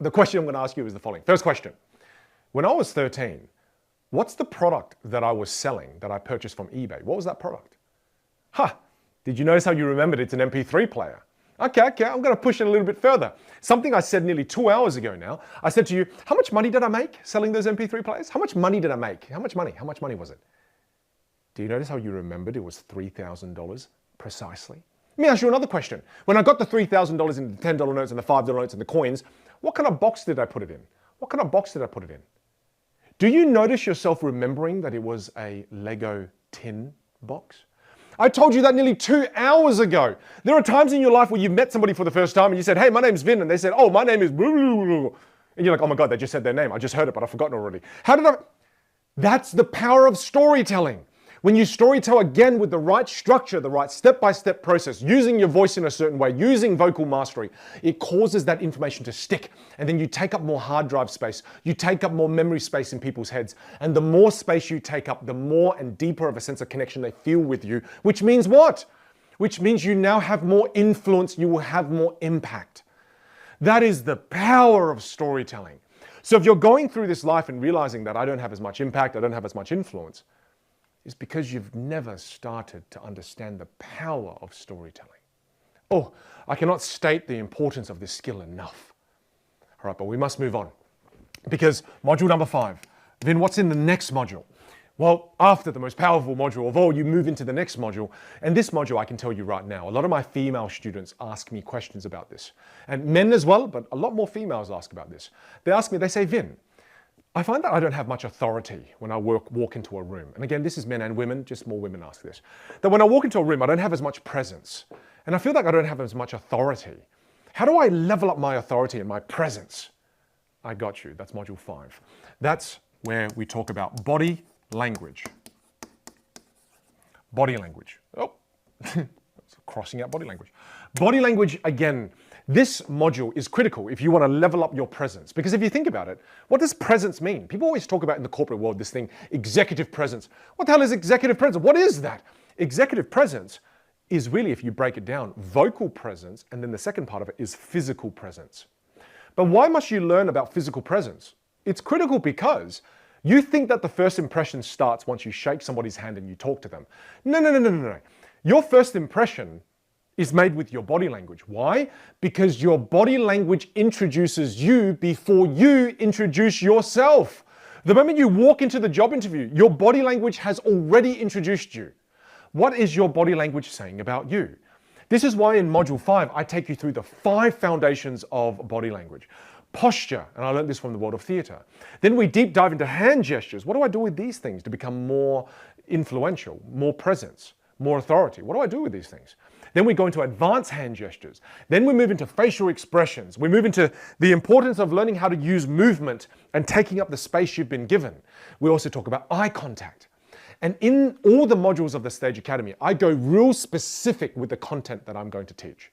Speaker 1: The question I'm going to ask you is the following. First question. When I was 13, what's the product that I was selling that I purchased from eBay? What was that product? Did you notice how you remembered it's an MP3 player? Okay, I'm going to push it a little bit further. Something I said nearly 2 hours ago now. I said to you, how much money did I make selling those MP3 players? How much money did I make? How much money? How much money was it? Do you notice how you remembered it was $3,000 precisely? Let me ask you another question. When I got the $3,000 in the $10 notes and the $5 notes and the coins, what kind of box did I put it in? What kind of box did I put it in? Do you notice yourself remembering that it was a Lego tin box? I told you that nearly 2 hours ago. There are times in your life where you've met somebody for the first time and you said, hey, my name's Vin. And they said, oh, my name is... And you're like, oh my God, they just said their name. I just heard it, but I've forgotten already. That's the power of storytelling. When you storytell again with the right structure, the right step-by-step process, using your voice in a certain way, using vocal mastery, it causes that information to stick. And then you take up more hard drive space. You take up more memory space in people's heads. And the more space you take up, the more and deeper of a sense of connection they feel with you. Which means what? Which means you now have more influence. You will have more impact. That is the power of storytelling. So if you're going through this life and realizing that I don't have as much impact, I don't have as much influence, it's because you've never started to understand the power of storytelling. Oh, I cannot state the importance of this skill enough. All right, but we must move on. Because module number 5, then what's in the next module? Well, after the most powerful module of all, you move into the next module. And this module, I can tell you right now, a lot of my female students ask me questions about this. And men as well, but a lot more females ask about this. They ask me, they say, Vin, I find that I don't have much authority when I walk into a room. And again, this is men and women, just more women ask this. That when I walk into a room, I don't have as much presence. And I feel like I don't have as much authority. How do I level up my authority and my presence? I got you. That's module 5. That's where we talk about body language. Body language. Oh, crossing out body language. Body language, again, this module is critical if you want to level up your presence. Because if you think about it, what does presence mean? People always talk about in the corporate world this thing, executive presence. What the hell is executive presence? What is that? Executive presence is really, if you break it down, vocal presence, and then the second part of it is physical presence. But why must you learn about physical presence? It's critical because you think that the first impression starts once you shake somebody's hand and you talk to them. No. Your first impression is made with your body language. Why? Because your body language introduces you before you introduce yourself. The moment you walk into the job interview, your body language has already introduced you. What is your body language saying about you? This is why in module 5, I take you through the 5 foundations of body language. Posture, and I learned this from the world of theater. Then we deep dive into hand gestures. What do I do with these things to become more influential, more presence, more authority? What do I do with these things? Then we go into advanced hand gestures. Then we move into facial expressions. We move into the importance of learning how to use movement and taking up the space you've been given. We also talk about eye contact. And in all the modules of the Stage Academy, I go real specific with the content that I'm going to teach.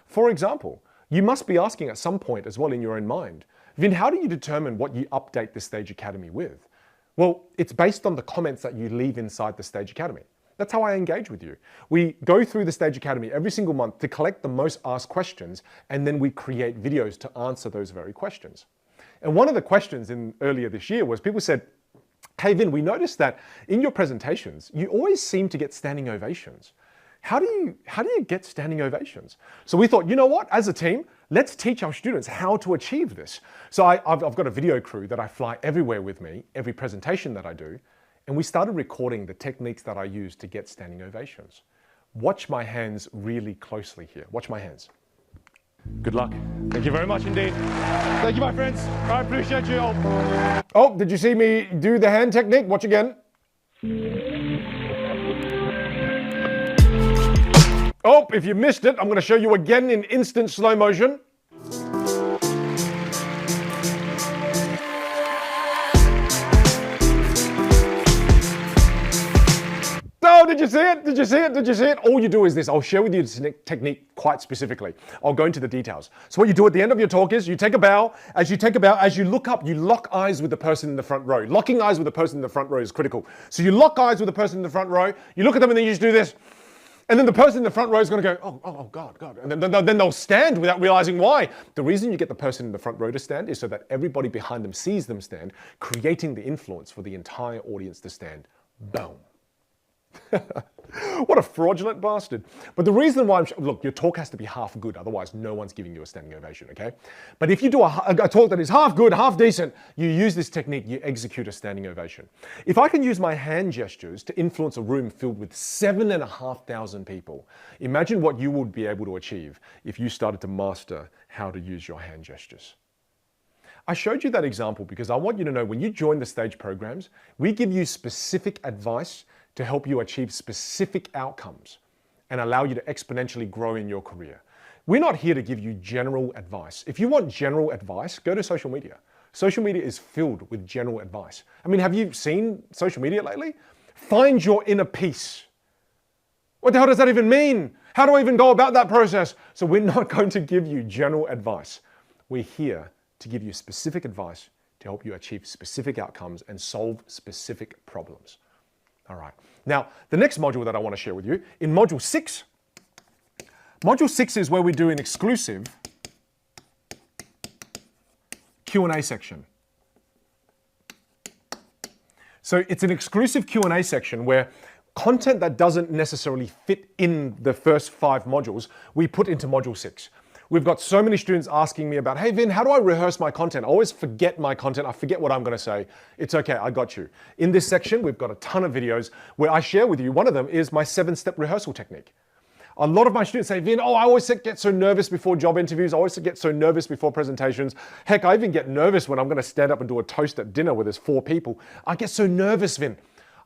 Speaker 1: For example, you must be asking at some point as well in your own mind, Vin, how do you determine what you update the Stage Academy with? Well, it's based on the comments that you leave inside the Stage Academy. That's how I engage with you. We go through the Stage Academy every single month to collect the most asked questions, and then we create videos to answer those very questions. And one of the questions earlier this year was people said, hey Vin, we noticed that in your presentations, you always seem to get standing ovations. How do you get standing ovations? So we thought, you know what, as a team, let's teach our students how to achieve this. So I've got a video crew that I fly everywhere with me, every presentation that I do, and we started recording the techniques that I use to get standing ovations. Watch my hands really closely here. Watch my hands. Good luck. Thank you very much indeed. Thank you, my friends. I appreciate you all. Oh, did you see me do the hand technique? Watch again. Oh, if you missed it, I'm going to show you again in instant slow motion. Oh, did you see it? Did you see it? Did you see it? All you do is this. I'll share with you this technique quite specifically. I'll go into the details. So what you do at the end of your talk is you take a bow. As you look up, you lock eyes with the person in the front row. Locking eyes with the person in the front row is critical. So you lock eyes with the person in the front row. You look at them and then you just do this. And then the person in the front row is going to go, oh, God. And then they'll stand without realizing why. The reason you get the person in the front row to stand is so that everybody behind them sees them stand, creating the influence for the entire audience to stand. Boom. What a fraudulent bastard. But the reason why look, your talk has to be half good, otherwise no one's giving you a standing ovation, okay? But if you do a talk that is half good, half decent, you use this technique, you execute a standing ovation. If I can use my hand gestures to influence a room filled with 7,500 people, imagine what you would be able to achieve if you started to master how to use your hand gestures. I showed you that example because I want you to know when you join the Stage programs, we give you specific advice to help you achieve specific outcomes and allow you to exponentially grow in your career. We're not here to give you general advice. If you want general advice, go to social media. Social media is filled with general advice. I mean, have you seen social media lately? Find your inner peace. What the hell does that even mean? How do I even go about that process? So we're not going to give you general advice. We're here to give you specific advice to help you achieve specific outcomes and solve specific problems. All right. Now, the next module that I want to share with you, in module 6 is where we do an exclusive Q&A section. So it's an exclusive Q&A section where content that doesn't necessarily fit in the first 5 modules, we put into module 6. We've got so many students asking me about, hey Vin, how do I rehearse my content? I always forget my content. I forget what I'm going to say. It's okay, I got you. In this section, we've got a ton of videos where I share with you. One of them is my 7-step rehearsal technique. A lot of my students say, Vin, I always get so nervous before job interviews. I always get so nervous before presentations. Heck, I even get nervous when I'm going to stand up and do a toast at dinner where there's 4 people. I get so nervous, Vin.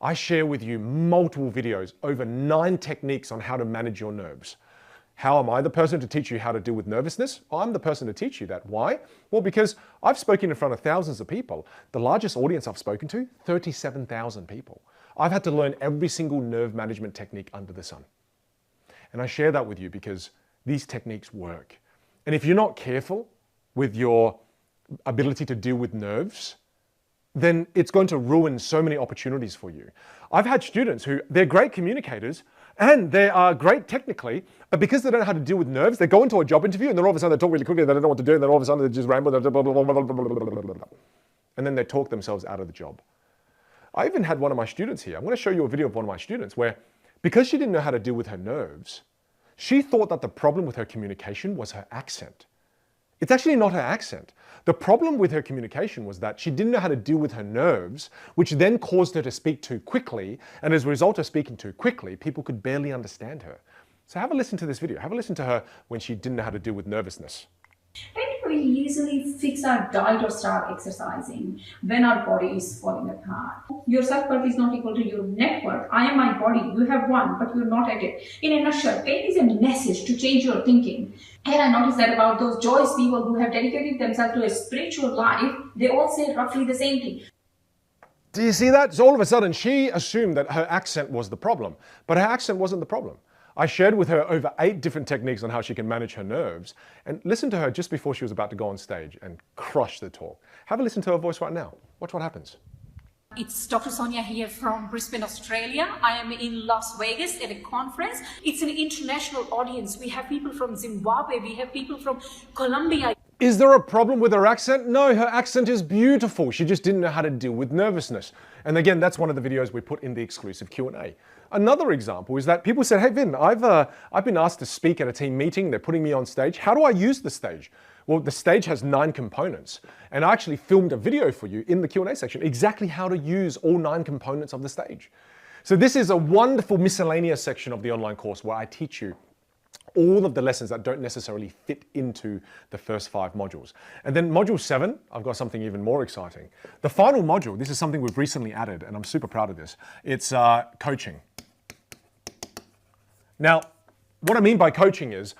Speaker 1: I share with you multiple videos, over 9 techniques on how to manage your nerves. How am I the person to teach you how to deal with nervousness? I'm the person to teach you that. Why? Well, because I've spoken in front of thousands of people. The largest audience I've spoken to, 37,000 people. I've had to learn every single nerve management technique under the sun. And I share that with you because these techniques work. And if you're not careful with your ability to deal with nerves, then it's going to ruin so many opportunities for you. I've had students who, they're great communicators and they are great technically, but because they don't know how to deal with nerves, they go into a job interview and then all of a sudden they talk really quickly, they don't know what to do, and then all of a sudden they just ramble, and then they talk themselves out of the job. I even had one of my students here. I'm going to show you a video of one of my students where, because she didn't know how to deal with her nerves, she thought that the problem with her communication was her accent. It's actually not her accent. The problem with her communication was that she didn't know how to deal with her nerves, which then caused her to speak too quickly. And as a result of speaking too quickly, people could barely understand her. So have a listen to this video. Have a listen to her when she didn't know how to deal with nervousness.
Speaker 16: We usually fix our diet or start exercising when our body is falling apart. Your self-worth is not equal to your net worth. I am my body. You have one, but you're not at it. In a nutshell, pain is a message to change your thinking. And I noticed that about those joyous people who have dedicated themselves to a spiritual life, they all say roughly the same thing.
Speaker 1: Do you see that? So all of a sudden, she assumed that her accent was the problem, but her accent wasn't the problem. I shared with her over 8 different techniques on how she can manage her nerves, and listen to her just before she was about to go on stage and crush the talk. Have a listen to her voice right now. Watch what happens.
Speaker 17: It's Dr. Sonia here from Brisbane, Australia. I am in Las Vegas at a conference. It's an international audience. We have people from Zimbabwe. We have people from Colombia.
Speaker 1: Is there a problem with her accent? No, her accent is beautiful. She just didn't know how to deal with nervousness. And again, that's one of the videos we put in the exclusive Q&A. Another example is that people said, hey Vin, I've been asked to speak at a team meeting. They're putting me on stage. How do I use the stage? Well, the stage has 9 components. And I actually filmed a video for you in the Q&A section, exactly how to use all 9 components of the stage. So this is a wonderful miscellaneous section of the online course where I teach you all of the lessons that don't necessarily fit into the first 5 modules. And then module 7, I've got something even more exciting. The final module, this is something we've recently added, and I'm super proud of this. It's coaching. Now, what I mean by coaching is,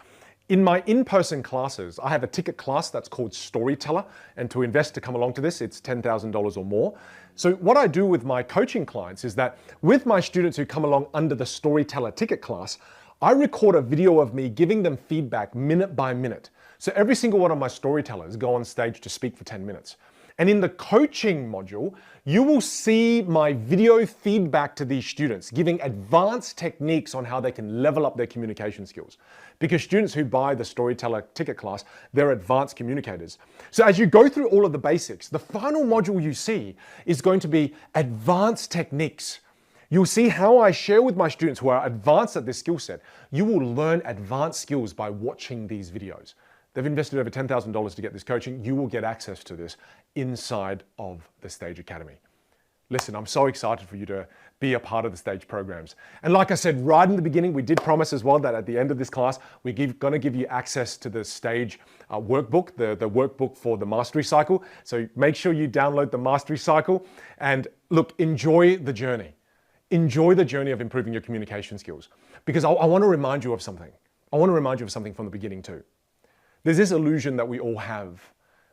Speaker 1: in my in-person classes, I have a ticket class that's called Storyteller, and to invest to come along to this, it's $10,000 or more. So what I do with my coaching clients is that with my students who come along under the Storyteller ticket class, I record a video of me giving them feedback minute by minute. So every single one of my storytellers go on stage to speak for 10 minutes. And in the coaching module, you will see my video feedback to these students, giving advanced techniques on how they can level up their communication skills. Because students who buy the Storyteller ticket class, they're advanced communicators. So as you go through all of the basics, the final module you see is going to be advanced techniques. You'll see how I share with my students who are advanced at this skill set. You will learn advanced skills by watching these videos. They've invested over $10,000 to get this coaching. You will get access to this inside of the Stage Academy. Listen, I'm so excited for you to be a part of the Stage programs. And like I said, right in the beginning, we did promise as well that at the end of this class, we're going to give you access to the Stage workbook, the workbook for the Mastery Cycle. So make sure you download the Mastery Cycle and look, enjoy the journey. Enjoy the journey of improving your communication skills. Because I want to remind you of something. I want to remind you of something from the beginning too. There's this illusion that we all have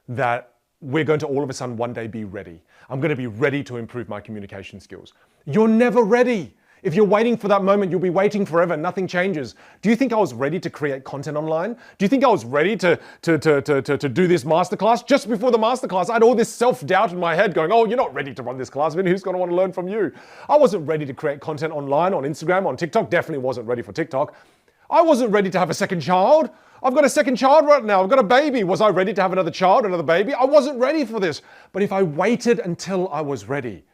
Speaker 1: that we're going to all of a sudden one day be ready. I'm going to be ready to improve my communication skills. You're never ready. If you're waiting for that moment, you'll be waiting forever. Nothing changes. Do you think I was ready to create content online? Do you think I was ready to do this masterclass? Just before the masterclass, I had all this self-doubt in my head going, oh, you're not ready to run this class, Vin. Who's going to want to learn from you? I wasn't ready to create content online, on Instagram, on TikTok. Definitely wasn't ready for TikTok. I wasn't ready to have a second child. I've got a second child right now. I've got a baby. Was I ready to have another child, another baby? I wasn't ready for this. But if I waited until I was ready,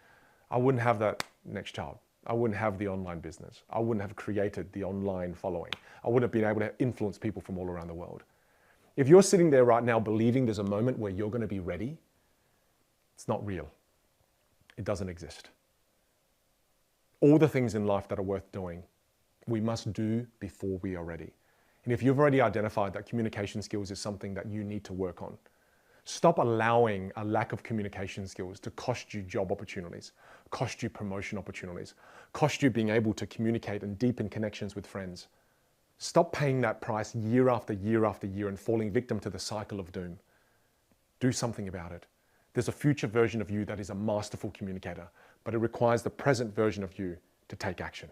Speaker 1: I wouldn't have that next child. I wouldn't have the online business. I wouldn't have created the online following. I wouldn't have been able to influence people from all around the world. If you're sitting there right now believing there's a moment where you're going to be ready, it's not real. It doesn't exist. All the things in life that are worth doing, we must do before we are ready. And if you've already identified that communication skills is something that you need to work on, stop allowing a lack of communication skills to cost you job opportunities, cost you promotion opportunities, cost you being able to communicate and deepen connections with friends. Stop paying that price year after year after year and falling victim to the cycle of doom. Do something about it. There's a future version of you that is a masterful communicator, but it requires the present version of you to take action.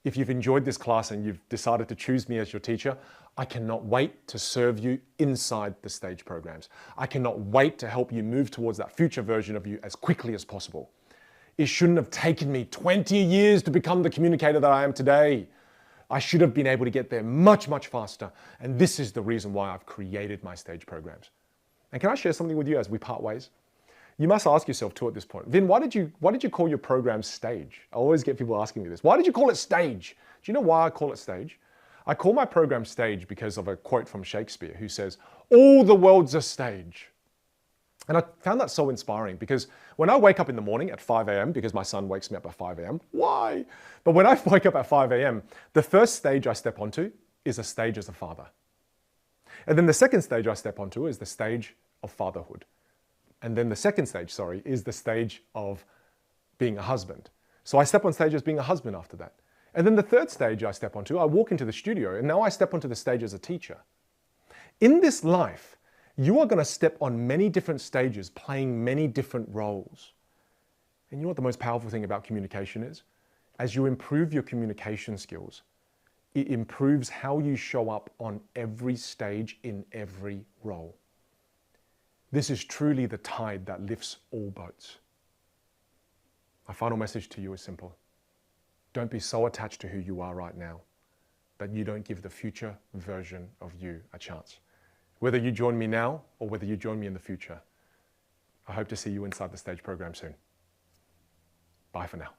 Speaker 1: If you've enjoyed this class and you've decided to choose me as your teacher, I cannot wait to serve you inside the stage programs. I cannot wait to help you move towards that future version of you as quickly as possible. It shouldn't have taken me 20 years to become the communicator that I am today. I should have been able to get there much, much faster. And this is the reason why I've created my stage programs. And can I share something with you as we part ways? You must ask yourself too at this point, Vin, why did you call your program Stage? I always get people asking me this. Why did you call it Stage? Do you know why I call it Stage? I call my program Stage because of a quote from Shakespeare who says, "All the world's a stage." And I found that so inspiring because when I wake up in the morning at 5 a.m., because my son wakes me up at 5 a.m., why? But when I wake up at 5 a.m., the first stage I step onto is a stage as a father. And then the second stage I step onto is the stage of fatherhood. And then the second stage, is the stage of being a husband. So I step on stage as being a husband after that. And then the third stage I step onto, I walk into the studio, and now I step onto the stage as a teacher. In this life, you are going to step on many different stages, playing many different roles. And you know what the most powerful thing about communication is? As you improve your communication skills, it improves how you show up on every stage in every role. This is truly the tide that lifts all boats. My final message to you is simple. Don't be so attached to who you are right now that you don't give the future version of you a chance. Whether you join me now or whether you join me in the future, I hope to see you inside the stage program soon. Bye for now.